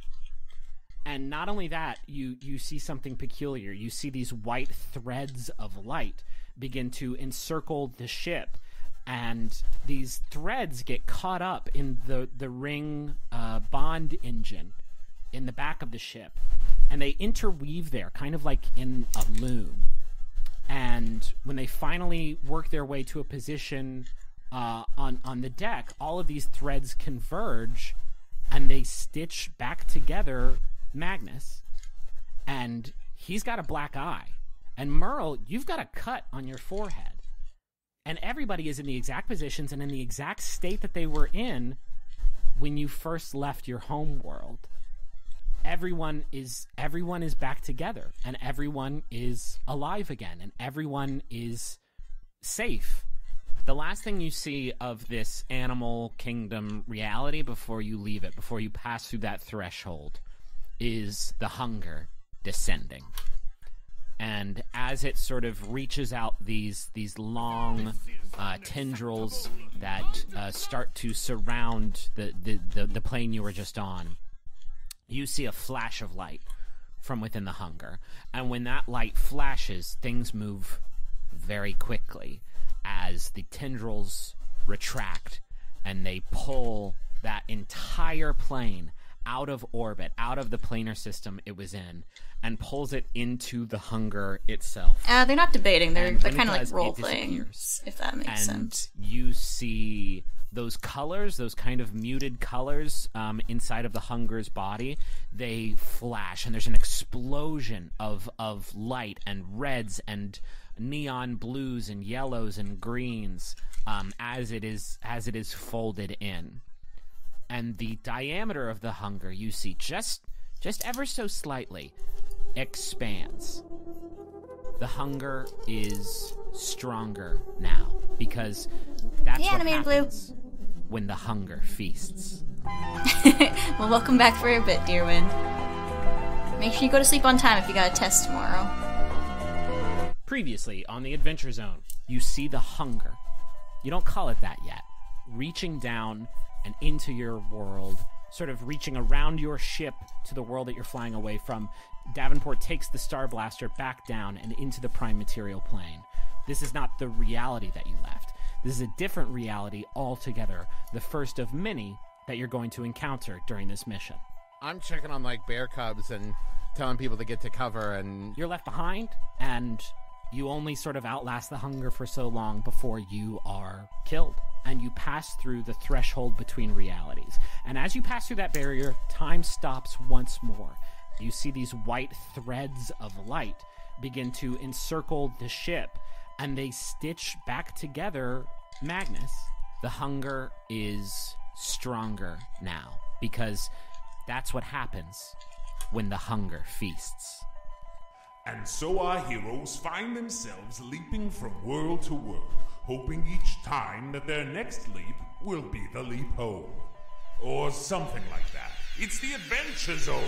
Speaker 6: And not only that, you see something peculiar. You see these white threads of light begin to encircle the ship. And these threads get caught up in the ring bond engine in the back of the ship. And they interweave there, kind of like in a loom. And when they finally work their way to a position on the deck, all of these threads converge, and they stitch back together Magnus. And he's got a black eye. And Merle, you've got a cut on your forehead. And everybody is in the exact positions and in the exact state that they were in when you first left your home world. Everyone is back together, and everyone is alive again, and everyone is safe. The last thing you see of this animal kingdom reality before you leave it, before you pass through that threshold, is the hunger descending. And as it sort of reaches out these long tendrils that start to surround the plane you were just on, you see a flash of light from within the hunger. And when that light flashes, things move very quickly as the tendrils retract and they pull that entire plane out of orbit, out of the planar system it was in, and pulls it into the hunger itself.
Speaker 1: They're not debating. They're kind of like
Speaker 6: does,
Speaker 1: role-playing, if that makes sense.
Speaker 6: You see those colors, those kind of muted colors inside of the hunger's body, they flash, and there's an explosion of light and reds and neon blues and yellows and greens as it is folded in. And the diameter of the hunger, you see just ever so slightly, expands. The hunger is stronger now because that's what
Speaker 1: Animated Blue.
Speaker 6: happens when the hunger feasts.
Speaker 1: Well, welcome back for a bit, dear Win. Make sure you go to sleep on time if you got a test tomorrow.
Speaker 6: Previously on the Adventure Zone, you see the hunger. You don't call it that yet. Reaching down and into your world, sort of reaching around your ship to the world that you're flying away from. Davenport takes the Star Blaster back down and into the prime material plane. This is not the reality that you left. This is a different reality altogether, the first of many that you're going to encounter during this mission.
Speaker 3: I'm checking on like bear cubs and telling people to get to cover, and
Speaker 6: You're left behind, and you only sort of outlast the hunger for so long before you are killed. And you pass through the threshold between realities. And as you pass through that barrier, time stops once more. You see these white threads of light begin to encircle the ship, and they stitch back together Magnus. The hunger is stronger now, because that's what happens when the hunger feasts.
Speaker 4: And so our heroes find themselves leaping from world to world, hoping each time that their next leap will be the leap home. Or something like that. It's the Adventure Zone!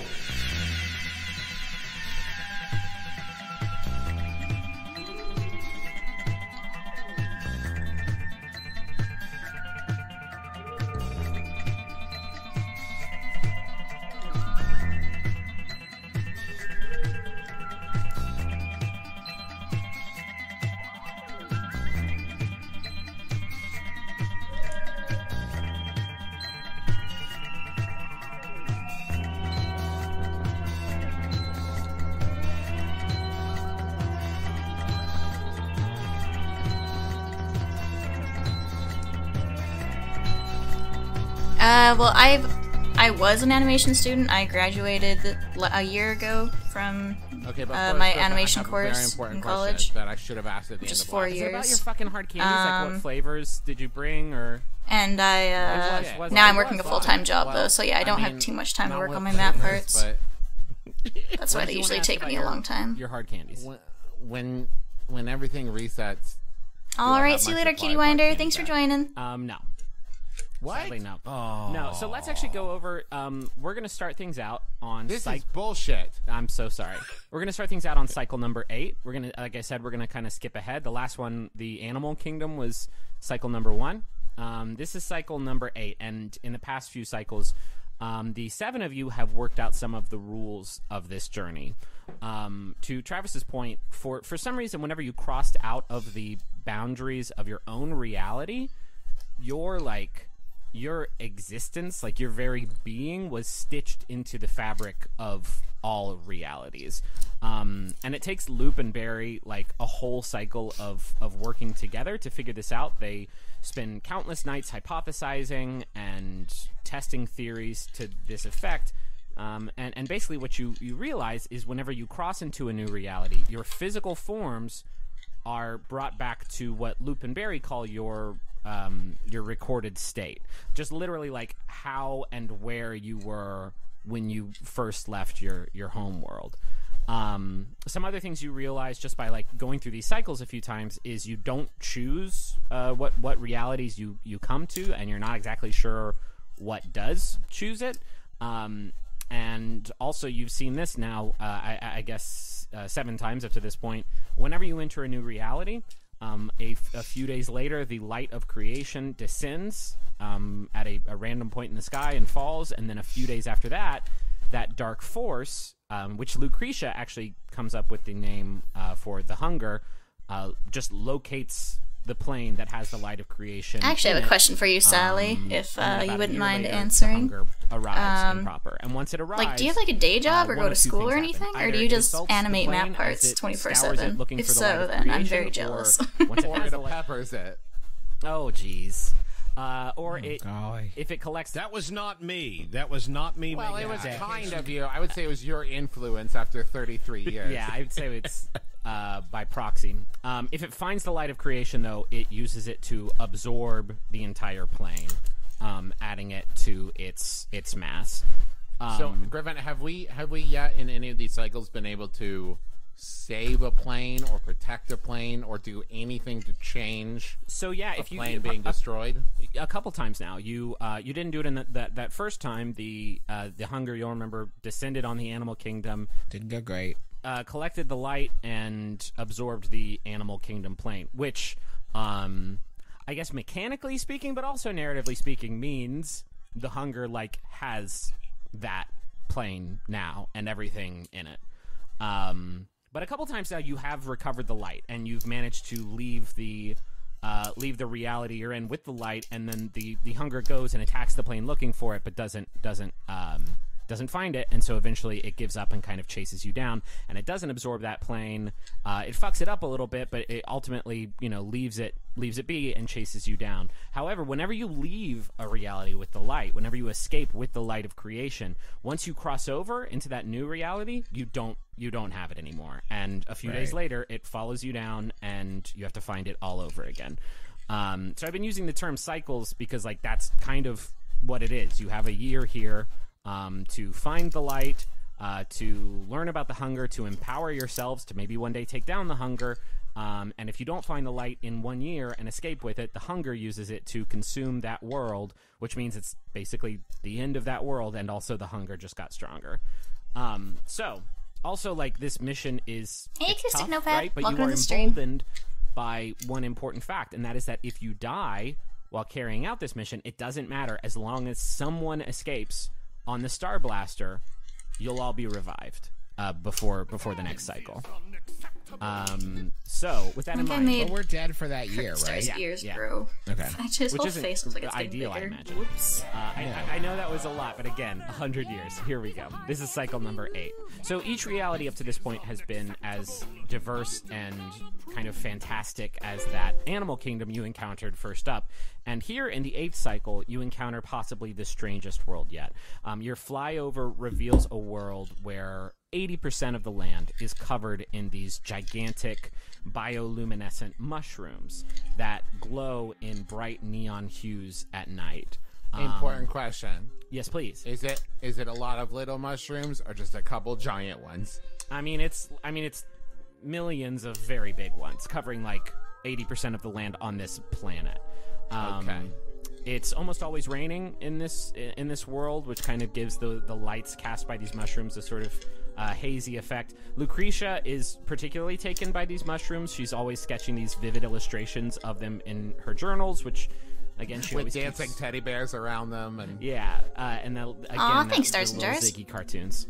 Speaker 1: Well, I was an animation student. I graduated a year ago from
Speaker 3: okay, but
Speaker 1: my
Speaker 3: first,
Speaker 1: animation
Speaker 3: I have a very
Speaker 1: course
Speaker 3: important
Speaker 1: in
Speaker 3: question
Speaker 1: college.
Speaker 3: that I should have asked at the
Speaker 1: Just
Speaker 3: end of
Speaker 1: 4
Speaker 3: last.
Speaker 6: Is it about
Speaker 1: years.
Speaker 6: your fucking hard candies? Like, what flavors did you bring, or...
Speaker 1: And now I'm working a full-time job though, so yeah, I don't have too much time to work on my map parts.
Speaker 3: But
Speaker 1: That's why they usually take me a long time.
Speaker 6: Your hard candies.
Speaker 3: when everything resets,
Speaker 1: All
Speaker 3: have
Speaker 1: right, see you
Speaker 3: my
Speaker 1: later,
Speaker 3: supply
Speaker 1: Kitty
Speaker 3: of
Speaker 1: Winder.
Speaker 3: hard
Speaker 1: Thanks for
Speaker 3: candy
Speaker 1: joining.
Speaker 6: No.
Speaker 3: what?
Speaker 6: Sadly, no. No, so let's actually go over, we're going to start things out on...
Speaker 3: This is bullshit.
Speaker 6: I'm so sorry. We're going to start things out on cycle number 8. We're going to, like I said, we're going to kind of skip ahead. The last one, the Animal Kingdom, was cycle number 1. This is cycle number 8, and in the past few cycles, the 7 of you have worked out some of the rules of this journey. To Travis's point, for some reason, whenever you crossed out of the boundaries of your own reality, your existence, like your very being, was stitched into the fabric of all realities. And it takes Loop and Barry like a whole cycle of working together to figure this out. They spend countless nights hypothesizing and testing theories to this effect. And basically what you realize is whenever you cross into a new reality, your physical forms are brought back to what Loop and Barry call your recorded state. Just literally like how and where you were when you first left your home world. Some other things you realize just by like going through these cycles a few times is you don't choose what realities you come to, and you're not exactly sure what does choose it. And also you've seen this now, I guess 7 times up to this point. Whenever you enter a new reality, a few days later, the light of creation descends at a random point in the sky and falls, and then a few days after that, that dark force, which Lucretia actually comes up with the name for the hunger, just locates the plane that has the light of creation.
Speaker 1: I actually have a question for you, Sally, if
Speaker 6: and
Speaker 1: you
Speaker 6: about a
Speaker 1: wouldn't
Speaker 6: year
Speaker 1: mind
Speaker 6: later,
Speaker 1: answering.
Speaker 6: The hunger arrives in proper, and once it arrives,
Speaker 1: Like, do you have like a day job or
Speaker 6: one
Speaker 1: go to
Speaker 6: of two
Speaker 1: school or
Speaker 6: things
Speaker 1: anything?
Speaker 6: happen.
Speaker 1: Or
Speaker 6: Either
Speaker 1: do you
Speaker 6: it
Speaker 1: just
Speaker 6: assaults the
Speaker 1: animate
Speaker 6: plane
Speaker 1: map
Speaker 6: as
Speaker 1: parts
Speaker 6: it
Speaker 1: 24/7?
Speaker 6: scours it looking
Speaker 1: If
Speaker 6: for the light
Speaker 1: so,
Speaker 6: of
Speaker 1: then I'm
Speaker 6: creation,
Speaker 1: very
Speaker 6: or
Speaker 1: jealous.
Speaker 6: once it
Speaker 3: Or
Speaker 6: has
Speaker 3: it
Speaker 6: the light,
Speaker 3: peppers it.
Speaker 6: oh jeez, or if it collects.
Speaker 7: That was not me. That was not me.
Speaker 3: Well,
Speaker 7: making
Speaker 3: it was
Speaker 7: that.
Speaker 3: kind of you. I would say it was your influence after 33 years.
Speaker 6: Yeah, I would say it's by proxy. If it finds the light of creation, though, it uses it to absorb the entire plane, adding it to its mass.
Speaker 3: So, Griffin, have we yet in any of these cycles been able to save a plane or protect a plane or do anything to change
Speaker 6: So yeah,
Speaker 3: a
Speaker 6: if you
Speaker 3: plane being destroyed?
Speaker 6: a couple times now, you didn't do it in that first time. The hunger, you'll remember, descended on the animal kingdom,
Speaker 5: Didn't go great.
Speaker 6: collected the light, and absorbed the animal kingdom plane, which I guess mechanically speaking, but also narratively speaking, means the hunger like has that plane now and everything in it. But a couple times now you have recovered the light and you've managed to leave the reality you're in with the light, and then the hunger goes and attacks the plane looking for it, but doesn't find it, and so eventually it gives up and kind of chases you down, and it doesn't absorb that plane. It fucks it up a little bit, but it ultimately, leaves it be and chases you down. However, whenever you leave a reality with the light, whenever you escape with the light of creation, once you cross over into that new reality, you don't have it anymore, and a few days later it follows you down and you have to find it all over again. So I've been using the term cycles because like that's kind of what it is. You have a year here to find the light, to learn about the hunger, to empower yourselves to maybe one day take down the hunger. And if you don't find the light in 1 year and escape with it, the hunger uses it to consume that world, which means it's basically the end of that world, and also the hunger just got stronger. So, also, like, this mission is tough, right? But you are emboldened by one important fact, and that is that if you die while carrying out this mission, it doesn't matter. As long as someone escapes on the Star Blaster, you'll all be revived before the next cycle. So with that in mind,
Speaker 5: but we're dead for that year, right?
Speaker 1: Yeah, ears,
Speaker 6: yeah.
Speaker 1: bro.
Speaker 5: Okay.
Speaker 1: His whole face was like it's
Speaker 6: ideal, I
Speaker 1: bigger.
Speaker 6: imagine.
Speaker 1: Whoops.
Speaker 6: I know that was a lot, but again, 100 years. Here we go. This is cycle number 8. So each reality up to this point has been as diverse and kind of fantastic as that animal kingdom you encountered first up. And here in the 8th cycle, you encounter possibly the strangest world yet. Your flyover reveals a world where 80% of the land is covered in these gigantic bioluminescent mushrooms that glow in bright neon hues at night.
Speaker 3: Important question.
Speaker 6: Yes, please.
Speaker 3: Is it a lot of little mushrooms or just a couple giant ones?
Speaker 6: I mean, it's millions of very big ones covering like 80% of the land on this planet.
Speaker 3: Okay.
Speaker 6: It's almost always raining in this world, which kind of gives the lights cast by these mushrooms a sort of hazy effect. Lucretia is particularly taken by these mushrooms. She's always sketching these vivid illustrations of them in her journals, which again she
Speaker 3: with
Speaker 6: always
Speaker 3: dancing
Speaker 6: keeps...
Speaker 3: teddy bears around them, and
Speaker 6: and then again,
Speaker 1: thanks,
Speaker 6: the
Speaker 1: Stars and
Speaker 6: little
Speaker 1: Jars.
Speaker 6: Ziggy cartoons.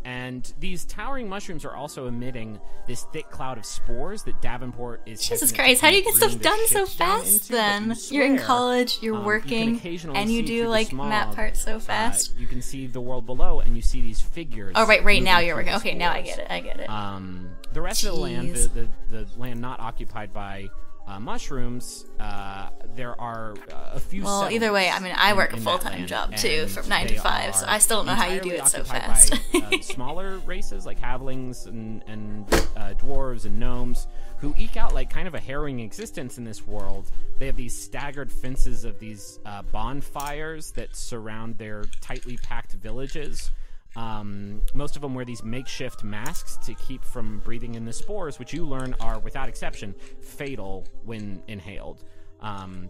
Speaker 6: And these towering mushrooms are also emitting this thick cloud of spores that Davenport is...
Speaker 1: Jesus Christ, how do you get stuff done so fast then? You're in college, you're working, and you do like map parts so fast.
Speaker 6: You can see the world below, and you see these figures.
Speaker 1: Oh, right now you're
Speaker 6: moving
Speaker 1: working.
Speaker 6: through the
Speaker 1: Okay, now I
Speaker 6: spores.
Speaker 1: get it.
Speaker 6: The rest of the land,
Speaker 1: Jeez.
Speaker 6: the land not occupied by mushrooms, there are a few...
Speaker 1: Well, either way, I mean, I work a
Speaker 6: in that
Speaker 1: full-time
Speaker 6: land,
Speaker 1: job too,
Speaker 6: and
Speaker 1: from 9 to 5, so I still don't know how you do
Speaker 6: entirely
Speaker 1: it so
Speaker 6: occupied
Speaker 1: fast.
Speaker 6: by, smaller races like halflings and dwarves and gnomes who eke out like kind of a harrowing existence in this world. They have these staggered fences of these bonfires that surround their tightly packed villages. Most of them wear these makeshift masks to keep from breathing in the spores, which you learn are, without exception, fatal when inhaled.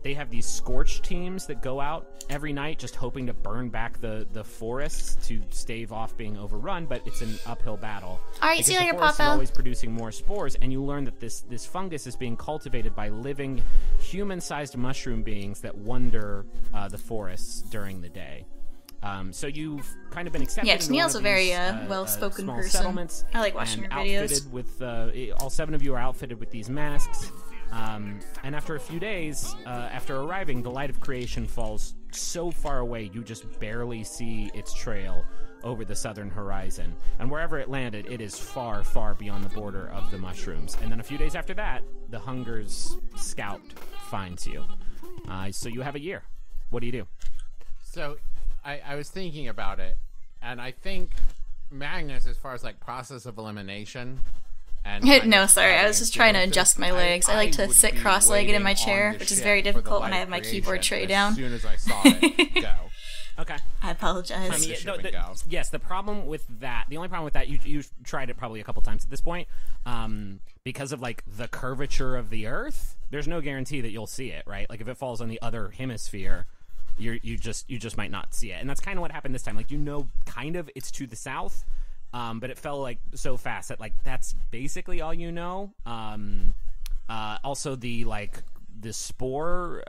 Speaker 6: They have these scorch teams that go out every night just hoping to burn back the forests to stave off being overrun, but it's an uphill battle.
Speaker 1: Alright, see you later,
Speaker 6: the forest is
Speaker 1: Papa.
Speaker 6: always producing more spores, and you learn that this fungus is being cultivated by living, human-sized mushroom beings that wander the forests during the day. So you've kind of been accepted.
Speaker 1: Yeah, Neil's a very well-spoken person. I like watching your videos.
Speaker 6: With all 7 of you are outfitted with these masks. And after a few days, after arriving, the light of creation falls so far away you just barely see its trail over the southern horizon. And wherever it landed, it is far, far beyond the border of the mushrooms. And then a few days after that, the Hunger's scout finds you. So you have a year. What do you do?
Speaker 3: So I was thinking about it, and I think Magnus, as far as like process of elimination, and
Speaker 1: No, sorry, I was just trying to adjust my legs. I like to
Speaker 3: would
Speaker 1: sit
Speaker 3: be
Speaker 1: cross-legged in my
Speaker 3: waiting
Speaker 1: chair,
Speaker 3: on the
Speaker 1: which is
Speaker 3: ship
Speaker 1: very
Speaker 3: for the
Speaker 1: difficult when
Speaker 3: light
Speaker 1: I have my
Speaker 3: creation
Speaker 1: keyboard tray
Speaker 3: as
Speaker 1: down.
Speaker 3: soon as I saw it go.
Speaker 6: Okay.
Speaker 1: I apologize.
Speaker 6: I mean,
Speaker 3: the ship and go.
Speaker 6: yes, the problem with that, the only problem with that, you've tried it probably a couple times at this point, because of like the curvature of the Earth. There's no guarantee that you'll see it, right? Like if it falls on the other hemisphere, you just might not see it, and that's kind of what happened this time. Like kind of it's to the south, but it fell like so fast that like that's basically all you know. Also the spore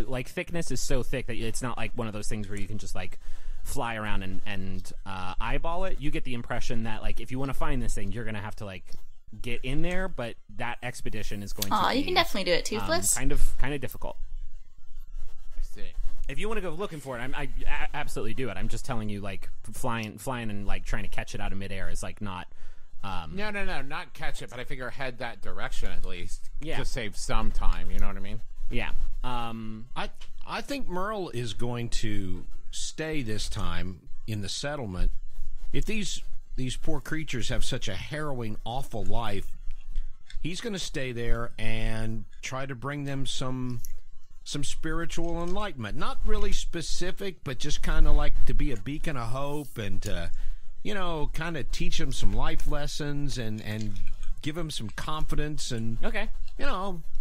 Speaker 6: like thickness is so thick that it's not like one of those things where you can just like fly around and eyeball it. You get the impression that like if you want to find this thing, you're gonna have to like get in there, but that expedition is going to be,
Speaker 1: you can definitely do it, Toothless.
Speaker 6: kind of difficult.
Speaker 3: I see.
Speaker 6: If you want to go looking for it, I absolutely do it. I'm just telling you, like flying and like trying to catch it out of midair is like not.
Speaker 3: No, not catch it, but I figure head that direction at least
Speaker 6: Yeah.
Speaker 3: to save some time. You know what I mean?
Speaker 6: Yeah.
Speaker 7: I think Merle is going to stay this time in the settlement. If these poor creatures have such a harrowing, awful life, he's going to stay there and try to bring them some spiritual enlightenment. Not really specific, but just kind of like to be a beacon of hope and to, kind of teach them some life lessons and give them some confidence and
Speaker 6: Okay.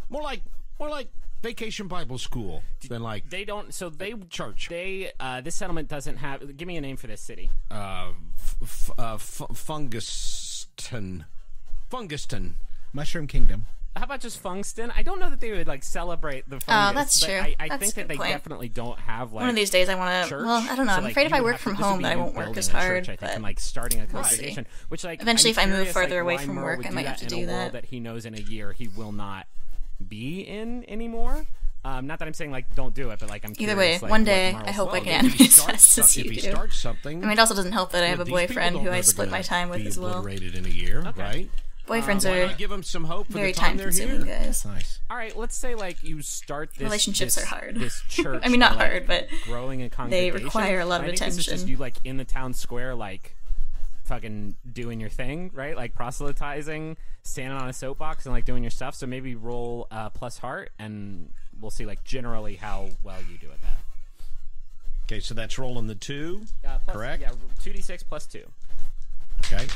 Speaker 7: more like Vacation Bible School than like
Speaker 6: They don't. So they
Speaker 7: church.
Speaker 6: They this settlement doesn't have. Give me a name for this city.
Speaker 7: Fungiston.
Speaker 5: Mushroom Kingdom.
Speaker 6: How about just Funkston? I don't know that they would like celebrate the fungus.
Speaker 1: That's
Speaker 6: but
Speaker 1: true.
Speaker 6: I
Speaker 1: That's
Speaker 6: think
Speaker 1: a
Speaker 6: that
Speaker 1: good
Speaker 6: they
Speaker 1: point.
Speaker 6: definitely don't have like
Speaker 1: One of these days I want to.
Speaker 6: church.
Speaker 1: Well, I don't know.
Speaker 6: So,
Speaker 1: I'm
Speaker 6: like,
Speaker 1: afraid
Speaker 6: you
Speaker 1: if I
Speaker 6: would
Speaker 1: work
Speaker 6: have to-
Speaker 1: from
Speaker 6: this would
Speaker 1: home,
Speaker 6: be
Speaker 1: that I
Speaker 6: you
Speaker 1: won't work
Speaker 6: building
Speaker 1: as
Speaker 6: a church,
Speaker 1: hard.
Speaker 6: I think,
Speaker 1: But
Speaker 6: and like starting a
Speaker 1: we'll
Speaker 6: congregation,
Speaker 1: see.
Speaker 6: which like
Speaker 1: Eventually,
Speaker 6: I'm
Speaker 1: if I move
Speaker 6: curious,
Speaker 1: further
Speaker 6: like,
Speaker 1: away
Speaker 6: why
Speaker 1: from
Speaker 6: Merle
Speaker 1: work,
Speaker 6: would
Speaker 1: I might have to
Speaker 6: that
Speaker 1: do
Speaker 6: in a
Speaker 1: that.
Speaker 6: world that he knows in a year he will not be in anymore. Not that I'm saying like don't do it, but like I'm
Speaker 1: Either
Speaker 6: curious,
Speaker 1: way,
Speaker 6: like,
Speaker 1: one
Speaker 6: what
Speaker 1: day
Speaker 6: Merle's
Speaker 1: I hope I
Speaker 6: thought
Speaker 1: can
Speaker 6: is.
Speaker 1: animate as fast as
Speaker 7: if
Speaker 1: you
Speaker 7: he
Speaker 1: do.
Speaker 7: starts something,
Speaker 1: I mean, it also doesn't help that I have a
Speaker 7: these people
Speaker 1: boyfriend
Speaker 7: don't
Speaker 1: who I
Speaker 7: never
Speaker 1: split
Speaker 7: gonna
Speaker 1: my time with
Speaker 7: be
Speaker 1: as well.
Speaker 7: obliterated in a year,
Speaker 6: Okay.
Speaker 7: right?
Speaker 1: Boyfriends
Speaker 7: Why
Speaker 1: are
Speaker 7: not give them some hope for
Speaker 1: very
Speaker 7: the time they're
Speaker 1: time-consuming,
Speaker 7: here?
Speaker 1: guys.
Speaker 5: Nice.
Speaker 6: All right, let's say like you start this
Speaker 1: Relationships
Speaker 6: this-
Speaker 1: are hard.
Speaker 6: This church,
Speaker 1: I mean, not
Speaker 6: and, like,
Speaker 1: hard, but
Speaker 6: growing a
Speaker 1: they
Speaker 6: congregation.
Speaker 1: require a lot of
Speaker 6: I think this is just
Speaker 1: attention.
Speaker 6: you like in the town square, like fucking doing your thing, right? Like proselytizing, standing on a soapbox, and like doing your stuff. So maybe roll plus heart, and we'll see like generally how well you do at that.
Speaker 7: Okay, so that's rolling the 2, correct?
Speaker 6: Yeah, 2d6 plus 2.
Speaker 7: Okay.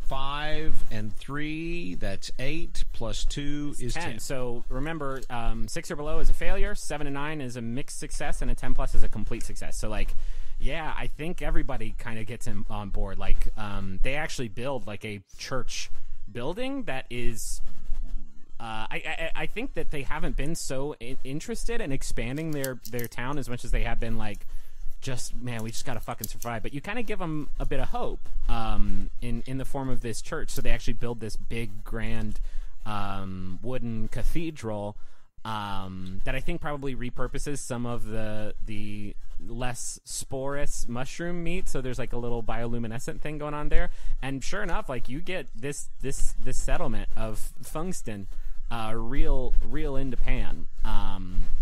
Speaker 7: 5 and 3, that's 8, plus 2 is 10.
Speaker 6: So remember, 6 or below is a failure, 7 and 9 is a mixed success, and a 10 plus is a complete success. So like, yeah, I think everybody kind of gets on board. Like, they actually build like a church building that is. I think that they haven't been so interested in expanding their town as much as they have been like, just man, we just gotta fucking survive. But you kind of give them a bit of hope in the form of this church. So they actually build this big, grand wooden cathedral that I think probably repurposes some of the less sporous mushroom meat. So there's like a little bioluminescent thing going on there. And sure enough, like you get this settlement of Funkston. Real into Pan.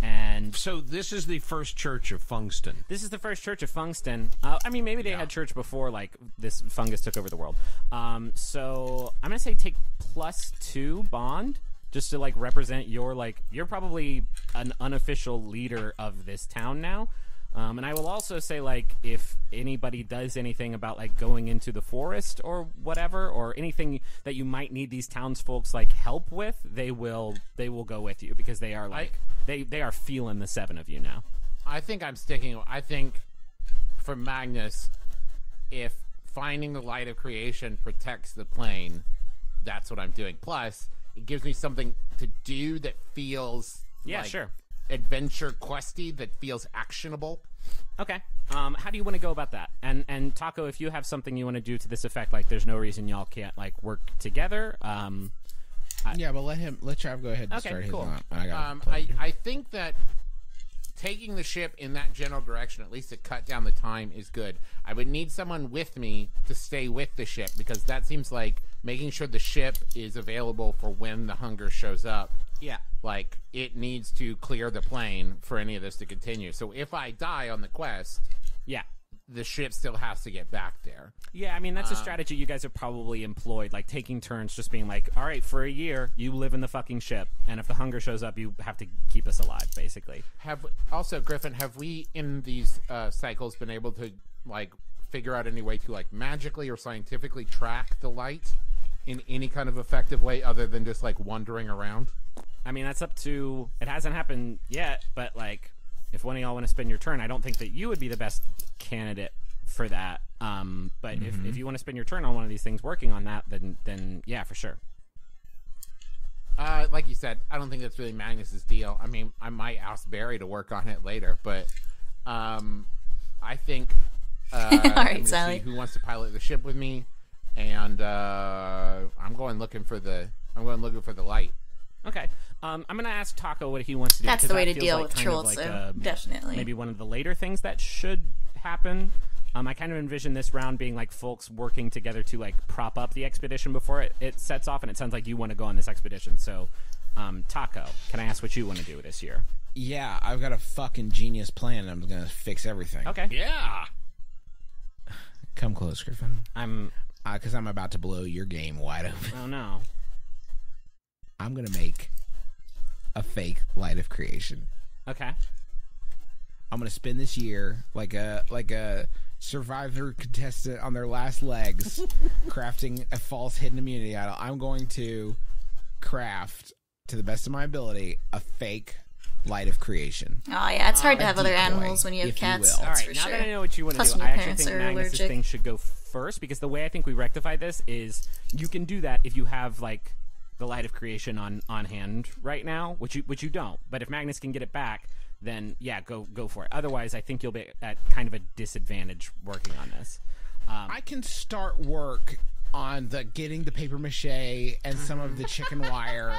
Speaker 6: And
Speaker 7: So this is the first church of Funkston.
Speaker 6: this is the first church of Funkston. I mean, maybe they had church before, like, this fungus took over the world. So I'm going to say take +2 bond, just to, like, represent your, like, you're probably an unofficial leader of this town now. And I will also say, like, if anybody does anything about, like, going into the forest or whatever, or anything that you might need these townsfolks, like, help with, they will go with you, because they are, like, they are feeling the 7 of you now.
Speaker 3: I think I'm sticking. I think for Magnus, if finding the light of creation protects the plane, that's what I'm doing. Plus, it gives me something to do that feels
Speaker 6: Yeah,
Speaker 3: like
Speaker 6: sure.
Speaker 3: adventure questy, that feels actionable.
Speaker 6: Okay. How do you want to go about that? And Taco, if you have something you want to do to this effect, like there's no reason y'all can't like work together.
Speaker 5: Yeah, but let Trav go ahead and
Speaker 6: Okay,
Speaker 5: start his
Speaker 6: cool.
Speaker 5: on. I
Speaker 3: think that taking the ship in that general direction, at least to cut down the time, is good. I would need someone with me to stay with the ship, because that seems like making sure the ship is available for when the hunger shows up.
Speaker 6: Yeah.
Speaker 3: Like, it needs to clear the plane for any of this to continue. So if I die on the quest,
Speaker 6: Yeah.
Speaker 3: the ship still has to get back there.
Speaker 6: Yeah, I mean, that's a strategy you guys have probably employed, like taking turns just being like, all right, for a year, you live in the fucking ship, and if the hunger shows up, you have to keep us alive, basically.
Speaker 3: Also, Griffin, have we in these cycles been able to, like, figure out any way to, like, magically or scientifically track the light in any kind of effective way other than just, like, wandering around?
Speaker 6: I mean, that's up to... It hasn't happened yet, but, like, if one of y'all want to spend your turn, I don't think that you would be the best candidate for that. But if you want to spend your turn on one of these things working on that, then yeah, for sure.
Speaker 3: Like you said, I don't think that's really Magnus's deal. I mean, I might ask Barry to work on it later, but I think
Speaker 1: All
Speaker 3: I'm
Speaker 1: right,
Speaker 3: gonna
Speaker 1: Sally.
Speaker 3: see who wants to pilot the ship with me, and I'm going looking for the light.
Speaker 6: Okay. I'm going to ask Taco what he wants to do.
Speaker 1: That's
Speaker 6: 'cause
Speaker 1: the way
Speaker 6: that
Speaker 1: to
Speaker 6: feels
Speaker 1: deal
Speaker 6: like
Speaker 1: with
Speaker 6: kind of
Speaker 1: trolls,
Speaker 6: like,
Speaker 1: so definitely.
Speaker 6: maybe one of the later things that should happen. I kind of envision this round being like folks working together to like prop up the expedition before it sets off, and it sounds like you want to go on this expedition. So, Taco, can I ask what you want to do this year?
Speaker 5: Yeah, I've got a fucking genius plan. I'm gonna fix everything.
Speaker 6: Okay.
Speaker 7: Yeah.
Speaker 5: Come close, Griffin. Because I'm about to blow your game wide open.
Speaker 6: Oh no.
Speaker 5: I'm gonna make a fake light of creation.
Speaker 6: Okay.
Speaker 5: I'm gonna spend this year like a Survivor contestant on their last legs, crafting a false hidden immunity idol. I'm going to craft, to the best of my ability, a fake light of creation.
Speaker 1: Oh yeah, it's hard to
Speaker 5: A
Speaker 1: have other
Speaker 5: decoy,
Speaker 1: animals when you have
Speaker 5: if you
Speaker 1: cats.
Speaker 5: will.
Speaker 6: All
Speaker 1: That's
Speaker 6: right,
Speaker 1: for
Speaker 6: now
Speaker 1: sure.
Speaker 6: that I know what you want to
Speaker 1: Plus
Speaker 6: do,
Speaker 1: your
Speaker 6: I actually
Speaker 1: parents
Speaker 6: think
Speaker 1: are
Speaker 6: Magnus's
Speaker 1: allergic.
Speaker 6: thing should go first, because the way I think we rectify this is you can do that if you have like the light of creation on hand right now, which you don't. But if Magnus can get it back, then yeah, go for it. Otherwise, I think you'll be at kind of a disadvantage working on this.
Speaker 5: I can start work on getting the paper mache and some of the chicken wire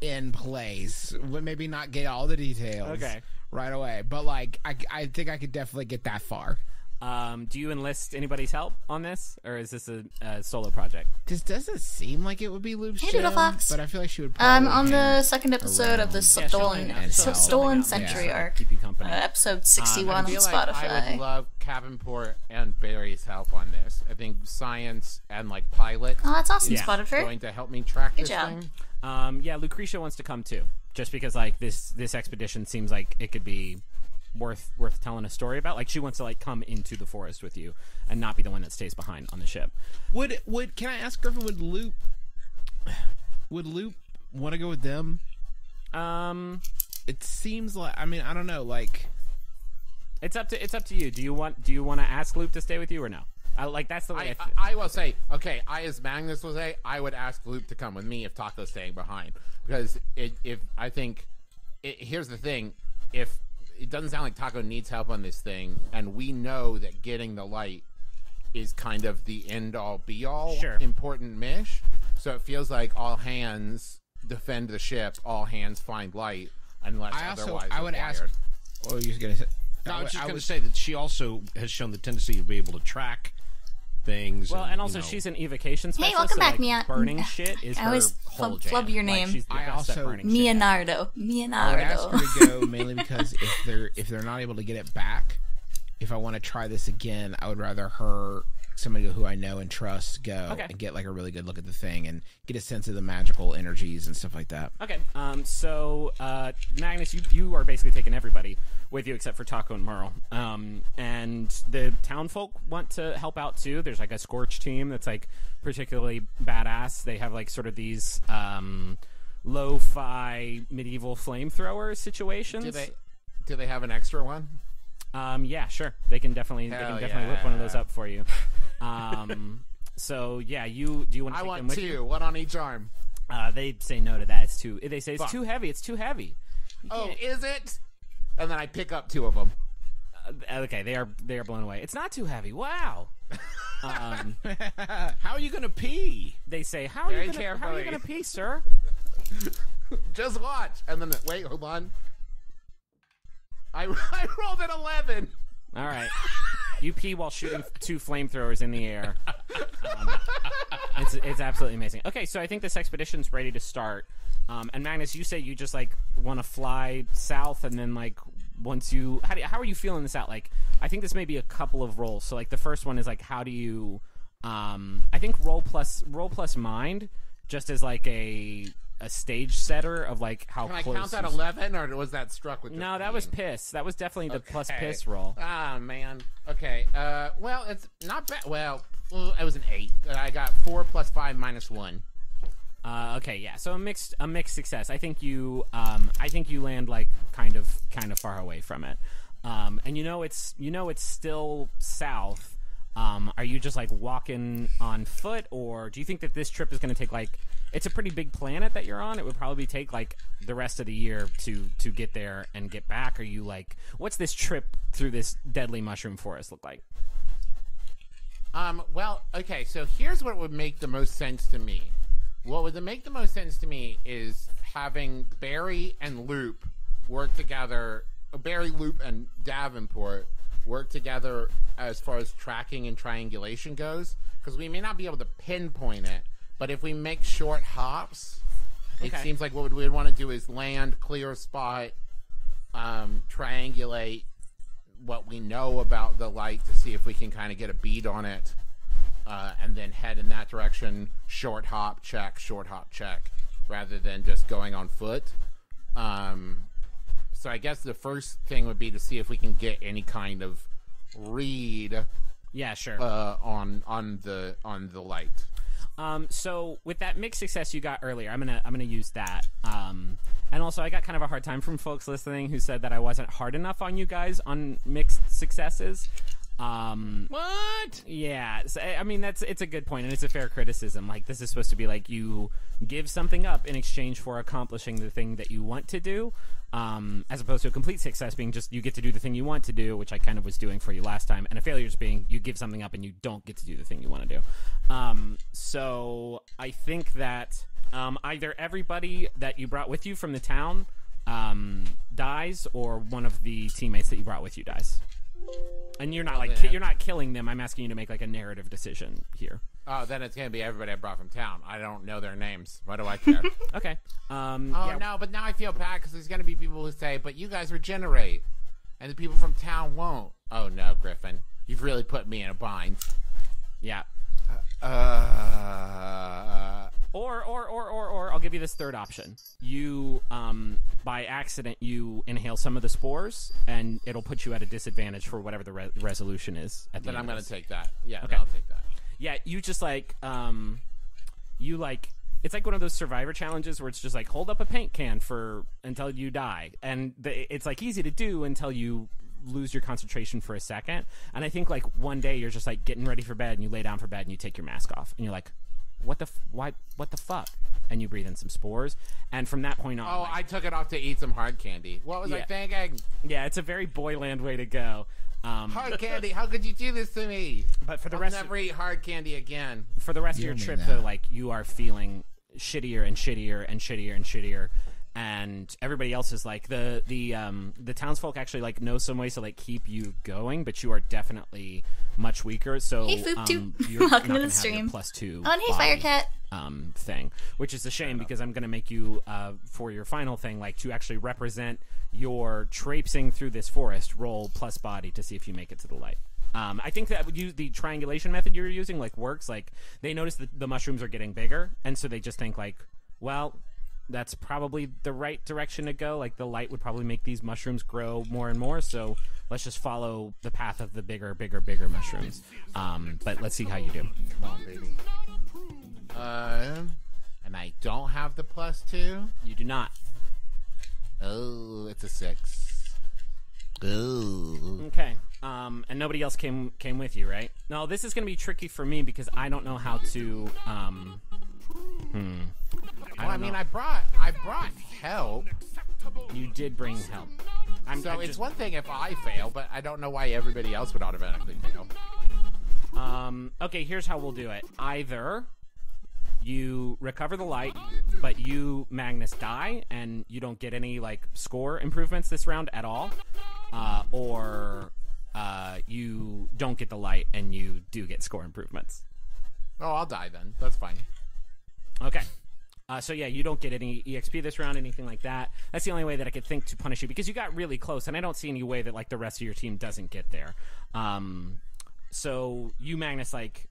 Speaker 5: in place. Maybe not get all the details right away, but like I think I could definitely get that far.
Speaker 6: Do you enlist anybody's help on this, or is this a solo project?
Speaker 5: This doesn't seem like it would be Loop's
Speaker 1: Hey,
Speaker 5: jam,
Speaker 1: Doodlefox.
Speaker 5: but I feel like she would probably
Speaker 1: On the
Speaker 5: hang
Speaker 1: second episode of the
Speaker 5: around.
Speaker 1: Stolen
Speaker 5: help.
Speaker 1: Century
Speaker 5: Yeah.
Speaker 1: arc,
Speaker 6: Keep you company.
Speaker 1: episode 61
Speaker 3: I
Speaker 1: on
Speaker 3: feel like I
Speaker 1: Spotify.
Speaker 3: would love Cavenport and Barry's help on this. I think science and like pilot
Speaker 1: Oh, that's awesome,
Speaker 6: Yeah.
Speaker 1: Spotify.
Speaker 3: going to help me track
Speaker 1: Good
Speaker 3: this
Speaker 1: job.
Speaker 3: thing.
Speaker 6: Yeah, Lucretia wants to come too, just because like this expedition seems like it could be worth telling a story about. Like she wants to like come into the forest with you and not be the one that stays behind on the ship.
Speaker 5: Would can I ask Griffin? Would Loop want to go with them? It seems like, I mean, I don't know, like
Speaker 6: It's up to you. Do you want to ask Loop to stay with you or no? Like that's the way.
Speaker 3: I will say, okay, I as Magnus will say, I would ask Luke to come with me if Taco's staying behind, because here's the thing, if it doesn't sound like Taco needs help on this thing, and we know that getting the light is kind of the end all be all important mission, so it feels like all hands defend the ship, all hands find light, unless otherwise
Speaker 5: I would
Speaker 3: required.
Speaker 5: ask. Oh, you're gonna say?
Speaker 7: No, I was just going to say that she also has shown the tendency to be able to track things.
Speaker 6: Well, and also she's an evocation specialist.
Speaker 1: welcome
Speaker 6: so,
Speaker 1: back,
Speaker 6: like,
Speaker 1: Mia.
Speaker 6: burning shit is
Speaker 1: I
Speaker 6: her
Speaker 1: always
Speaker 6: whole
Speaker 1: flub
Speaker 6: jam.
Speaker 1: your
Speaker 6: Like,
Speaker 1: name.
Speaker 6: she's the
Speaker 5: I
Speaker 6: best at
Speaker 5: also-
Speaker 6: burning shit.
Speaker 1: Leonardo.
Speaker 5: I would ask her to go mainly because if they're not able to get it back, if I want to try this again, I would rather somebody who I know and trust go and get like a really good look at the thing and get a sense of the magical energies and stuff like that.
Speaker 6: Okay, so Magnus, you are basically taking everybody with you except for Taco and Merle. And the townfolk want to help out too. There's like a Scorch team that's like particularly badass. They have like sort of these lo-fi medieval flamethrower situations.
Speaker 3: Do they have an extra one?
Speaker 6: Yeah, sure. They can definitely whip one of those up for you. So yeah, do you want to
Speaker 3: I
Speaker 6: take
Speaker 3: want
Speaker 6: them with
Speaker 3: two,
Speaker 6: you?
Speaker 3: one on each arm.
Speaker 6: They say no to that. They say it's too heavy. It's too heavy.
Speaker 3: Oh, is it? And then I pick up two of them.
Speaker 6: Okay, they are blown away. It's not too heavy. Wow.
Speaker 7: How are you going to pee?
Speaker 6: They say, how are you
Speaker 3: Very
Speaker 6: going to
Speaker 3: carefully.
Speaker 6: pee, sir?
Speaker 3: Just watch. And then, wait, hold on. I rolled an 11.
Speaker 6: All right. You pee while shooting two flamethrowers in the air. It's absolutely amazing. Okay, so I think this expedition's ready to start. And Magnus, you say you just like want to fly south and then like once you how are you feeling this out? Like, I think this may be a couple of rolls. So like the first one is like, how do you I think roll plus mind, just as like a stage setter of like how
Speaker 3: Can
Speaker 6: close.
Speaker 3: I count that 11, or was that struck with?
Speaker 6: No, that was piss. That was definitely the plus
Speaker 3: Okay.
Speaker 6: piss roll.
Speaker 3: Ah, man. Okay. Well, it's not bad. Well, it was an 8. I got 4 plus 5 minus 1.
Speaker 6: Okay, yeah. So a mixed success. I think you land like kind of far away from it. And it's still south. Are you just like walking on foot, or do you think that this trip is going to take like, it's a pretty big planet that you're on? It would probably take like the rest of the year to get there and get back. Are you like, what's this trip through this deadly mushroom forest look like?
Speaker 3: Well, okay, so here's what would make the most sense to me. What would make the most sense to me is having Barry and Loop work together, Barry, Loop, and Davenport work together as far as tracking and triangulation goes, because we may not be able to pinpoint it, but if we make short hops, it
Speaker 6: Okay.
Speaker 3: seems like what we'd want to do is land, clear a spot, triangulate what we know about the light to see if we can kind of get a bead on it, and then head in that direction, short hop, check, rather than just going on foot. So I guess the first thing would be to see if we can get any kind of read,
Speaker 6: Yeah, sure.
Speaker 3: on the light.
Speaker 6: So with that mixed success you got earlier, I'm gonna use that. And also I got kind of a hard time from folks listening who said that I wasn't hard enough on you guys on mixed successes.
Speaker 3: What?
Speaker 6: Yeah, so, I mean it's a good point, and it's a fair criticism. Like, this is supposed to be like you give something up in exchange for accomplishing the thing that you want to do, as opposed to a complete success being just you get to do the thing you want to do, which I kind of was doing for you last time, and a failure just being you give something up and you don't get to do the thing you want to do. So I think that either everybody that you brought with you from the town dies, or one of the teammates that you brought with you dies. And you're not you're not killing them. I'm asking you to make like a narrative decision here.
Speaker 3: Oh, then it's gonna be everybody I brought from town. I don't know their names. Why do I care?
Speaker 6: Okay.
Speaker 3: No, but now I feel bad because there's gonna be people who say, "But you guys regenerate," and the people from town won't. Oh no, Griffin, you've really put me in a bind.
Speaker 6: Yeah. Or I'll give you this third option. You, by accident, you inhale some of the spores, and it'll put you at a disadvantage for whatever the resolution is. At the
Speaker 3: Then
Speaker 6: end
Speaker 3: I'm
Speaker 6: of
Speaker 3: gonna
Speaker 6: this.
Speaker 3: take that. Yeah,
Speaker 6: Okay.
Speaker 3: then I'll take that.
Speaker 6: Yeah, you just like, you like, it's like one of those Survivor challenges where it's just like hold up a paint can for until you die, and it's like easy to do until you lose your concentration for a second. And I think like one day you're just like getting ready for bed, and you lay down for bed, and you take your mask off, and you're like, what the fuck? And you breathe in some spores, and from that point on,
Speaker 3: Oh, I took it off to eat some hard candy. What was I
Speaker 6: Yeah.
Speaker 3: thinking?
Speaker 6: yeah, it's a very Boyland way to go.
Speaker 3: Hard candy? How could you do this to me?
Speaker 6: But for the
Speaker 3: I'll
Speaker 6: rest
Speaker 3: never eat hard candy again.
Speaker 6: for the rest of
Speaker 5: You
Speaker 6: your
Speaker 5: don't
Speaker 6: trip,
Speaker 5: mean
Speaker 6: though,
Speaker 5: that.
Speaker 6: like you are feeling shittier and shittier and shittier and shittier, and everybody else is like the townsfolk actually like know some ways to like keep you going, but you are definitely much weaker. So
Speaker 1: Hey, Foop2.
Speaker 6: you're
Speaker 1: Welcome
Speaker 6: not
Speaker 1: to
Speaker 6: gonna
Speaker 1: the
Speaker 6: have
Speaker 1: stream.
Speaker 6: your +2
Speaker 1: Oh, and hey,
Speaker 6: body,
Speaker 1: Firecat.
Speaker 6: thing, which is a shame because I'm gonna make you for your final thing, like to actually represent your traipsing through this forest, roll plus body to see if you make it to the light. I think that the triangulation method you're using like works. Like they notice that the mushrooms are getting bigger, and so they just think like, well, that's probably the right direction to go. Like the light would probably make these mushrooms grow more and more, so let's just follow the path of the bigger mushrooms. But let's see how you do.
Speaker 3: Come on, baby. And I don't have the +2.
Speaker 6: You do not.
Speaker 3: Oh, it's a 6. Oh.
Speaker 6: Okay. And nobody else came with you, right? No, this is gonna be tricky for me because I don't know how to.
Speaker 3: I brought help.
Speaker 6: You did bring help.
Speaker 3: So it's one thing if I fail, but I don't know why everybody else would automatically fail.
Speaker 6: Okay, here's how we'll do it. Either you recover the light, but you, Magnus, die, and you don't get any, like, score improvements this round at all, or you don't get the light, and you do get score improvements.
Speaker 3: Oh, I'll die then. That's fine.
Speaker 6: Okay. So yeah, you don't get any EXP this round, anything like that. That's the only way that I could think to punish you, because you got really close, and I don't see any way that like the rest of your team doesn't get there. So you, Magnus, like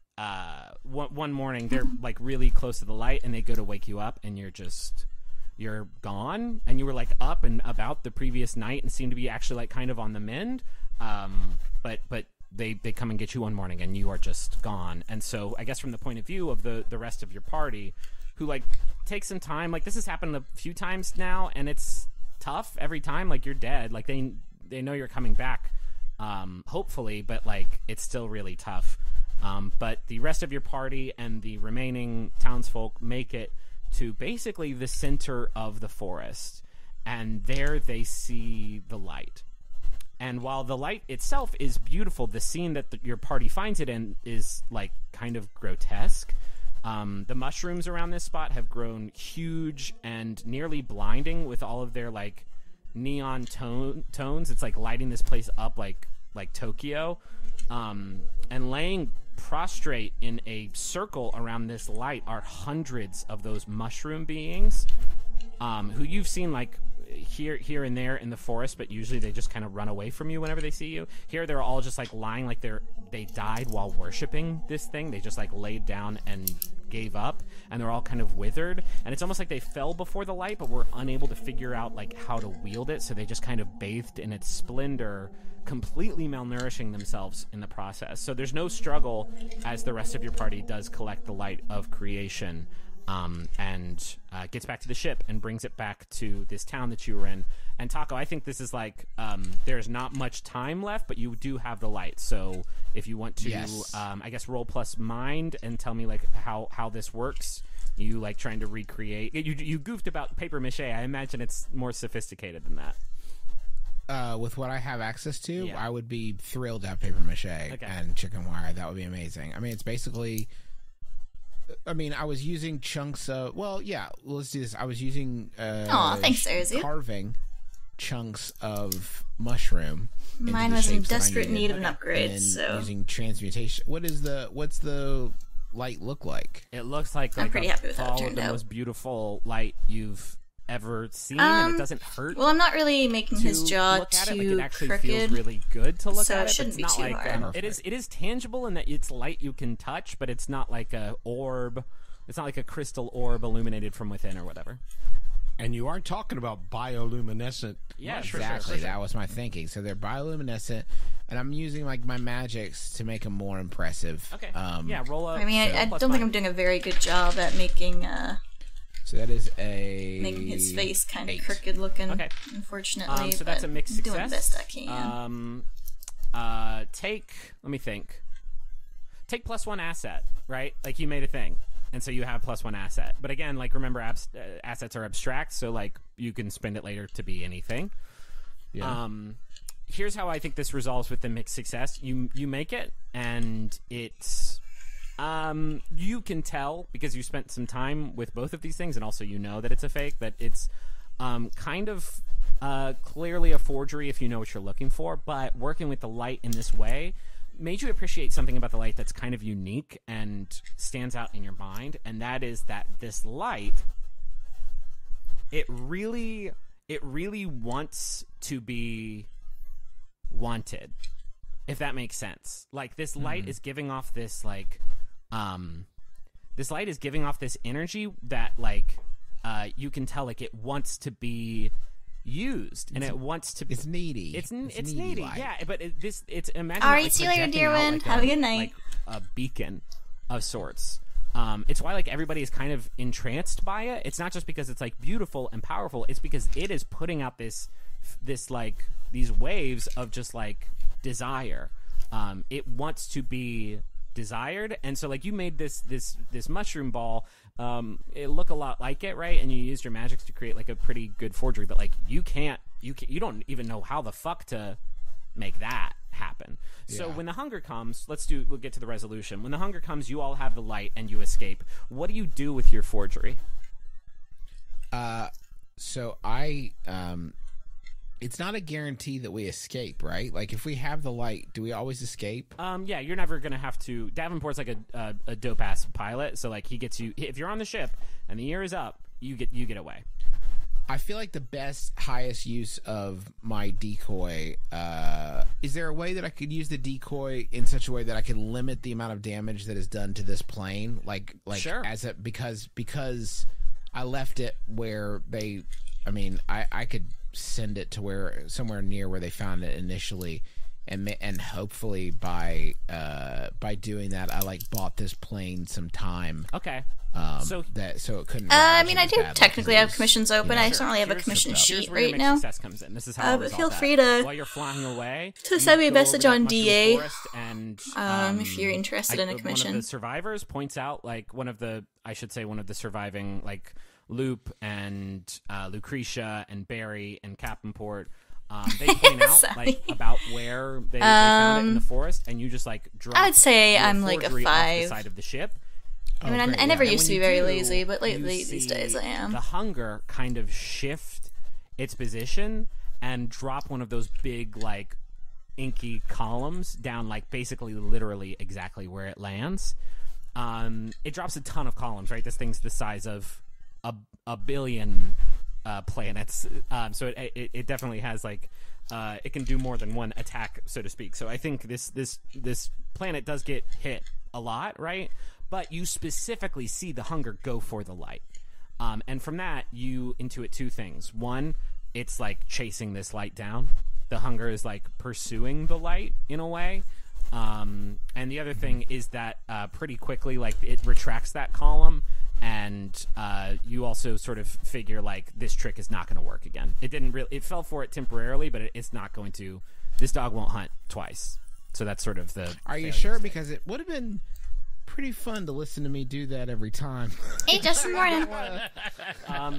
Speaker 6: one morning they're like really close to the light, and they go to wake you up, and you're gone, and you were like up and about the previous night, and seemed to be actually like kind of on the mend. But they come and get you one morning, and you are just gone. And so I guess from the point of view of the rest of your party, who like take some time, like this has happened a few times now, and it's tough every time. Like you're dead, like they know you're coming back, hopefully, but like it's still really tough. But the rest of your party and the remaining townsfolk make it to basically the center of the forest, and there they see the light. And while the light itself is beautiful, the scene that your party finds it in is like kind of grotesque. The mushrooms around this spot have grown huge and nearly blinding with all of their like neon tones. It's like lighting this place up like Tokyo. And laying prostrate in a circle around this light are hundreds of those mushroom beings, who you've seen like here and there in the forest, but usually they just kind of run away from you whenever they see you. Here they're all just like lying like they died while worshiping this thing. They just like laid down and gave up, and they're all kind of withered, and it's almost like they fell before the light but were unable to figure out like how to wield it, so they just kind of bathed in its splendor, completely malnourishing themselves in the process. So there's no struggle as the rest of your party does collect the light of creation, and gets back to the ship and brings it back to this town that you were in. And Taco, I think this is like there's not much time left, but you do have the light. So if you want to,
Speaker 5: Yes.
Speaker 6: I guess roll plus mind and tell me like how this works. You like trying to recreate. You goofed about paper mache. I imagine it's more sophisticated than that.
Speaker 5: With what I have access to,
Speaker 6: Yeah.
Speaker 5: I would be thrilled to have paper mache and chicken wire. That would be amazing. I mean, it's basically. I mean, I was using chunks of. Well, yeah. Let's do this. I was using.
Speaker 1: Aw, thanks, Azu.
Speaker 5: Carving chunks of mushroom. into
Speaker 1: Mine
Speaker 5: the
Speaker 1: was in
Speaker 5: shapes that I
Speaker 1: desperate
Speaker 5: needed,
Speaker 1: need of an
Speaker 5: and
Speaker 1: upgrade,
Speaker 5: then
Speaker 1: so
Speaker 5: using transmutation. What's the light look like?
Speaker 6: It looks like
Speaker 1: I'm pretty happy with how it
Speaker 6: all of
Speaker 1: turned
Speaker 6: the
Speaker 1: out.
Speaker 6: most beautiful light you've ever seen, and it doesn't hurt.
Speaker 1: well, I'm not really making his
Speaker 6: to
Speaker 1: jaw
Speaker 6: look at it. Like, it
Speaker 1: too
Speaker 6: actually
Speaker 1: crooked.
Speaker 6: feels really good to look
Speaker 1: so
Speaker 6: at
Speaker 1: it
Speaker 6: it.
Speaker 1: shouldn't
Speaker 6: It's
Speaker 1: be
Speaker 6: not
Speaker 1: too
Speaker 6: like
Speaker 1: hard.
Speaker 6: it is tangible in that it's light you can touch, but it's not like a orb. It's not like a crystal orb illuminated from within or whatever.
Speaker 7: And you aren't talking about bioluminescent.
Speaker 6: Yeah,
Speaker 7: mushrooms.
Speaker 6: for
Speaker 5: Exactly.
Speaker 6: sure.
Speaker 5: That was my thinking. So they're bioluminescent, and I'm using like my magics to make them more impressive.
Speaker 6: Okay. Yeah, roll up.
Speaker 1: I mean, I
Speaker 6: plus
Speaker 1: don't think
Speaker 6: five.
Speaker 1: I'm doing a very good job at making
Speaker 5: So that is a
Speaker 1: making his face kind of
Speaker 5: 8.
Speaker 1: crooked looking.
Speaker 6: Okay.
Speaker 1: Unfortunately,
Speaker 6: So that's a
Speaker 1: but
Speaker 6: mixed
Speaker 1: I'm
Speaker 6: success.
Speaker 1: doing the best I can.
Speaker 6: Let me think. Take +1 asset, right? Like you made a thing, and so you have +1 asset. But again, like remember, assets are abstract, so like you can spend it later to be anything.
Speaker 5: Yeah.
Speaker 6: Here's how I think this resolves with the mixed success. You make it, and it's you can tell because you spent some time with both of these things, and also you know that it's a fake. That it's kind of clearly a forgery if you know what you're looking for. But working with the light in this way made you appreciate something about the light that's kind of unique and stands out in your mind, and that is that this light, it really wants to be wanted, if that makes sense. Like this light is giving off this like this light is giving off this energy that like you can tell like it wants to be used, and it wants to be.
Speaker 5: It's needy.
Speaker 6: It's needy,
Speaker 5: light.
Speaker 6: yeah. But it's imagine.
Speaker 1: All
Speaker 6: it,
Speaker 1: right,
Speaker 6: like,
Speaker 1: see you later,
Speaker 6: projecting
Speaker 1: dear
Speaker 6: out
Speaker 1: Wind.
Speaker 6: like
Speaker 1: Have a good night.
Speaker 6: Like a beacon of sorts. It's why like everybody is kind of entranced by it. It's not just because it's like beautiful and powerful. It's because it is putting out this like these waves of just like desire. It wants to be desired, and so like you made this mushroom ball. It look a lot like it, right? And you used your magics to create like a pretty good forgery, but like you don't even know how the fuck to make that happen. So when the hunger comes, we'll get to the resolution. When the hunger comes, you all have the light and you escape. What do you do with your forgery?
Speaker 5: So I it's not a guarantee that we escape, right? Like if we have the light, do we always escape?
Speaker 6: Yeah, you're never gonna have to. Davenport's like a dope ass pilot, so like he gets you. If you're on the ship and the year is up, you get away.
Speaker 5: I feel like the best, highest use of my decoy. Is there a way that I could use the decoy in such a way that I could limit the amount of damage that is done to this plane? Like
Speaker 6: sure.
Speaker 5: Because I left it where they. I mean, I could send it to somewhere near where they found it initially, and hopefully by doing that, I bought this plane some time.
Speaker 6: Okay.
Speaker 5: So it couldn't.
Speaker 1: I mean, I do technically have commissions open. I just don't really have a commission sheet right now.
Speaker 6: Success comes in. This is how
Speaker 1: but feel free to
Speaker 6: while you're flying away
Speaker 1: send me a message on DA.
Speaker 6: And
Speaker 1: if you're interested in a commission.
Speaker 6: One of the survivors points out one of the surviving Loop and Lucretia and Barry and Captainport. They point out about where they found it in the forest, and you just drop.
Speaker 1: I'd say I'm a 5
Speaker 6: off the side of the ship.
Speaker 1: I mean, I never used to be very lazy, but lately these days I am.
Speaker 6: The hunger kind of shift its position and drop one of those big inky columns down basically literally exactly where it lands. It drops a ton of columns, right? This thing's the size of a billion planets, so it definitely has it can do more than one attack, so to speak. So I think this planet does get hit a lot, right? But you specifically see the hunger go for the light, and from that you intuit two things. One, it's chasing this light down. The hunger is pursuing the light in a way. And the other thing is that pretty quickly it retracts that column, and you also sort of figure this trick is not going to work again. It fell for it temporarily, but it's not going to. This dog won't hunt twice. So that's sort of the.
Speaker 5: Are you sure? Because it would have been pretty fun to listen to me do that every time.
Speaker 1: Hey, Justin, morning.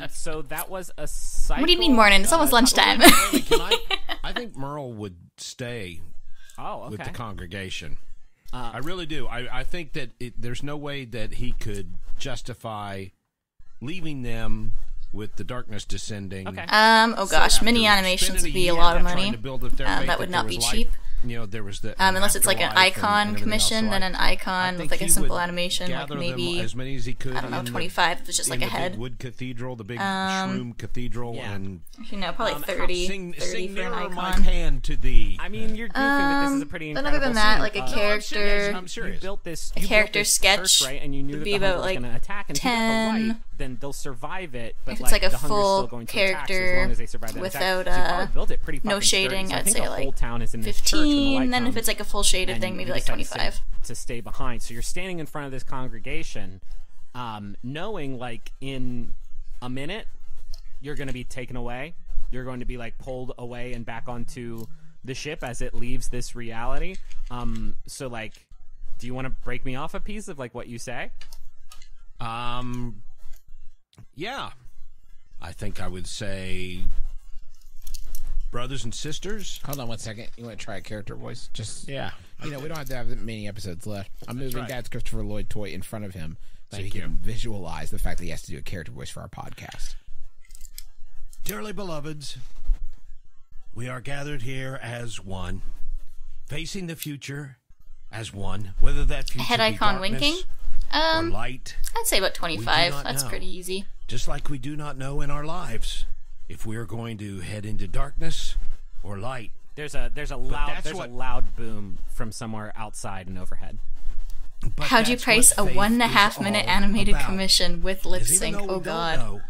Speaker 6: So that was a cycle.
Speaker 1: What do you mean morning? It's almost lunchtime.
Speaker 7: I think Merle would stay with the congregation. I really do. I think that there's no way that he could justify leaving them with the darkness descending.
Speaker 6: Okay.
Speaker 1: Oh gosh, mini animations would be a lot of money. That would not be cheap.
Speaker 7: There was the
Speaker 1: unless it's an icon commission, then an icon with a simple animation, maybe
Speaker 7: as many as he could.
Speaker 1: I don't know, 25 was just a head.
Speaker 7: Big wood cathedral, the big shroom cathedral, and
Speaker 1: probably 30
Speaker 7: sing
Speaker 1: for an icon.
Speaker 7: My hand to thee.
Speaker 6: I mean, you're goofing that this is a pretty incredible
Speaker 1: But other than that,
Speaker 6: scene.
Speaker 1: a character,
Speaker 7: I'm serious.
Speaker 6: You built this
Speaker 1: character
Speaker 6: sketch, right? And you knew
Speaker 1: would
Speaker 6: that
Speaker 1: be
Speaker 6: the hunger
Speaker 1: about
Speaker 6: was going to attack, and if you get the
Speaker 1: 10.
Speaker 6: light, then they'll survive it. But
Speaker 1: If it's a
Speaker 6: the hunger's
Speaker 1: full
Speaker 6: still going to attack, so as
Speaker 1: character
Speaker 6: long as they survive that
Speaker 1: without
Speaker 6: attack. So you probably built it pretty
Speaker 1: no
Speaker 6: fucking sturdy.
Speaker 1: shading,
Speaker 6: So I
Speaker 1: I'd
Speaker 6: think
Speaker 1: say
Speaker 6: the whole town is in this church when the
Speaker 1: 15.
Speaker 6: light
Speaker 1: Then if
Speaker 6: comes,
Speaker 1: it's a full shaded
Speaker 6: and
Speaker 1: thing, maybe
Speaker 6: you decide
Speaker 1: 25.
Speaker 6: to stay behind. So you're standing in front of this congregation, knowing in a minute you're going to be taken away. You're going to be pulled away and back onto the ship as it leaves this reality. So do you want to break me off a piece of what you say?
Speaker 7: Yeah. I think I would say brothers and sisters.
Speaker 5: Hold on one second. You want to try a character voice? Just
Speaker 7: Yeah.
Speaker 5: we don't have to have that many episodes left. I'm moving
Speaker 7: right.
Speaker 5: Dad's Christopher Lloyd toy in front of him so he
Speaker 7: Thank you.
Speaker 5: can visualize the fact that he has to do a character voice for our podcast.
Speaker 7: Dearly beloveds, we are gathered here as one, facing the future as one, whether that future
Speaker 1: Head
Speaker 7: be
Speaker 1: icon
Speaker 7: darkness
Speaker 1: winking?
Speaker 7: or light.
Speaker 1: I'd say about
Speaker 7: We
Speaker 1: 25.
Speaker 7: do not
Speaker 1: That's
Speaker 7: know.
Speaker 1: pretty easy.
Speaker 7: Just like we do not know in our lives if we are going to head into darkness or light.
Speaker 6: There's a
Speaker 7: that's
Speaker 6: loud boom from somewhere outside and overhead.
Speaker 7: But
Speaker 1: How'd you
Speaker 7: that's
Speaker 1: price a
Speaker 7: what faith
Speaker 1: 1.5
Speaker 7: is
Speaker 1: minute
Speaker 7: all
Speaker 1: animated
Speaker 7: about.
Speaker 1: commission with lip
Speaker 7: Because even
Speaker 1: sync?
Speaker 7: though we
Speaker 1: Oh
Speaker 7: don't
Speaker 1: god.
Speaker 7: know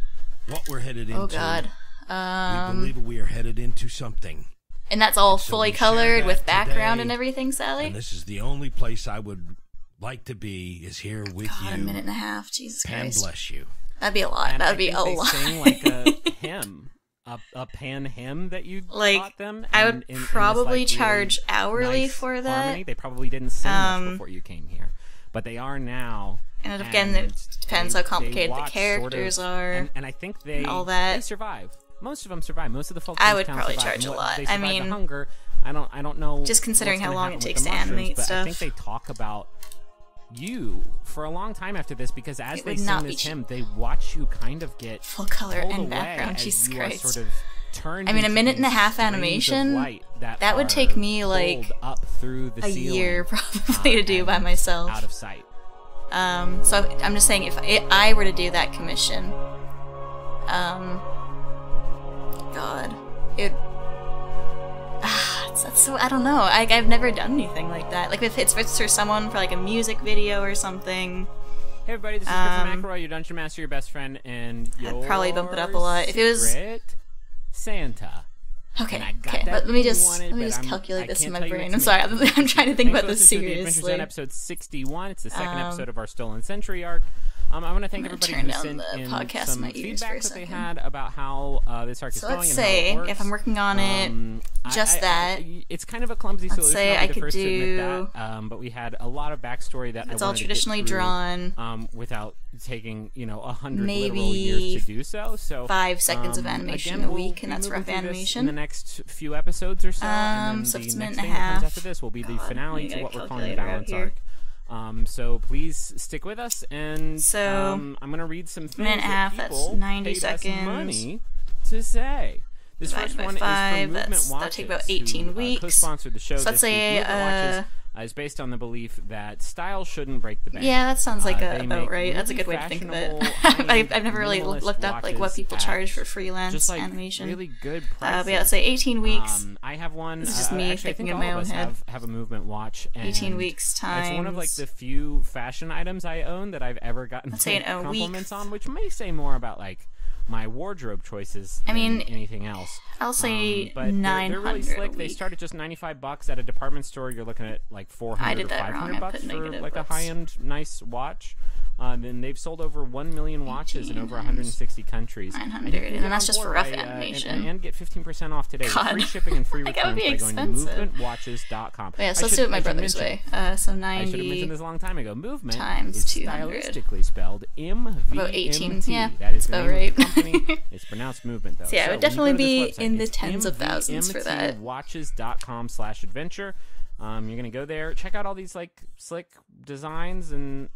Speaker 7: what we're headed into,
Speaker 1: Oh god.
Speaker 7: we believe we are headed into something.
Speaker 1: And that's all
Speaker 7: So
Speaker 1: fully
Speaker 7: we share
Speaker 1: colored
Speaker 7: that
Speaker 1: with background
Speaker 7: today,
Speaker 1: and everything,
Speaker 7: And
Speaker 1: Sally?
Speaker 7: this is the only place I would like to be, is here with
Speaker 1: God, a
Speaker 7: you.
Speaker 1: minute and a half. Jesus
Speaker 7: And
Speaker 1: Christ.
Speaker 7: bless you.
Speaker 1: That'd be a lot.
Speaker 6: And
Speaker 1: That'd be
Speaker 6: I
Speaker 1: a
Speaker 6: think
Speaker 1: lot.
Speaker 6: they sing a hymn, a pan hymn that you taught them.
Speaker 1: I
Speaker 6: and
Speaker 1: would
Speaker 6: in this,
Speaker 1: probably
Speaker 6: really
Speaker 1: charge hourly
Speaker 6: nice
Speaker 1: for that.
Speaker 6: harmony. They probably didn't sing much before you came here, but they are now.
Speaker 1: And again, it depends how complicated the
Speaker 6: watch
Speaker 1: characters are.
Speaker 6: And I think they
Speaker 1: all that.
Speaker 6: They survive. Most of them survive. Most of the folks.
Speaker 1: I
Speaker 6: in this
Speaker 1: would
Speaker 6: town
Speaker 1: probably
Speaker 6: survive.
Speaker 1: charge
Speaker 6: And
Speaker 1: a
Speaker 6: what-
Speaker 1: lot.
Speaker 6: They
Speaker 1: I
Speaker 6: survive
Speaker 1: mean,
Speaker 6: the hunger. I don't know.
Speaker 1: just considering
Speaker 6: what's
Speaker 1: how
Speaker 6: gonna
Speaker 1: long
Speaker 6: happen
Speaker 1: it
Speaker 6: with
Speaker 1: takes
Speaker 6: the
Speaker 1: to
Speaker 6: mushrooms,
Speaker 1: animate
Speaker 6: but I think
Speaker 1: stuff.
Speaker 6: they talk about you for a long time after this, because as
Speaker 1: It
Speaker 6: they
Speaker 1: would
Speaker 6: sing
Speaker 1: not be
Speaker 6: this
Speaker 1: cheap.
Speaker 6: hymn, they watch you kind of get
Speaker 1: Full color
Speaker 6: pulled
Speaker 1: and
Speaker 6: away
Speaker 1: background.
Speaker 6: as
Speaker 1: Jesus
Speaker 6: you are
Speaker 1: Christ.
Speaker 6: sort of turned
Speaker 1: I mean, a
Speaker 6: into
Speaker 1: minute and a
Speaker 6: these
Speaker 1: half
Speaker 6: streams of
Speaker 1: animation,
Speaker 6: light
Speaker 1: that would
Speaker 6: are
Speaker 1: take me, like,
Speaker 6: pulled up through the
Speaker 1: a
Speaker 6: ceiling,
Speaker 1: year probably to do by
Speaker 6: and
Speaker 1: myself.
Speaker 6: out of sight.
Speaker 1: So I'm just saying, if I were to do that commission, God, that's so, I don't know. I've never done anything like that. Like if it's for someone for like a music video or something.
Speaker 6: Hey everybody, this is Kofi McElroy, your Dungeon Master, your best friend, and your
Speaker 1: I'd probably bump it up a lot. If it was
Speaker 6: Santa.
Speaker 1: Okay, but let me just calculate this in my brain. I'm sorry, I'm trying to think about this seriously.
Speaker 6: Adventure Zone episode 61. It's the second episode of our Stolen Century arc. I want to thank everybody who sent in some feedback that they had about how this arc is going.
Speaker 1: Let's
Speaker 6: and how
Speaker 1: say
Speaker 6: it works.
Speaker 1: if I'm working on it,
Speaker 6: it's kind of a clumsy solution.
Speaker 1: Say
Speaker 6: I'll
Speaker 1: I
Speaker 6: be the
Speaker 1: could
Speaker 6: first to admit
Speaker 1: do.
Speaker 6: that. But we had a lot of backstory that
Speaker 1: It's
Speaker 6: I
Speaker 1: all
Speaker 6: wanted
Speaker 1: traditionally
Speaker 6: to get through,
Speaker 1: drawn.
Speaker 6: without taking 100
Speaker 1: maybe
Speaker 6: literal years to do so. So
Speaker 1: 5 seconds of animation
Speaker 6: again,
Speaker 1: a week, and
Speaker 6: we'll
Speaker 1: that's
Speaker 6: be
Speaker 1: rough
Speaker 6: moving through this
Speaker 1: animation.
Speaker 6: in the next few episodes or so, and then
Speaker 1: so
Speaker 6: the
Speaker 1: it's a
Speaker 6: next
Speaker 1: minute
Speaker 6: thing
Speaker 1: and a
Speaker 6: that comes
Speaker 1: half.
Speaker 6: after this will be the finale to what we're calling the
Speaker 1: calculator out
Speaker 6: balance arc. So please stick with us, and
Speaker 1: So,
Speaker 6: I'm going to read some things
Speaker 1: minute and a
Speaker 6: that
Speaker 1: half,
Speaker 6: people
Speaker 1: that's 90
Speaker 6: paid us
Speaker 1: seconds.
Speaker 6: money to say. This
Speaker 1: Divided
Speaker 6: first
Speaker 1: by
Speaker 6: one
Speaker 1: 5,
Speaker 6: is from Movement
Speaker 1: that'll
Speaker 6: Watches,
Speaker 1: take about 18
Speaker 6: who,
Speaker 1: weeks.
Speaker 6: co-sponsored the show
Speaker 1: So let's
Speaker 6: this week.
Speaker 1: say,
Speaker 6: Movement Watches is based on the belief that style shouldn't break the bank.
Speaker 1: Yeah, that sounds like
Speaker 6: They
Speaker 1: about
Speaker 6: make
Speaker 1: right. That's a
Speaker 6: really
Speaker 1: good way to think of it.
Speaker 6: fashionable,
Speaker 1: I've never really
Speaker 6: minimalist
Speaker 1: looked up like what
Speaker 6: watches
Speaker 1: people
Speaker 6: at
Speaker 1: charge for freelance
Speaker 6: just like
Speaker 1: animation.
Speaker 6: really good prices.
Speaker 1: But yeah, let's say 18 weeks.
Speaker 6: I have one.
Speaker 1: This is just me
Speaker 6: actually, I
Speaker 1: thinking
Speaker 6: think
Speaker 1: in
Speaker 6: all
Speaker 1: my
Speaker 6: of
Speaker 1: own
Speaker 6: us
Speaker 1: head.
Speaker 6: have a Movement watch. And
Speaker 1: 18 weeks
Speaker 6: It's one of like
Speaker 1: times-
Speaker 6: the few fashion items I own that I've ever gotten
Speaker 1: Let's say in a
Speaker 6: compliments
Speaker 1: week.
Speaker 6: on, which may say more about like my wardrobe choices
Speaker 1: I mean,
Speaker 6: than anything else.
Speaker 1: I'll say
Speaker 6: But they're really
Speaker 1: 900
Speaker 6: slick.
Speaker 1: a
Speaker 6: They
Speaker 1: week.
Speaker 6: start at just $95 at a department store. You're looking at like 400
Speaker 1: I did
Speaker 6: or
Speaker 1: that wrong.
Speaker 6: 500
Speaker 1: I
Speaker 6: bucks
Speaker 1: put
Speaker 6: for
Speaker 1: negative
Speaker 6: like a
Speaker 1: books.
Speaker 6: high-end nice watch. Then they've sold over 1 million watches in over 160 countries.
Speaker 1: 900,
Speaker 6: you can
Speaker 1: and
Speaker 6: get
Speaker 1: that's
Speaker 6: on
Speaker 1: just for
Speaker 6: board
Speaker 1: rough
Speaker 6: by,
Speaker 1: animation.
Speaker 6: and get 15% off today
Speaker 1: God.
Speaker 6: with free shipping and free
Speaker 1: Like, that would
Speaker 6: returns
Speaker 1: be
Speaker 6: by going to
Speaker 1: expensive.
Speaker 6: movementwatches.com.
Speaker 1: But yeah, so let's do it my brother's way. So
Speaker 6: I should have
Speaker 1: 90
Speaker 6: mentioned this a long time ago. Movement
Speaker 1: times
Speaker 6: is
Speaker 1: 200.
Speaker 6: stylistically spelled MVMT.
Speaker 1: About 18, yeah,
Speaker 6: That is
Speaker 1: that's
Speaker 6: the
Speaker 1: about
Speaker 6: name of the
Speaker 1: right.
Speaker 6: company. It's pronounced movement though.
Speaker 1: So yeah, it would
Speaker 6: when you
Speaker 1: definitely
Speaker 6: go to this
Speaker 1: be
Speaker 6: website,
Speaker 1: in the
Speaker 6: it's
Speaker 1: tens of thousands for that.
Speaker 6: MVMTwatches.com/adventure. You're gonna go there, check out all these like slick designs, and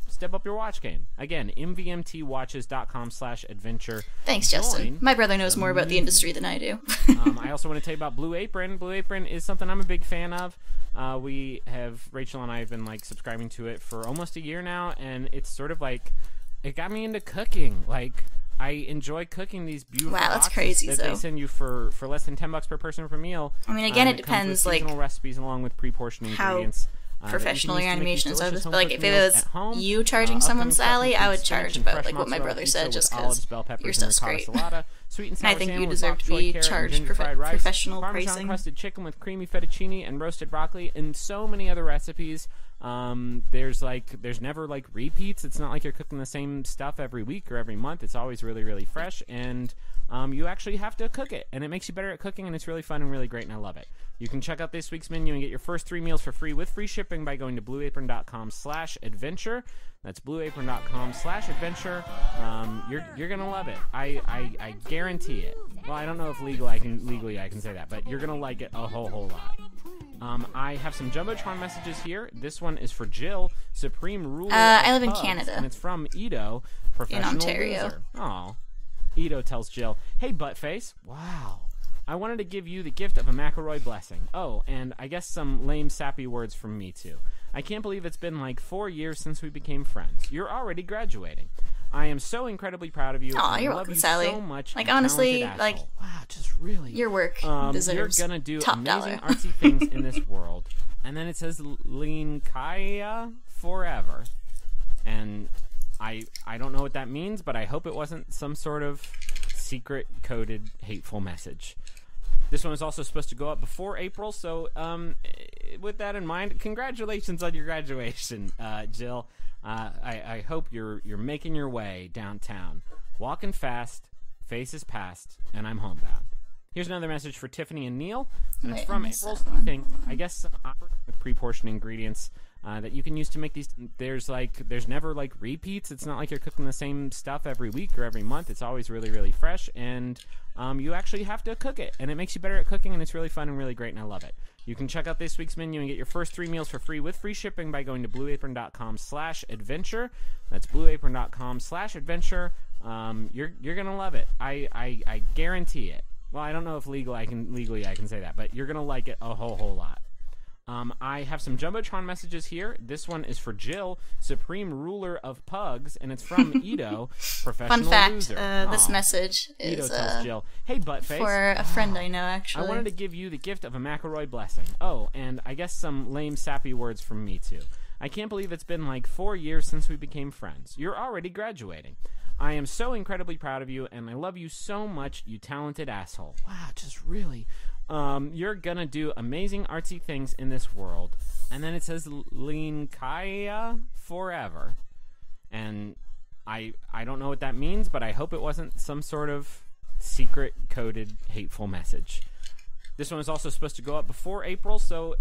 Speaker 6: step up your watch game. Again, mvmtwatches.com/adventure.
Speaker 1: Thanks, Justin. My brother knows more about the industry than I do.
Speaker 6: I also want to tell you about Blue Apron. Blue Apron is something I'm a big fan of. Rachel and I have been like subscribing to it for almost a year now, and it's sort of like it got me into cooking. Like I enjoy cooking these beautiful
Speaker 1: Wow, that's
Speaker 6: boxes
Speaker 1: crazy,
Speaker 6: that
Speaker 1: though.
Speaker 6: they send you for less than $10 per person per meal.
Speaker 1: I mean, again, it
Speaker 6: comes with
Speaker 1: depends, like,
Speaker 6: seasonal recipes along with pre-portioned
Speaker 1: how
Speaker 6: ingredients.
Speaker 1: professional your animation is.
Speaker 6: Delicious
Speaker 1: But like, if it
Speaker 6: home-cooked meals
Speaker 1: was
Speaker 6: at home.
Speaker 1: you charging
Speaker 6: Upcoming
Speaker 1: someone's
Speaker 6: stuff
Speaker 1: salary, I
Speaker 6: includes
Speaker 1: would
Speaker 6: spinach
Speaker 1: charge
Speaker 6: and
Speaker 1: about
Speaker 6: fresh
Speaker 1: like what my
Speaker 6: mozzarella
Speaker 1: brother
Speaker 6: pizza
Speaker 1: said,
Speaker 6: with
Speaker 1: just
Speaker 6: olives,
Speaker 1: because
Speaker 6: bell peppers,
Speaker 1: your
Speaker 6: and
Speaker 1: stuff's
Speaker 6: ricotta
Speaker 1: great.
Speaker 6: salata, sweet and
Speaker 1: And I
Speaker 6: sour
Speaker 1: think you
Speaker 6: salmon with
Speaker 1: deserve
Speaker 6: bok
Speaker 1: to
Speaker 6: choy
Speaker 1: be
Speaker 6: carrot and
Speaker 1: charged
Speaker 6: ginger fried rice,
Speaker 1: professional
Speaker 6: Parmesan
Speaker 1: pricing.
Speaker 6: crusted chicken with creamy fettuccine and roasted broccoli, and so many other recipes. There's never like repeats. It's not like you're cooking the same stuff every week or every month. It's always really, really fresh, and you actually have to cook it, and it makes you better at cooking, and it's really fun and really great, and I love it. You can check out this week's menu and get your first 3 meals for free with free shipping by going to blueapron.com/adventure. That's blueapron.com/adventure. You're gonna love it. I guarantee it. Well, I don't know if legally I can say that, but you're gonna like it a whole lot. I have some Jumbotron messages here. This one is for Jill, Supreme Ruler.
Speaker 1: I live in
Speaker 6: of Pugs,
Speaker 1: Canada.
Speaker 6: and it's from Ito, professional
Speaker 1: Ontario.
Speaker 6: loser. Aw. Ito tells Jill, "Hey, buttface. Wow. I wanted to give you the gift of a McElroy blessing. Oh, and I guess some lame, sappy words from me, too. I can't believe it's been like 4 years since we became friends. You're already graduating. I am so incredibly proud of you.
Speaker 1: Aw,
Speaker 6: and
Speaker 1: you're
Speaker 6: I love
Speaker 1: welcome,
Speaker 6: you
Speaker 1: Sally.
Speaker 6: so much.
Speaker 1: Like,
Speaker 6: you
Speaker 1: honestly,
Speaker 6: talented
Speaker 1: like,
Speaker 6: asshole." Wow, just really.
Speaker 1: Your work deserves
Speaker 6: You're gonna do
Speaker 1: top
Speaker 6: amazing
Speaker 1: dollar.
Speaker 6: artsy things in this world. And then it says Linkaya forever. And I don't know what that means, but I hope it wasn't some sort of secret coded hateful message. This one is also supposed to go up before April, so with that in mind, congratulations on your graduation, Jill. I hope you're making your way downtown, walking fast, faces past, and I'm homebound. Here's another message for Tiffany and Neil, and it's
Speaker 1: Wait,
Speaker 6: from
Speaker 1: I missed
Speaker 6: April's
Speaker 1: that one.
Speaker 6: thing. I guess with pre-portioned ingredients that you can use to make these. There's never like repeats. It's not like you're cooking the same stuff every week or every month. It's always really, really fresh, and you actually have to cook it, and it makes you better at cooking, and it's really fun and really great, and I love it. You can check out this week's menu and get your first 3 meals for free with free shipping by going to blueapron.com/adventure. That's blueapron.com/adventure. You're gonna love it. I guarantee it. Well, I don't know if legally I can say that, but you're gonna like it a whole lot. I have some Jumbotron messages here. This one is for Jill, Supreme Ruler of Pugs, and it's from Ito, Professional
Speaker 1: Fun fact,
Speaker 6: Loser.
Speaker 1: this
Speaker 6: Aw.
Speaker 1: message
Speaker 6: Ito
Speaker 1: is
Speaker 6: tells Jill, "Hey, Buttface.
Speaker 1: for a friend I know, actually.
Speaker 6: I wanted to give you the gift of a McElroy blessing. Oh, and I guess some lame, sappy words from me, too. I can't believe it's been like 4 years since we became friends. You're already graduating. I am so incredibly proud of you, and I love you so much, you talented asshole." Wow, just really. "You're gonna do amazing artsy things in this world." And then it says Linkaya forever. And I don't know what that means, but I hope it wasn't some sort of secret coded hateful message. This one was also supposed to go up before April, so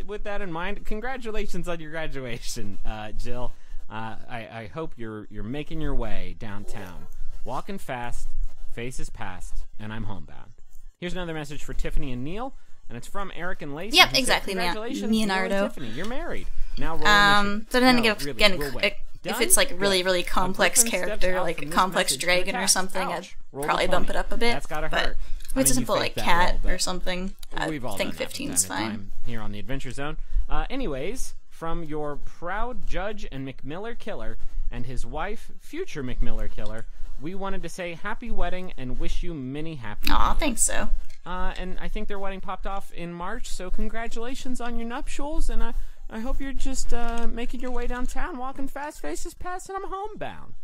Speaker 6: with that in mind, congratulations on your graduation, Jill. I hope you're making your way downtown, walking fast, faces past, and I'm homebound. Here's another message for Tiffany and Neil, and it's from Eric and Lacey.
Speaker 1: Yep,
Speaker 6: who said,
Speaker 1: exactly,
Speaker 6: "Congratulations,
Speaker 1: Leonardo.
Speaker 6: Neil and Tiffany, you're married. Now roll initiative."
Speaker 1: So then
Speaker 6: No,
Speaker 1: again,
Speaker 6: really, we'll wait.
Speaker 1: if
Speaker 6: Done?
Speaker 1: it's like really,
Speaker 6: Good.
Speaker 1: really complex
Speaker 6: Griffin steps
Speaker 1: character,
Speaker 6: out
Speaker 1: like
Speaker 6: from
Speaker 1: a
Speaker 6: this
Speaker 1: complex
Speaker 6: message
Speaker 1: dragon
Speaker 6: and
Speaker 1: or
Speaker 6: attacks.
Speaker 1: something,
Speaker 6: Ouch.
Speaker 1: I'd
Speaker 6: Roll
Speaker 1: probably
Speaker 6: the
Speaker 1: bump
Speaker 6: 20.
Speaker 1: it up a bit.
Speaker 6: That's gotta
Speaker 1: but
Speaker 6: hurt.
Speaker 1: if it's a simple like
Speaker 6: faked that
Speaker 1: cat
Speaker 6: roll, but
Speaker 1: or something, I
Speaker 6: we've all
Speaker 1: think
Speaker 6: done that
Speaker 1: 15
Speaker 6: from
Speaker 1: is
Speaker 6: time to
Speaker 1: fine.
Speaker 6: time here on the Adventure Zone. Anyways, from your proud judge and McMiller Killer and his wife, future McMiller Killer, we wanted to say happy wedding and wish you many happy
Speaker 1: Aw,
Speaker 6: years.
Speaker 1: thanks so.
Speaker 6: And I think their wedding popped off in March, so congratulations on your nuptials, and I hope you're just making your way downtown, walking fast, faces past, and I'm homebound.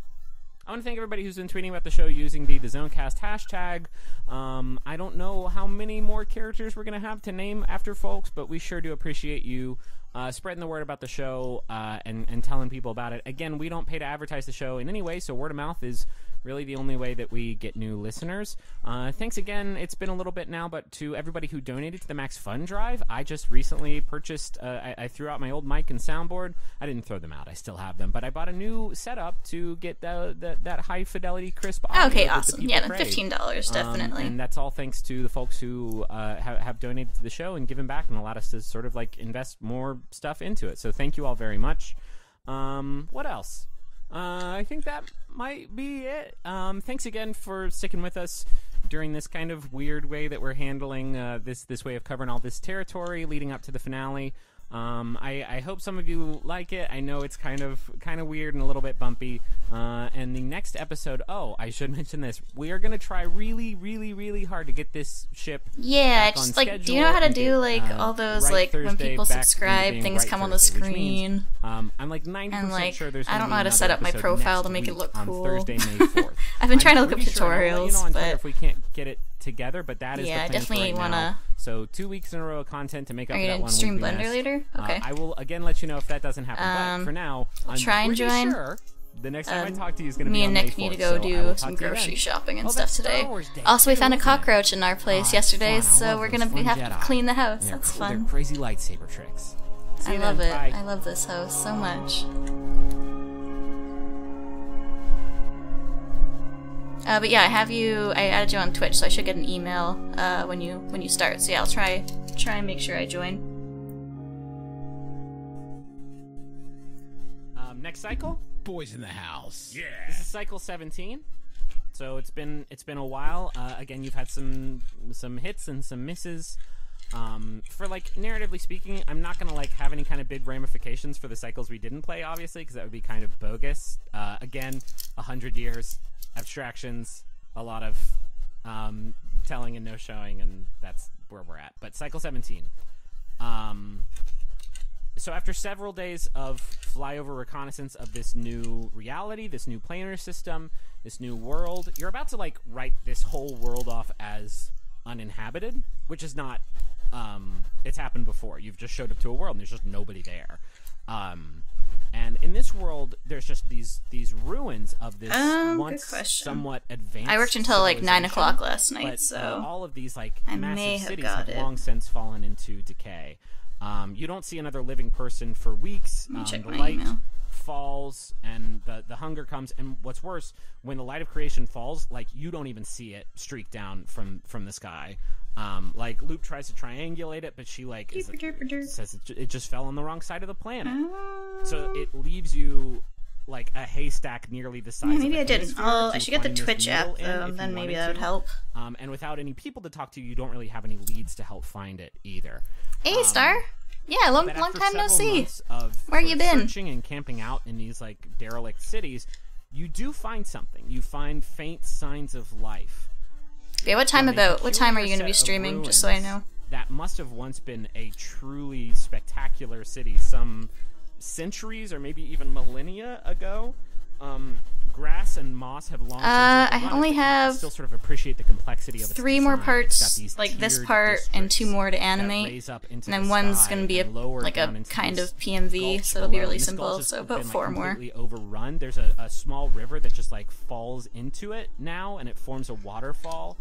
Speaker 6: I want to thank everybody who's been tweeting about the show using the Zonecast hashtag. I don't know how many more characters we're going to have to name after folks, but we sure do appreciate you spreading the word about the show and telling people about it. Again, we don't pay to advertise the show in any way, so word of mouth is really the only way that we get new listeners. Thanks again. It's been a little bit now, but to everybody who donated to the Max Fun Drive, I just recently purchased, I threw out my old mic and soundboard. I didn't throw them out. I still have them, but I bought a new setup to get that high fidelity crisp audio.
Speaker 1: Okay,
Speaker 6: that the
Speaker 1: awesome.
Speaker 6: people
Speaker 1: Yeah, then
Speaker 6: crave.
Speaker 1: $15, definitely.
Speaker 6: And that's all thanks to the folks who have donated to the show and given back and allowed us to sort of like invest more stuff into it. So thank you all very much. What else? I think that might be it. Thanks again for sticking with us during this kind of weird way that we're handling this way of covering all this territory leading up to the finale. I hope some of you like it. I know it's kind of weird and a little bit bumpy. And the next episode, I should mention this. We are going to try really, really, really hard to get this ship
Speaker 1: Yeah,
Speaker 6: back on
Speaker 1: just like, do
Speaker 6: schedule
Speaker 1: you know how to
Speaker 6: and
Speaker 1: do
Speaker 6: get,
Speaker 1: like all those
Speaker 6: Right
Speaker 1: like when
Speaker 6: Thursday
Speaker 1: people
Speaker 6: back into
Speaker 1: subscribe,
Speaker 6: being
Speaker 1: things
Speaker 6: Right
Speaker 1: come on the
Speaker 6: Thursday, which means,
Speaker 1: screen?
Speaker 6: I'm like 90%
Speaker 1: And like,
Speaker 6: sure there's
Speaker 1: I
Speaker 6: gonna
Speaker 1: don't
Speaker 6: be
Speaker 1: know how to
Speaker 6: another
Speaker 1: set up my
Speaker 6: episode
Speaker 1: profile
Speaker 6: next
Speaker 1: to make it
Speaker 6: week
Speaker 1: look
Speaker 6: on
Speaker 1: cool.
Speaker 6: Thursday, May 4th.
Speaker 1: I've been trying to
Speaker 6: I'm
Speaker 1: look up
Speaker 6: pretty sure, and I'll let you know
Speaker 1: tutorials,
Speaker 6: on Twitter
Speaker 1: but
Speaker 6: if we can't get it together, but that is
Speaker 1: yeah, I
Speaker 6: the plan for
Speaker 1: definitely
Speaker 6: right
Speaker 1: wanna.
Speaker 6: now. So 2 weeks in a row of content to make up
Speaker 1: Are
Speaker 6: for
Speaker 1: you
Speaker 6: that
Speaker 1: gonna
Speaker 6: one
Speaker 1: stream
Speaker 6: week we
Speaker 1: Blender
Speaker 6: missed.
Speaker 1: later? Okay.
Speaker 6: I will again let you know if that doesn't happen. But for now, I'm
Speaker 1: try and
Speaker 6: pretty
Speaker 1: join.
Speaker 6: sure the next time I talk to you is going to be
Speaker 1: Me
Speaker 6: on
Speaker 1: and
Speaker 6: May
Speaker 1: Nick
Speaker 6: 4th,
Speaker 1: need to
Speaker 6: so
Speaker 1: go
Speaker 6: I
Speaker 1: do
Speaker 6: will
Speaker 1: some
Speaker 6: talk to you
Speaker 1: grocery
Speaker 6: then.
Speaker 1: shopping and
Speaker 6: Oh,
Speaker 1: stuff
Speaker 6: that's Star
Speaker 1: today.
Speaker 6: Wars Day
Speaker 1: Also, we
Speaker 6: too,
Speaker 1: found a
Speaker 6: isn't it?
Speaker 1: cockroach in our place
Speaker 6: That's
Speaker 1: yesterday,
Speaker 6: fun. I
Speaker 1: so
Speaker 6: love
Speaker 1: we're
Speaker 6: those
Speaker 1: gonna
Speaker 6: fun
Speaker 1: have
Speaker 6: Jedi.
Speaker 1: to clean the house.
Speaker 6: They're
Speaker 1: That's
Speaker 6: cool. They're
Speaker 1: fun.
Speaker 6: crazy lightsaber tricks. See
Speaker 1: I
Speaker 6: you
Speaker 1: love
Speaker 6: then.
Speaker 1: it.
Speaker 6: Bye.
Speaker 1: I love this house so much. But yeah, I added you on Twitch, so I should get an email when you start. So yeah, I'll try and make sure I join.
Speaker 6: Next cycle,
Speaker 5: Boys in the house.
Speaker 4: Yeah.
Speaker 6: this is cycle 17. So it's been a while. Again, you've had some hits and some misses. For like narratively speaking, I'm not gonna like have any kind of big ramifications for the cycles we didn't play, obviously, because that would be kind of bogus. Again, 100 years, abstractions, a lot of telling and no showing, and that's where we're at. But cycle 17. So after several days of flyover reconnaissance of this new reality, this new planar system, this new world, you're about to like write this whole world off as uninhabited, which is not it's happened before. You've just showed up to a world and there's just nobody there. And in this world, there's just these ruins of this once
Speaker 1: good question.
Speaker 6: somewhat advanced.
Speaker 1: I worked until like 9
Speaker 6: civilization,
Speaker 1: o'clock last night,
Speaker 6: but,
Speaker 1: so
Speaker 6: all of these like
Speaker 1: I may
Speaker 6: massive
Speaker 1: have
Speaker 6: cities
Speaker 1: got
Speaker 6: have
Speaker 1: it.
Speaker 6: long since fallen into decay. You don't see another living person for weeks.
Speaker 1: Let me check
Speaker 6: The
Speaker 1: my
Speaker 6: light
Speaker 1: email.
Speaker 6: falls and the hunger comes, and what's worse, when the light of creation falls, like you don't even see it streak down from the sky. Like Loop tries to triangulate it, but she like says it just fell on the wrong side of the planet. So it leaves you like a haystack nearly the size.
Speaker 1: Yeah, maybe
Speaker 6: of
Speaker 1: I
Speaker 6: a
Speaker 1: did.
Speaker 6: hemisphere
Speaker 1: I
Speaker 6: to
Speaker 1: should get the
Speaker 6: find this
Speaker 1: Twitch
Speaker 6: needle
Speaker 1: app
Speaker 6: in
Speaker 1: though,
Speaker 6: if you
Speaker 1: then maybe
Speaker 6: wanted
Speaker 1: that would
Speaker 6: to.
Speaker 1: help.
Speaker 6: And without any people to talk to, you don't really have any leads to help find it either.
Speaker 1: Hey, Star. Yeah, long
Speaker 6: But
Speaker 1: time
Speaker 6: after
Speaker 1: no
Speaker 6: several
Speaker 1: see.
Speaker 6: months of
Speaker 1: Where you been?
Speaker 6: Searching and camping out in these like derelict cities, you do find something. You find faint signs of life.
Speaker 1: Okay, what time
Speaker 6: From a
Speaker 1: about? What time are you
Speaker 6: peculiar
Speaker 1: going to be
Speaker 6: set of
Speaker 1: streaming? Just so I
Speaker 6: ruins
Speaker 1: know.
Speaker 6: That must have once been a truly spectacular city, some centuries or maybe even millennia ago. Grass and moss have long since
Speaker 1: I
Speaker 6: overrun it,
Speaker 1: only
Speaker 6: but you can
Speaker 1: have
Speaker 6: still sort of appreciate the complexity of its
Speaker 1: 3 more
Speaker 6: design. It's got
Speaker 1: parts,
Speaker 6: these
Speaker 1: like this
Speaker 6: tiered
Speaker 1: part, and 2
Speaker 6: districts
Speaker 1: more to
Speaker 6: that
Speaker 1: animate.
Speaker 6: raise up into
Speaker 1: And then
Speaker 6: the
Speaker 1: one's
Speaker 6: sky
Speaker 1: going to be
Speaker 6: and lower
Speaker 1: like
Speaker 6: down
Speaker 1: a
Speaker 6: into
Speaker 1: kind
Speaker 6: this
Speaker 1: of PMV,
Speaker 6: gulch
Speaker 1: so it'll be
Speaker 6: below.
Speaker 1: really
Speaker 6: And this
Speaker 1: simple.
Speaker 6: gulch has
Speaker 1: So about
Speaker 6: been, like,
Speaker 1: 4 more.
Speaker 6: completely overrun. There's a small river that just like falls into it now, and it forms a waterfall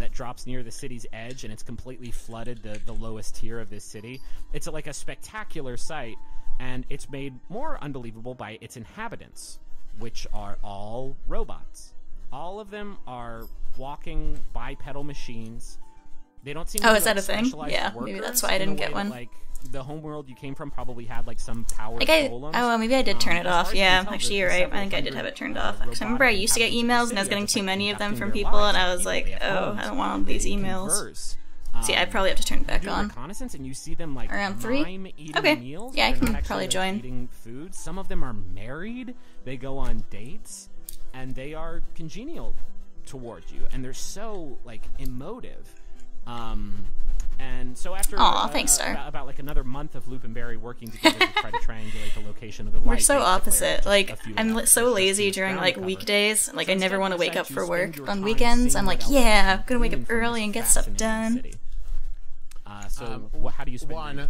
Speaker 6: that drops near the city's edge, and it's completely flooded the lowest tier of this city. It's like a spectacular sight, and it's made more unbelievable by its inhabitants, which are all robots. All of them are walking bipedal machines. They don't seem to
Speaker 1: Oh,
Speaker 6: be
Speaker 1: is that
Speaker 6: like
Speaker 1: a thing?
Speaker 6: specialized
Speaker 1: Yeah, maybe
Speaker 6: workers
Speaker 1: that's why I
Speaker 6: in the
Speaker 1: didn't
Speaker 6: way
Speaker 1: get
Speaker 6: that,
Speaker 1: one.
Speaker 6: like the homeworld you came from probably had like some powered
Speaker 1: Like oh
Speaker 6: golems.
Speaker 1: well, maybe I did turn it
Speaker 6: As far
Speaker 1: off.
Speaker 6: as you
Speaker 1: Yeah,
Speaker 6: can tell,
Speaker 1: actually, you're
Speaker 6: there's
Speaker 1: right. I think I
Speaker 6: several
Speaker 1: did have it turned
Speaker 6: hundred,
Speaker 1: off. 'Cause I remember I
Speaker 6: robotic
Speaker 1: used to get
Speaker 6: inhabitants of
Speaker 1: emails,
Speaker 6: the
Speaker 1: and I was
Speaker 6: city
Speaker 1: getting
Speaker 6: are just,
Speaker 1: too
Speaker 6: like,
Speaker 1: many of them from
Speaker 6: conducting their
Speaker 1: people, and I
Speaker 6: lives.
Speaker 1: was like,
Speaker 6: They have
Speaker 1: oh,
Speaker 6: homes.
Speaker 1: I don't want all these
Speaker 6: They
Speaker 1: emails.
Speaker 6: converse.
Speaker 1: See, I probably have to turn it back
Speaker 6: Do
Speaker 1: on.
Speaker 6: reconnaissance, and you see them like
Speaker 1: Around 3?
Speaker 6: mime eating
Speaker 1: Okay.
Speaker 6: meals.
Speaker 1: Yeah, I
Speaker 6: They're
Speaker 1: can
Speaker 6: not actually,
Speaker 1: probably
Speaker 6: like,
Speaker 1: join.
Speaker 6: Eating food. Some of them are married. They go on dates, and they are congenial towards you, and they're so like emotive. And so after
Speaker 1: Aw, thanks, Star.
Speaker 6: About like another month of Loop and Barry working together to try to triangulate the location of the light,
Speaker 1: We're so
Speaker 6: they declare
Speaker 1: opposite.
Speaker 6: just
Speaker 1: Like,
Speaker 6: a few
Speaker 1: I'm
Speaker 6: hours
Speaker 1: so
Speaker 6: just
Speaker 1: lazy
Speaker 6: to
Speaker 1: during
Speaker 6: ground
Speaker 1: like
Speaker 6: cover.
Speaker 1: weekdays. Like,
Speaker 6: So
Speaker 1: I never
Speaker 6: instead,
Speaker 1: want to
Speaker 6: you
Speaker 1: wake up
Speaker 6: decide
Speaker 1: for
Speaker 6: to
Speaker 1: work.
Speaker 6: spend your
Speaker 1: On
Speaker 6: time
Speaker 1: weekends,
Speaker 6: seeing
Speaker 1: I'm like,
Speaker 6: what else
Speaker 1: yeah,
Speaker 6: you
Speaker 1: I'm gonna wake
Speaker 6: can
Speaker 1: up
Speaker 6: glean from
Speaker 1: early
Speaker 6: this
Speaker 1: and get stuff
Speaker 6: fascinating
Speaker 1: done.
Speaker 6: city. How do you spend
Speaker 3: One,
Speaker 6: your-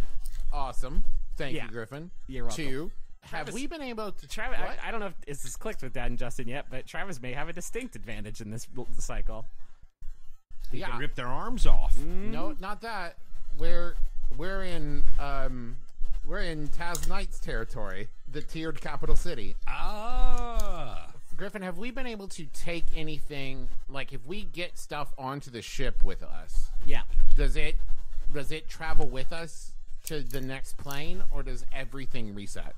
Speaker 3: awesome. Thank
Speaker 6: Yeah.
Speaker 3: you, Griffin.
Speaker 6: You're welcome.
Speaker 3: 2, have
Speaker 6: Travis-
Speaker 3: we been able to...
Speaker 6: Travis,
Speaker 3: What?
Speaker 6: I don't know if this has clicked with Dad and Justin yet, but Travis may have a distinct advantage in this cycle.
Speaker 7: They
Speaker 3: Yeah.
Speaker 7: can rip their arms off.
Speaker 3: No, not that. We're in TAZ Knight's territory, the tiered capital city.
Speaker 7: Ah.
Speaker 3: Griffin, have we been able to take anything, like if we get stuff onto the ship with us,
Speaker 6: Yeah.
Speaker 3: does it travel with us to the next plane, or does everything reset?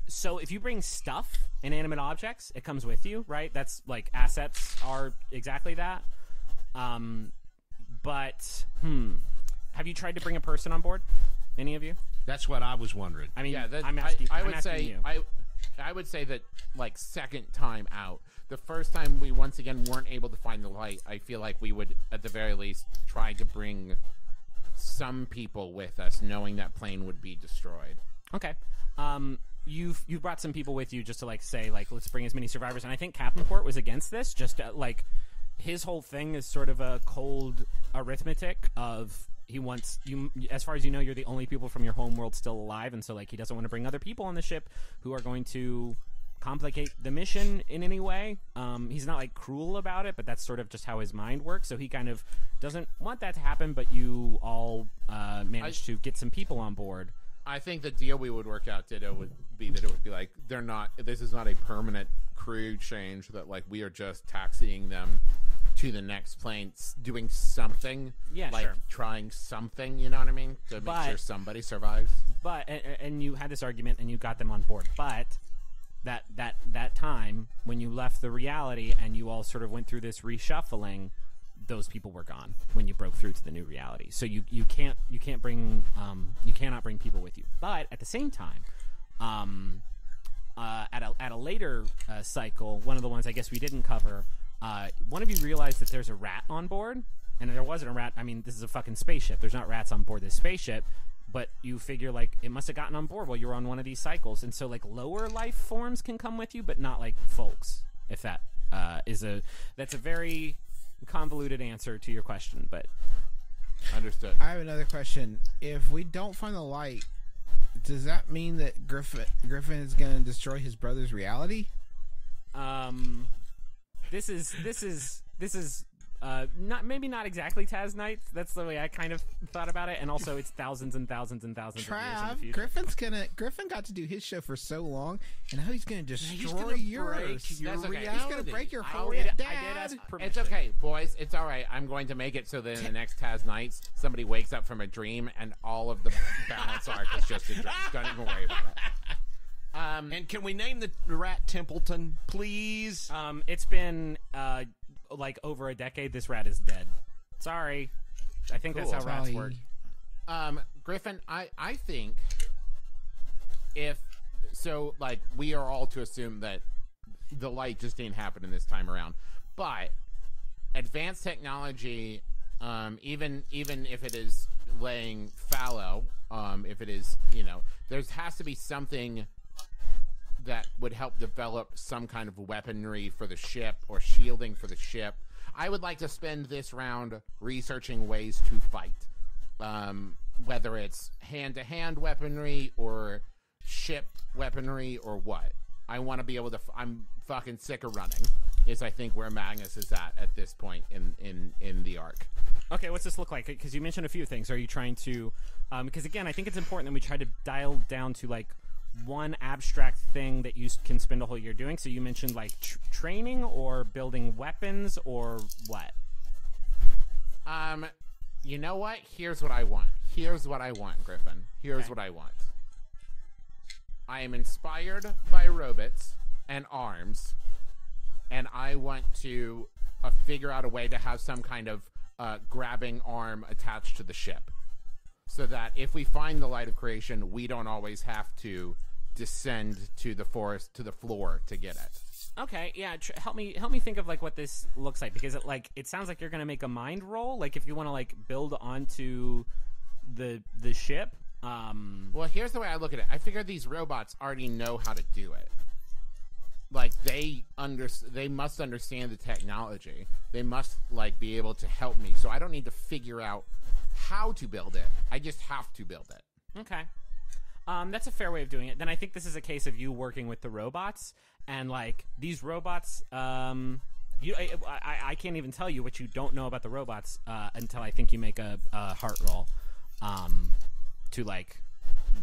Speaker 6: So if you bring stuff, inanimate objects, it comes with you, right? That's like assets are exactly that. But have you tried to bring a person on board? Any of you?
Speaker 7: That's what I was wondering.
Speaker 6: I mean,
Speaker 3: Yeah, that,
Speaker 6: I'm asking.
Speaker 3: I
Speaker 6: I'm
Speaker 3: would
Speaker 6: asking
Speaker 3: say
Speaker 6: you.
Speaker 3: I would say that like second time out. The first time we once again weren't able to find the light, I feel like we would at the very least try to bring some people with us, knowing that plane would be destroyed.
Speaker 6: Okay. You've brought some people with you just to like say like let's bring as many survivors, and I think Captain Port was against this. Just like his whole thing is sort of a cold arithmetic of he wants you. As far as you know, you're the only people from your home world still alive, and so like he doesn't want to bring other people on the ship who are going to complicate the mission in any way. He's not like cruel about it, but that's sort of just how his mind works. So he kind of doesn't want that to happen. But you all managed to get some people on board.
Speaker 3: I think the deal we would work out, Ditto, would be that it would be like they're not. This is not a permanent crew change. That like we are just taxiing them to the next plane, doing something.
Speaker 6: Yeah,
Speaker 3: like
Speaker 6: sure.
Speaker 3: trying something. You know what I mean? To make
Speaker 6: But-
Speaker 3: sure somebody survives.
Speaker 6: But and you had this argument and you got them on board. But that time when you left the reality and you all sort of went through this reshuffling, those people were gone when you broke through to the new reality. So you cannot bring people with you. But at the same time, at a later cycle, one of the ones I guess we didn't cover, one of you realized that there's a rat on board, and there wasn't a rat. I mean, this is a fucking spaceship. There's not rats on board this spaceship. But you figure like it must have gotten on board while you were on one of these cycles, and so like lower life forms can come with you, but not like folks. If that that's a very convoluted answer to your question, but
Speaker 3: Understood.
Speaker 5: I have another question. If we don't find the light, does that mean that Griffin is going to destroy his brother's reality?
Speaker 6: this is not exactly TAZ Nights. That's the way I kind of thought about it, and also it's thousands and thousands and thousands of years in the
Speaker 5: Trav,
Speaker 6: future.
Speaker 5: Griffin got to do his show for so long, and now he's gonna destroy
Speaker 3: gonna
Speaker 5: yours.
Speaker 3: break your
Speaker 5: That's okay.
Speaker 3: reality.
Speaker 5: He's gonna break your
Speaker 3: I
Speaker 5: whole
Speaker 3: did- I
Speaker 5: dad.
Speaker 6: I did ask permission.
Speaker 3: It's okay, boys. It's all right. I'm going to make it so that in the next TAZ Nights, somebody wakes up from a dream and all of the balance arc is just a dream. Don't even worry about it.
Speaker 7: And can we name the rat Templeton, please?
Speaker 6: It's been like over a decade. This rat is dead. Sorry. I think that's how rats work.
Speaker 3: Griffin, I think if so, like, we are all to assume that the light just ain't happening this time around, but advanced technology, even if it is laying fallow, if it is, you know, there has to be something that would help develop some kind of weaponry for the ship or shielding for the ship. I would like to spend this round researching ways to fight, whether it's hand-to-hand weaponry or ship weaponry or what. I want to be able to. I'm fucking sick of running. Is I think where Magnus is at this point in the arc.
Speaker 6: Okay, what's this look like? Because you mentioned a few things. Are you trying to? Because again, I think it's important that we try to dial down to like one abstract thing that you can spend a whole year doing. So you mentioned like training or building weapons or what?
Speaker 3: You know what? Here's what I want. Here's what I want, Griffin. Here's what I want. I am inspired by robots and arms, and I want to figure out a way to have some kind of grabbing arm attached to the ship, so that if we find the light of creation, we don't always have to descend to the forest, to the floor to get it.
Speaker 6: Okay, yeah. Help me think of like what this looks like, because it sounds like you're gonna make a mind roll. Like if you want to like build onto the ship.
Speaker 3: Well, here's the way I look at it. I figure these robots already know how to do it. Like they must understand the technology. They must like be able to help me. So I don't need to figure out how to build it. I just have to build it.
Speaker 6: Okay. That's a fair way of doing it. Then I think this is a case of you working with the robots, and like these robots, I can't even tell you what you don't know about the robots until I think you make a heart roll, to like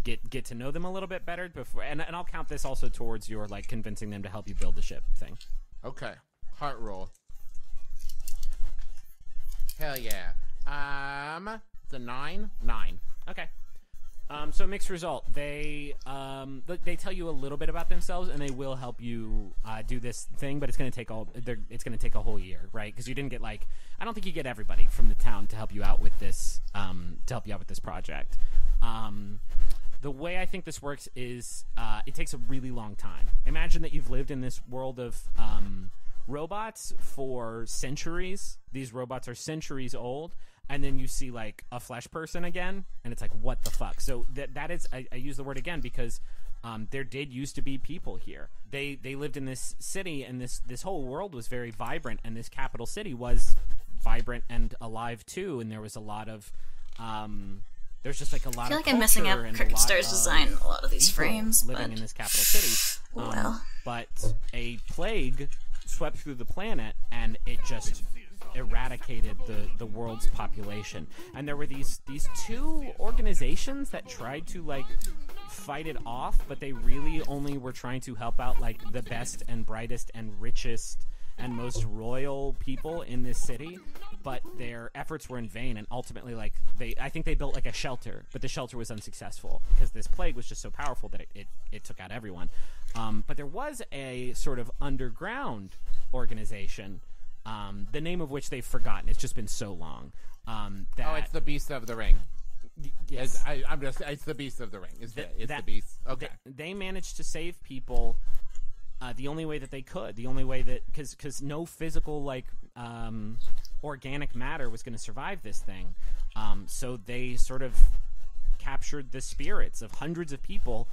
Speaker 6: get to know them a little bit better before, and I'll count this also towards your like convincing them to help you build the ship thing.
Speaker 3: Okay, heart roll. Hell yeah. The 9.
Speaker 6: Okay. So mixed result. They tell you a little bit about themselves, and they will help you do this thing, but it's going to take a whole year, right? Because you didn't get like, I don't think you get everybody from the town to help you out with this project. The way I think this works is it takes a really long time. Imagine that you've lived in this world of robots for centuries. These robots are centuries old. And then you see like a flesh person again, and it's like, what the fuck? So that is, I use the word again because there did used to be people here. They lived in this city, and this whole world was very vibrant, and this capital city was vibrant and alive too. And there was a lot of there's just like a lot.
Speaker 1: I feel
Speaker 6: of
Speaker 1: like I'm messing up Cricket Star's design in a lot of these frames.
Speaker 6: Living in this capital city, but a plague swept through the planet, and it just eradicated the world's population. And there were these two organizations that tried to like fight it off, but they really only were trying to help out like the best and brightest and richest and most royal people in this city, but their efforts were in vain. And ultimately, like I think they built like a shelter, but the shelter was unsuccessful because this plague was just so powerful that it took out everyone. But there was a sort of underground organization, the name of which they've forgotten. It's just been so long.
Speaker 3: It's the Beast of the Ring.
Speaker 6: Yes.
Speaker 3: It's the Beast of the Ring. It's the Beast. Okay.
Speaker 6: They managed to save people the only way that they could. The only way that, because no physical like organic matter was going to survive this thing. So they sort of captured the spirits of hundreds of people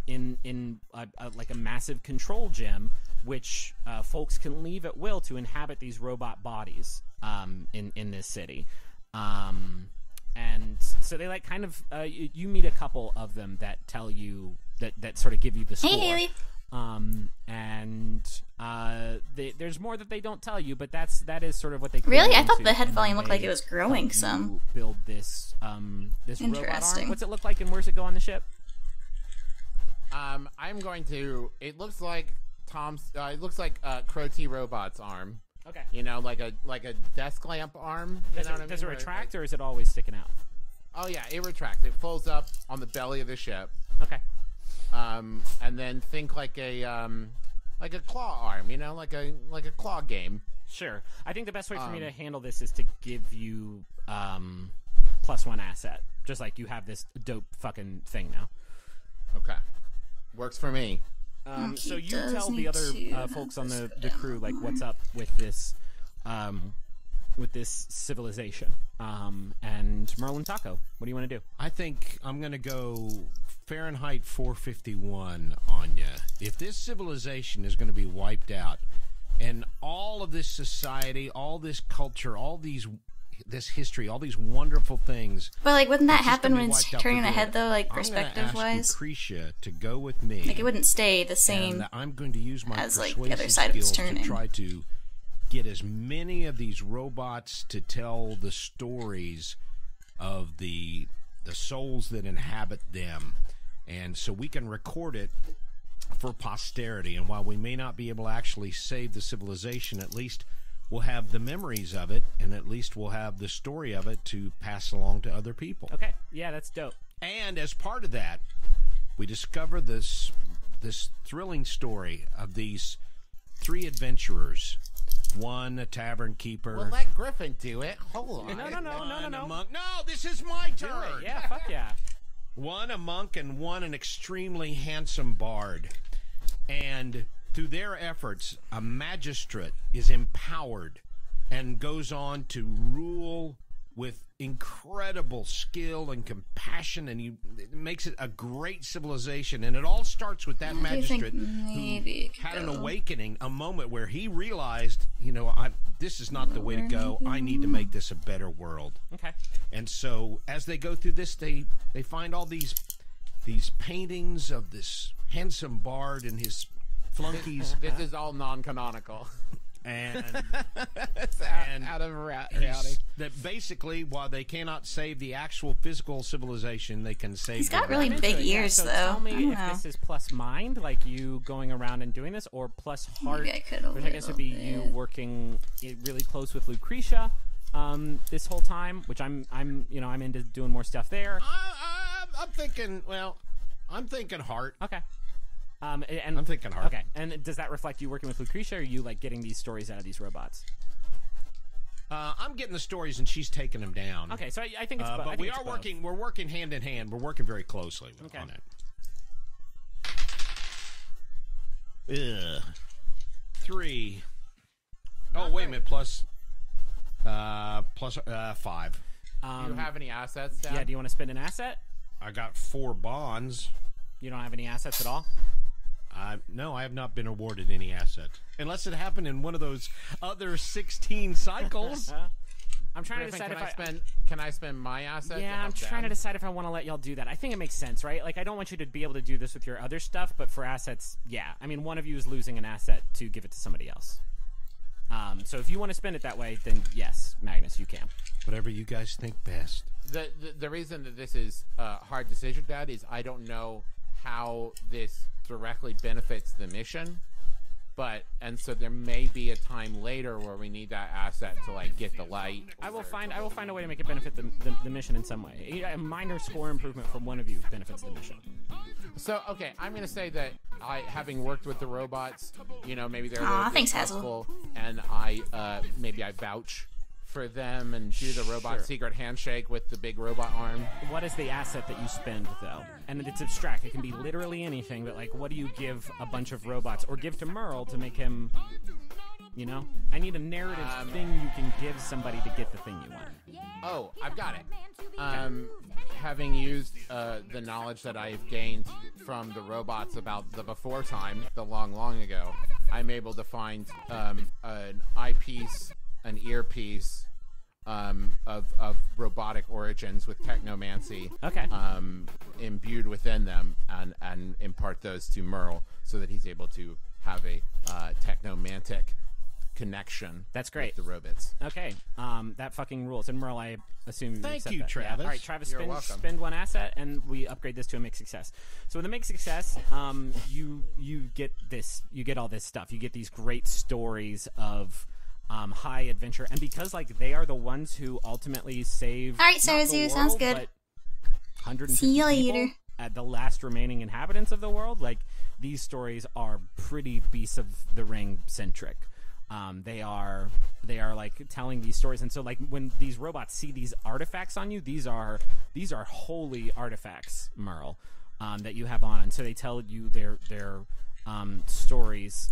Speaker 6: in like a massive control gem, which folks can leave at will to inhabit these robot bodies in this city. And so they like kind of you meet a couple of them that tell you that sort of give you the score.
Speaker 1: Hey, Haley.
Speaker 6: There's more that they don't tell you, but that is sort of what they
Speaker 1: really. I thought the head volume looked like it was growing some.
Speaker 6: Build this this robot
Speaker 1: Interesting.
Speaker 6: arm. What's it look like, and where's it go on the ship?
Speaker 3: I'm going to. It looks like it looks like Crow T Robot's arm.
Speaker 6: Okay.
Speaker 3: You know, like a desk lamp arm.
Speaker 6: Does it retract, or is it always sticking out?
Speaker 3: Oh yeah, it retracts. It folds up on the belly of the ship.
Speaker 6: Okay.
Speaker 3: and then think like a claw arm, you know, like a claw game.
Speaker 6: Sure. I think the best way for me to handle this is to give you +1 asset. Just like you have this dope fucking thing now.
Speaker 3: Okay. Works for me.
Speaker 6: So you tell the other folks on the crew like what's up with this civilization. And Merle and Taco, what do you want to do?
Speaker 7: I think I'm going to go Fahrenheit 451 on you. If this civilization is going to be wiped out, and all of this society, all this culture, this history, all these wonderful things.
Speaker 1: But like, wouldn't that
Speaker 7: it's just
Speaker 1: happen
Speaker 7: gonna
Speaker 1: when
Speaker 7: be
Speaker 1: it's
Speaker 7: wiped out
Speaker 1: turning
Speaker 7: for
Speaker 1: ahead
Speaker 7: good.
Speaker 1: though, like
Speaker 7: I'm
Speaker 1: perspective
Speaker 7: gonna ask
Speaker 1: wise?
Speaker 7: Lucretia to go with me.
Speaker 1: Like, it wouldn't stay the same.
Speaker 7: And I'm going to use my
Speaker 1: as, like,
Speaker 7: persuasive
Speaker 1: the other side was
Speaker 7: skills to
Speaker 1: turning.
Speaker 7: try to get as many of these robots to tell the stories of the souls that inhabit them, and so we can record it for posterity. And while we may not be able to actually save the civilization, at least we'll have the memories of it, and at least we'll have the story of it to pass along to other people.
Speaker 6: Okay, yeah, that's dope.
Speaker 7: And as part of that, we discover this thrilling story of these 3 adventurers. One a tavern keeper.
Speaker 3: Well, let Griffin do it. Hold on.
Speaker 6: No.
Speaker 7: One a monk. No, this is my turn.
Speaker 6: Do it. Yeah, fuck yeah.
Speaker 7: One a monk and one an extremely handsome bard. And through their efforts, a magistrate is empowered and goes on to rule with incredible skill and compassion, and it makes it a great civilization. And it all starts with that magistrate who had an awakening, a moment where he realized, you know, this is not the way to go. I need to make this a better world.
Speaker 6: Okay.
Speaker 7: And so as they go through this, they find all these paintings of this handsome bard and his flunkies.
Speaker 3: This is all non-canonical.
Speaker 7: And
Speaker 3: out of reality.
Speaker 7: That basically, while they cannot save the actual physical civilization, they can save.
Speaker 1: He's got
Speaker 7: the
Speaker 1: really big ears,
Speaker 6: so
Speaker 1: though.
Speaker 6: Tell me
Speaker 1: I don't
Speaker 6: if
Speaker 1: know.
Speaker 6: this is plus mind, like you going around and doing this, or plus heart,
Speaker 1: Maybe I could a
Speaker 6: which I guess would be you
Speaker 1: little bit.
Speaker 6: working really close with Lucretia this whole time. Which I'm into doing more stuff there.
Speaker 7: I'm thinking. Well, I'm thinking heart.
Speaker 6: Okay. And
Speaker 7: I'm thinking heart.
Speaker 6: Okay, and does that reflect you working with Lucretia, or are you like getting these stories out of these robots?
Speaker 7: I'm getting the stories, and she's taking them down.
Speaker 6: Okay, so I think it's. I
Speaker 7: but
Speaker 6: think
Speaker 7: we
Speaker 6: it's
Speaker 7: are
Speaker 6: both.
Speaker 7: working. We're working hand in hand. We're working very closely on it. 3. Oh, wait a minute. Plus 5.
Speaker 3: Do you have any assets, Dad?
Speaker 6: Yeah. Do you want to spend an asset?
Speaker 7: I got 4 bonds.
Speaker 6: You don't have any assets at all.
Speaker 7: No, I have not been awarded any asset. Unless it happened in one of those other 16 cycles.
Speaker 6: I'm trying to
Speaker 3: Griffin,
Speaker 6: decide
Speaker 3: can I spend my asset?
Speaker 6: Yeah, I'm trying to decide if I want to let y'all do that. I think it makes sense, right? Like, I don't want you to be able to do this with your other stuff, but for assets, yeah. I mean, one of you is losing an asset to give it to somebody else. So if you want to spend it that way, then yes, Magnus, you can.
Speaker 7: Whatever you guys think best.
Speaker 3: The reason that this is a hard decision, Dad, is I don't know how this directly benefits the mission, and so there may be a time later where we need that asset to like get the light.
Speaker 6: I will find a way to make it benefit the mission in some way. A minor score improvement from one of you benefits the mission.
Speaker 3: So okay, I'm gonna say that having worked with the robots, you know, maybe they're a little
Speaker 1: thanks, Hazel.
Speaker 3: distrustful, and maybe I vouch for them and do the robot secret handshake with the big robot arm.
Speaker 6: What is the asset that you spend, though? And it's abstract. It can be literally anything, but, like, what do you give a bunch of robots or give to Merle to make him, you know? I need a narrative thing you can give somebody to get the thing you want.
Speaker 3: Oh, I've got it. Having used the knowledge that I've gained from the robots about the before time, the long ago, I'm able to find an eyepiece, an earpiece of robotic origins with technomancy imbued within them, and impart those to Merle so that he's able to have a technomantic connection.
Speaker 6: That's great.
Speaker 3: With the robots.
Speaker 6: Okay, that fucking rules. And Merle, I assume you
Speaker 7: Thank
Speaker 6: accept
Speaker 7: you,
Speaker 6: that.
Speaker 7: Travis.
Speaker 6: Yeah. All right, Travis,
Speaker 3: You're welcome.
Speaker 6: spend 1 asset, and we upgrade this to a mixed success. So with a mixed success, you get this. You get all this stuff. You get these great stories of high adventure, and because like they are the ones who ultimately save.
Speaker 1: All right,
Speaker 6: not the
Speaker 1: Sarzu,
Speaker 6: world,
Speaker 1: sounds good.
Speaker 6: but 150
Speaker 1: See you
Speaker 6: people,
Speaker 1: later.
Speaker 6: the last remaining inhabitants of the world, like these stories are pretty Beasts of the Ring centric. They are like telling these stories, and so like when these robots see these artifacts on you, these are holy artifacts, Merle, that you have on, and so they tell you their stories.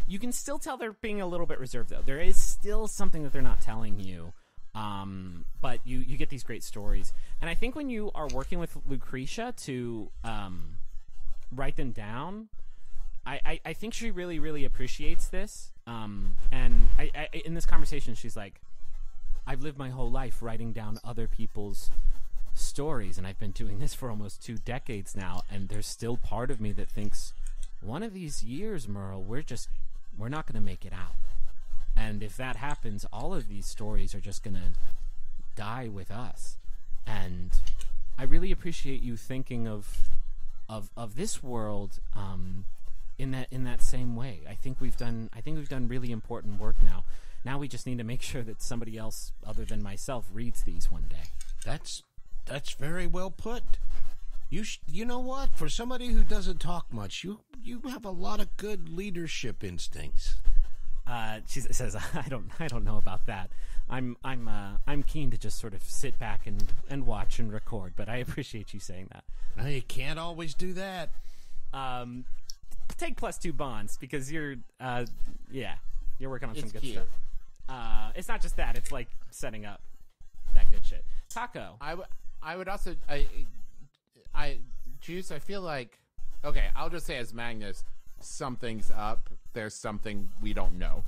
Speaker 6: You can still tell they're being a little bit reserved, though. There is still something that they're not telling you, but you get these great stories, and I think when you are working with Lucretia to write them down, I think she really, really appreciates this. And I in this conversation, she's like, I've lived my whole life writing down other people's stories, and I've been doing this for almost 2 decades now, and there's still part of me that thinks, one of these years, Merle, we're not going to make it out. And if that happens, all of these stories are just going to die with us. And I really appreciate you thinking of this world in that same way. I think we've done really important work now. Now we just need to make sure that somebody else other than myself reads these one day.
Speaker 7: That's very well put. You know what? For somebody who doesn't talk much, you have a lot of good leadership instincts.
Speaker 6: She says, I don't know about that. I'm keen to just sort of sit back and watch and record, but I appreciate you saying that.
Speaker 7: No, you can't always do that.
Speaker 6: Take +2 bonds because you're working on some good
Speaker 3: cute.
Speaker 6: stuff. It's not just that; it's like setting up that good shit. Taco.
Speaker 3: I would also Juice. I feel like, okay, I'll just say as Magnus, something's up. There's something we don't know.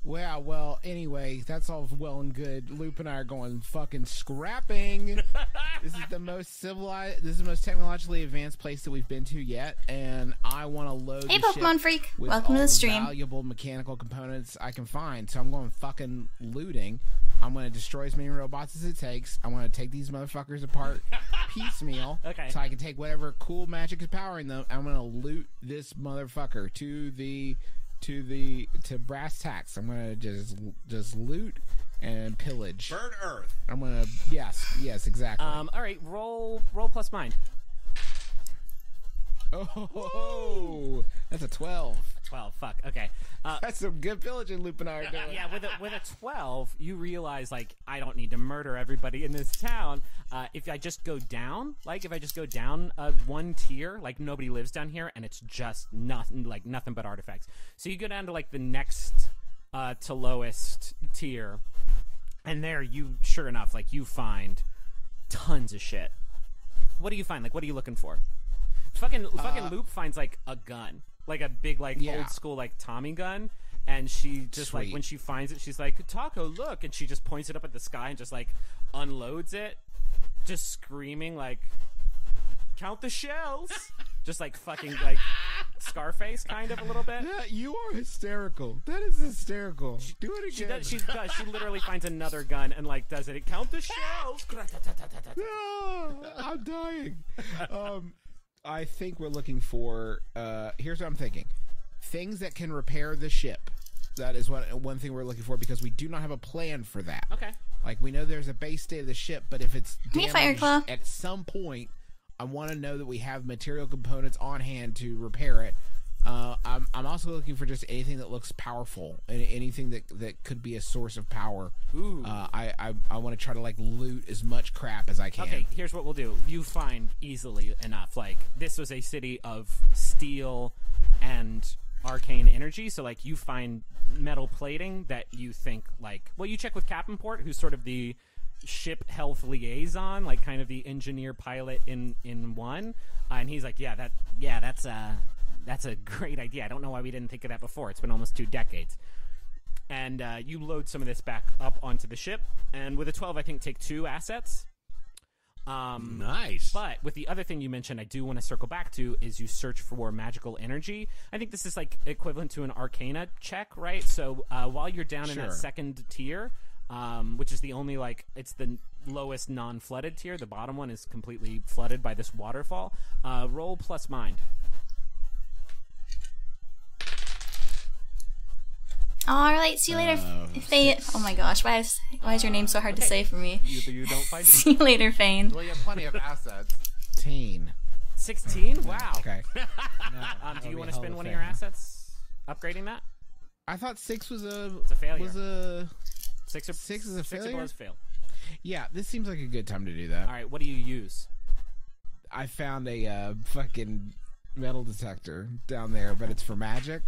Speaker 5: Well, anyway, that's all well and good. Loop and I are going fucking scrapping. This is the most civilized, this is the most technologically advanced place that we've been to yet, and I want to load
Speaker 1: Hey,
Speaker 5: the
Speaker 1: Pokemon
Speaker 5: ship
Speaker 1: freak.
Speaker 5: with
Speaker 1: Welcome to
Speaker 5: all
Speaker 1: the stream.
Speaker 5: valuable mechanical components I can find. So I'm going fucking looting. I'm going to destroy as many robots as it takes. I want to take these motherfuckers apart piecemeal,
Speaker 6: Okay.
Speaker 5: so I can take whatever cool magic is powering them. I'm going to loot this motherfucker to brass tacks. I'm gonna just loot and pillage.
Speaker 7: Burn Earth.
Speaker 5: I'm gonna yes exactly.
Speaker 6: All right, roll plus mind.
Speaker 5: Oh, that's a 12.
Speaker 6: 12. Fuck. Okay.
Speaker 5: That's some good pillaging Loop and I are doing.
Speaker 6: Yeah, with a 12, you realize like I don't need to murder everybody in this town. If I just go down, one tier, like nobody lives down here, and it's just nothing but artifacts. So you go down to like the next to lowest tier, and there you, sure enough, like you find tons of shit. What do you find? Like, what are you looking for? Fucking Loop finds like a gun, like a big old school like Tommy gun, and she just like when she finds it, she's like, Taco, look, and she just points it up at the sky and just like unloads it, just screaming like, count the shells, just like fucking like Scarface kind of a little bit.
Speaker 5: Yeah, you are hysterical. That is hysterical. Do it again.
Speaker 6: She literally finds another gun and like does it. Count the shells.
Speaker 5: No, I'm dying. I think we're looking for, here's what I'm thinking. Things that can repair the ship. That is one thing we're looking for, because we do not have a plan for that.
Speaker 6: Okay.
Speaker 5: Like, we know there's a base state of the ship, but if it's
Speaker 1: Me,
Speaker 5: damaged
Speaker 1: Fireclaw.
Speaker 5: at some point, I want to know that we have material components on hand to repair it. I'm also looking for just anything that looks powerful, and anything that could be a source of power.
Speaker 6: Ooh.
Speaker 5: I want to try to like loot as much crap as I can.
Speaker 6: Okay, here's what we'll do. You find easily enough. Like, this was a city of steel and arcane energy, so like you find metal plating that you think like, well, you check with Captain Port, who's sort of the ship health liaison, like kind of the engineer pilot in one, and he's like, that's a great idea. I don't know why we didn't think of that before. It's been almost 2 decades. And you load some of this back up onto the ship, and with a 12, I think take 2 assets.
Speaker 7: Nice.
Speaker 6: But with the other thing you mentioned, I do want to circle back to, is you search for magical energy. I think this is like equivalent to an Arcana check, right? So while you're down in that second tier, which is the only it's the lowest non-flooded tier. The bottom one is completely flooded by this waterfall. Roll plus mind.
Speaker 1: Alright, see you later. Oh my gosh, why is your name so hard to say for me?
Speaker 6: You don't find it.
Speaker 1: See you later, Fane.
Speaker 3: Well, you have plenty of assets.
Speaker 5: 18.
Speaker 6: 16? Wow.
Speaker 5: Okay. No,
Speaker 6: Do you
Speaker 5: want to
Speaker 6: spend one of your assets upgrading that?
Speaker 5: I thought 6 was a
Speaker 6: failure.
Speaker 5: Was a
Speaker 6: 6
Speaker 5: is a failure.
Speaker 6: 6 or below is fail.
Speaker 5: Yeah, this seems like a good time to do that.
Speaker 6: All right, what do you use?
Speaker 5: I found a fucking metal detector down there, but it's for magic.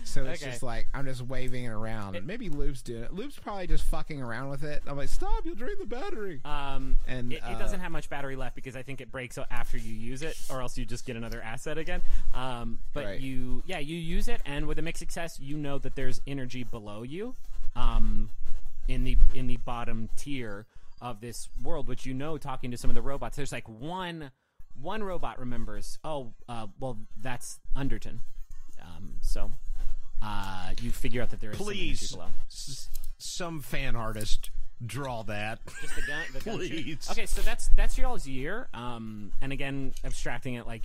Speaker 5: So it's just like I'm just waving it around. Maybe Loop's doing it. Loop's probably just fucking around with it. I'm like, stop! You'll drain the battery.
Speaker 6: And it doesn't have much battery left because I think it breaks after you use it, or else you just get another asset again. But
Speaker 5: Right.
Speaker 6: you use it, and with a mixed success, you know that there's energy below you, in the bottom tier of this world, which talking to some of the robots, there's like one robot remembers. Oh, well, that's Underton. So you figure out that there is some energy
Speaker 7: Please,
Speaker 6: below.
Speaker 7: some fan artist draw that.
Speaker 6: Just the gun,
Speaker 7: Please.
Speaker 6: Okay, so that's your all's year. And again, abstracting it, like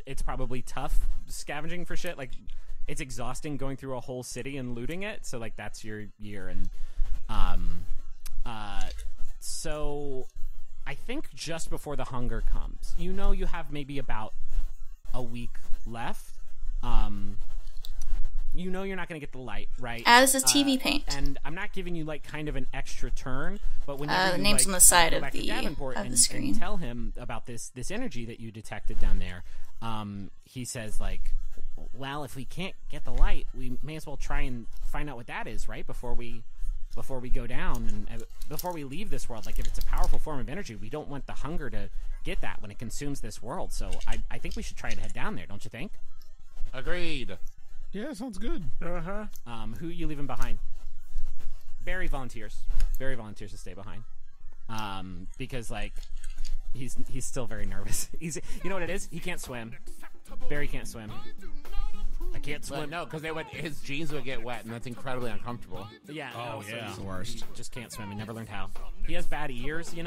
Speaker 6: it's probably tough scavenging for shit. Like it's exhausting going through a whole city and looting it. So like that's your year, and so I think just before the hunger comes, you have maybe about a week left. You're not going to get the light, right?
Speaker 1: This is TVPaint.
Speaker 6: And I'm not giving you like kind of an extra turn, but when
Speaker 1: the name's on the side of the screen.
Speaker 6: And tell him about this energy that you detected down there, he says like, well, if we can't get the light, we may as well try and find out what that is, right? Before we go down and before we leave this world. Like if it's a powerful form of energy, we don't want the hunger to get that when it consumes this world. So I think we should try to head down there, don't you think?
Speaker 3: Agreed.
Speaker 5: Yeah, sounds good.
Speaker 6: Who you leaving behind? Barry volunteers. Barry volunteers to stay behind. Because like he's still very nervous. You know what it is? He can't swim. Barry can't swim. I can't swim.
Speaker 3: No, because his jeans would get wet, and that's incredibly uncomfortable.
Speaker 6: Yeah.
Speaker 7: Oh, yeah.
Speaker 5: It's the worst.
Speaker 6: He just can't swim. He never learned how. He has bad ears, He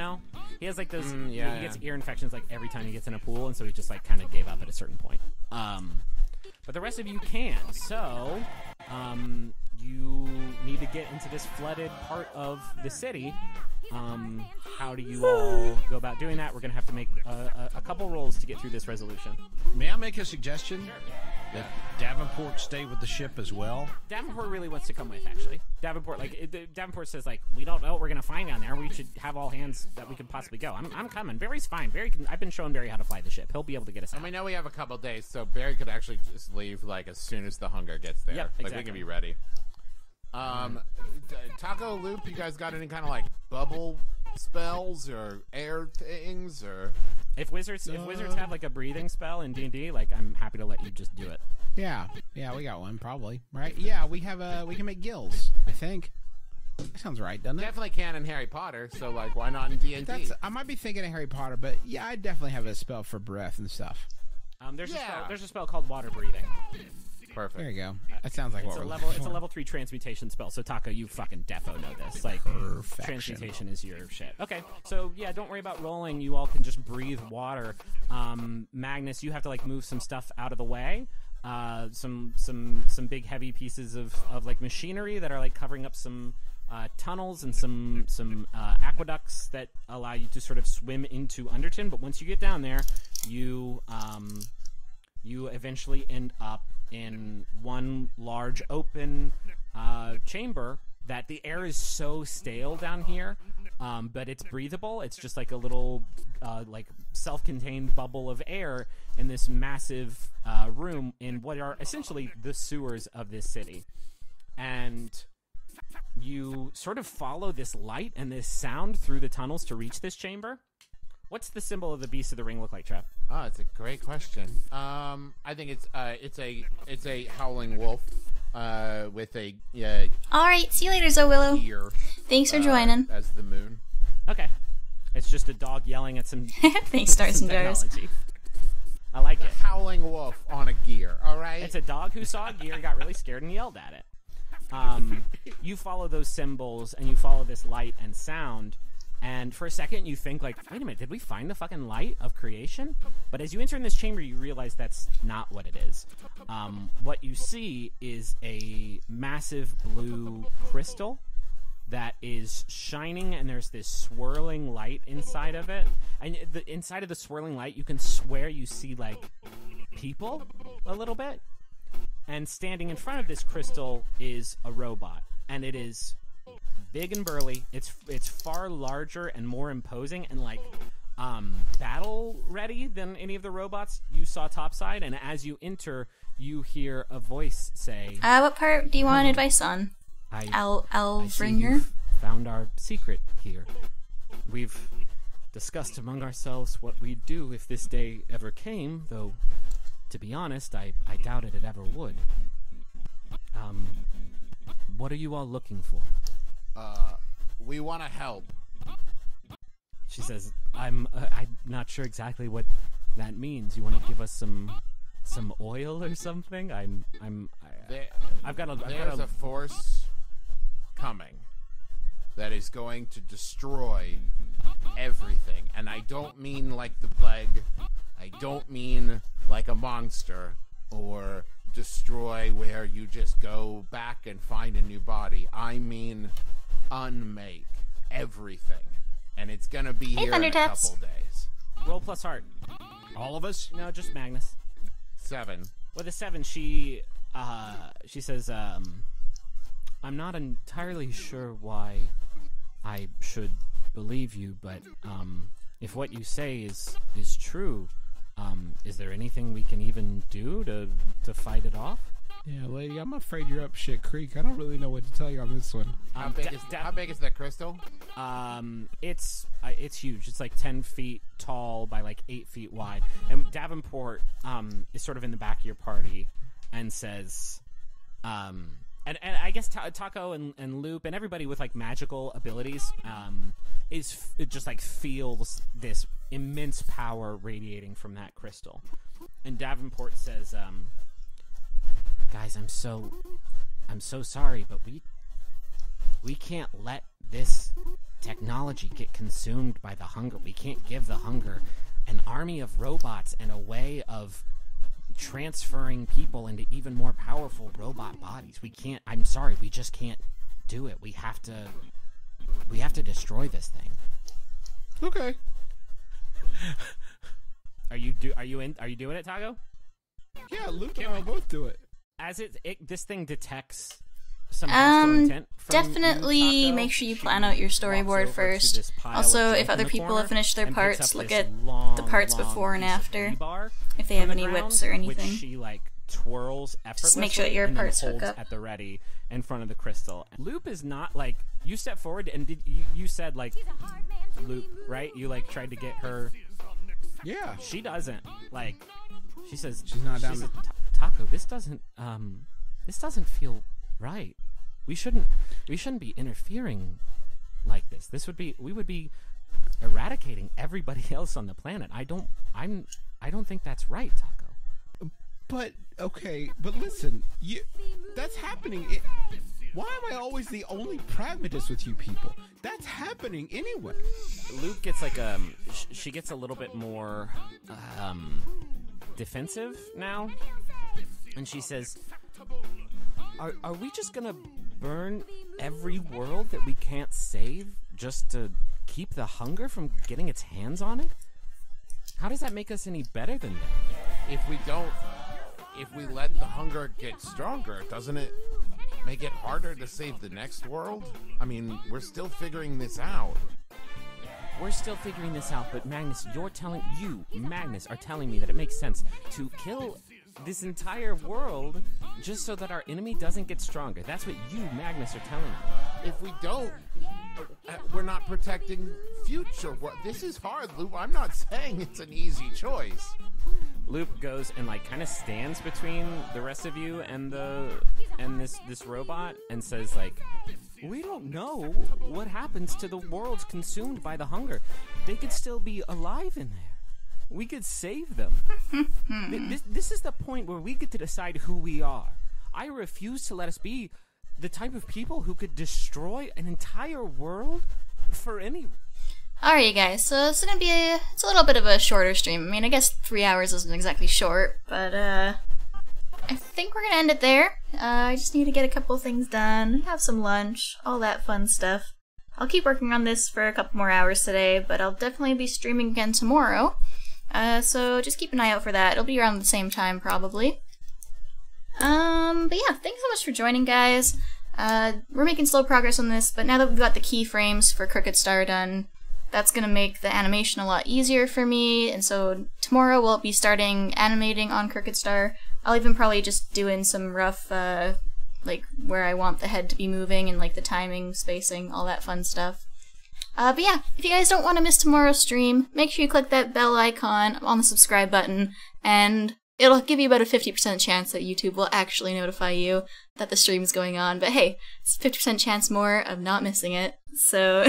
Speaker 6: has like those. He gets ear infections like every time he gets in a pool, and so he just like kind of gave up at a certain point. But the rest of you can. So, you need to get into this flooded part of the city. How do you all go about doing that? We're going to have to make a couple rolls to get through this resolution.
Speaker 7: May I make a suggestion? That Davenport stay with the ship as well?
Speaker 6: Davenport really wants to come with, actually. Davenport says, like, we don't know what we're going to find down there. We should have all hands that we can possibly go. I'm coming. Barry's fine. I've been showing Barry how to fly the ship. He'll be able to get us out.
Speaker 3: And we know we have a couple days, so Barry could actually just leave, like, as soon as the hunger gets there.
Speaker 6: Yep,
Speaker 3: Like,
Speaker 6: exactly.
Speaker 3: we can be ready. Taco, Loop, you guys got any kind of, like, bubble spells or air things, or...
Speaker 6: If wizards have, like, a breathing spell in D&D, like, I'm happy to let you just do it.
Speaker 5: Yeah, we got one probably, right? Yeah, we can make gills. I think that sounds right, doesn't it?
Speaker 3: Definitely can in Harry Potter, so, like, why not in D&D?
Speaker 5: I might be thinking of Harry Potter, but yeah, I definitely have a spell for breath and stuff.
Speaker 6: There's a spell called water breathing.
Speaker 3: Perfect.
Speaker 5: There you go. That sounds like
Speaker 6: It's a level 3 transmutation spell. So Taco, you fucking defo know this. Like, transmutation is your shit. Okay, so yeah, don't worry about rolling. You all can just breathe water. Magnus, you have to like move some stuff out of the way. Some big heavy pieces of like machinery that are like covering up some tunnels and some aqueducts that allow you to sort of swim into Underton. But once you get down there, you eventually end up in one large open chamber that the air is so stale down here, but it's breathable. It's just like a little like self-contained bubble of air in this massive room in what are essentially the sewers of this city. And you sort of follow this light and this sound through the tunnels to reach this chamber. What's the symbol of the Beast of the Ring look like, Trev?
Speaker 3: Oh, it's a great question. I think it's a howling wolf with a
Speaker 1: All right, see you later, Zoe Willow.
Speaker 3: ear
Speaker 1: Thanks for joining.
Speaker 3: as the moon.
Speaker 6: Okay. It's just a dog yelling at some
Speaker 1: Thanks, Stars and Jars.
Speaker 6: technology. I like it.
Speaker 3: Howling wolf on a gear. All right.
Speaker 6: It's a dog who saw a gear, got really scared, and yelled at it. You follow those symbols, and you follow this light and sound, and for a second you think, like, wait a minute, did we find the fucking light of creation? But as you enter in this chamber, you realize that's not what it is. What you see is a massive blue crystal that is shining, and there's this swirling light inside of it. And inside of the swirling light, you can swear you see, like, people a little bit. And standing in front of this crystal is a robot, and it is big and burly. It's far larger and more imposing and, like, battle ready than any of the robots you saw topside. And as you enter, you hear a voice say,
Speaker 1: what part do you want advice on?
Speaker 6: I see you've found our secret here. We've discussed among ourselves what we'd do if this day ever came, though, to be honest, I doubted it ever would. What are you all looking for?
Speaker 3: We want to help.
Speaker 6: She says, I'm not sure exactly what that means. You want to give us some oil or something?
Speaker 3: There's a force coming that is going to destroy everything, and I don't mean like the plague. I don't mean like a monster or destroy where you just go back and find a new body. I mean unmake everything, and it's gonna be here in a couple days.
Speaker 6: Roll plus heart.
Speaker 7: All of us?
Speaker 6: No, just Magnus.
Speaker 3: 7.
Speaker 6: With a 7, she says, I'm not entirely sure why I should believe you, but if what you say is true, is there anything we can even do to fight it off?
Speaker 5: Yeah, lady, I'm afraid you're up shit creek. I don't really know what to tell you on this one.
Speaker 3: How big is that crystal?
Speaker 6: It's huge. It's like 10 feet tall by like 8 feet wide. And Davenport is sort of in the back of your party and says, and I guess Taco and Loop and everybody with like magical abilities it just like feels this immense power radiating from that crystal. And Davenport says, guys, I'm so sorry, but we can't let this technology get consumed by the hunger. We can't give the hunger an army of robots and a way of transferring people into even more powerful robot bodies. We can't. I'm sorry, we just can't do it. We have to destroy this thing.
Speaker 5: Okay.
Speaker 6: Are you doing it, Taco?
Speaker 5: Yeah, Luke and I will both do it.
Speaker 6: As this thing detects some hostile intent from
Speaker 1: definitely
Speaker 6: you, Taco,
Speaker 1: make sure you plan out your storyboard first. Also, if other people have finished their parts, look at the parts before and after. If they have any whips or anything.
Speaker 6: Which she like twirls effortlessly.
Speaker 1: Just make sure that your parts hook
Speaker 6: holds
Speaker 1: up
Speaker 6: at the ready in front of the crystal. Loop is not like you step forward and you said like Loop, right? You like tried to get her.
Speaker 5: Yeah.
Speaker 6: She doesn't like. She says
Speaker 5: she's not down.
Speaker 6: Taco, this doesn't feel right. We shouldn't be interfering like this. We would be eradicating everybody else on the planet. I don't think that's right, Taco.
Speaker 5: But okay, but listen, that's happening. Why am I always the only pragmatist with you people? That's happening anyway.
Speaker 6: Luke gets like she gets a little bit more defensive now, and she says, Are we just gonna burn every world that we can't save just to keep the hunger from getting its hands on it? How does that make us any better than that?
Speaker 3: If we let the hunger get stronger, doesn't it make it harder to save the next world? I mean, we're still figuring this out.
Speaker 6: We're still figuring this out, but Magnus, Magnus, are telling me that it makes sense to kill this entire world just so that our enemy doesn't get stronger. That's what you, Magnus, are telling me.
Speaker 3: If we don't, we're not protecting future. This is hard, Loop. I'm not saying it's an easy choice.
Speaker 6: Loop goes and like kind of stands between the rest of you and this robot and says like, we don't know what happens to the worlds consumed by the hunger. They could still be alive in there. We could save them. This is the point where we get to decide who we are. I refuse to let us be the type of people who could destroy an entire world for any.
Speaker 1: Alright, guys, so it's gonna be it's a little bit of a shorter stream. I mean, I guess 3 hours isn't exactly short, but I think we're gonna end it there. I just need to get a couple things done, have some lunch, all that fun stuff. I'll keep working on this for a couple more hours today, but I'll definitely be streaming again tomorrow. So just keep an eye out for that. It'll be around the same time, probably. But yeah, thanks so much for joining, guys. We're making slow progress on this, but now that we've got the keyframes for Crooked Star done, that's gonna make the animation a lot easier for me, and so tomorrow we'll be starting animating on Crooked Star. I'll even probably just do in some rough, like, where I want the head to be moving, and like the timing, spacing, all that fun stuff. But yeah, if you guys don't want to miss tomorrow's stream, make sure you click that bell icon on the subscribe button, and it'll give you about a 50% chance that YouTube will actually notify you that the stream's going on. But hey, it's a 50% chance more of not missing it. So,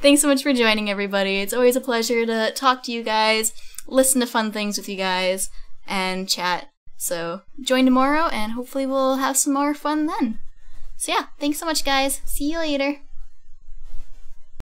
Speaker 1: thanks so much for joining, everybody. It's always a pleasure to talk to you guys, listen to fun things with you guys, and chat. So, join tomorrow, and hopefully we'll have some more fun then. So yeah, thanks so much, guys. See you later.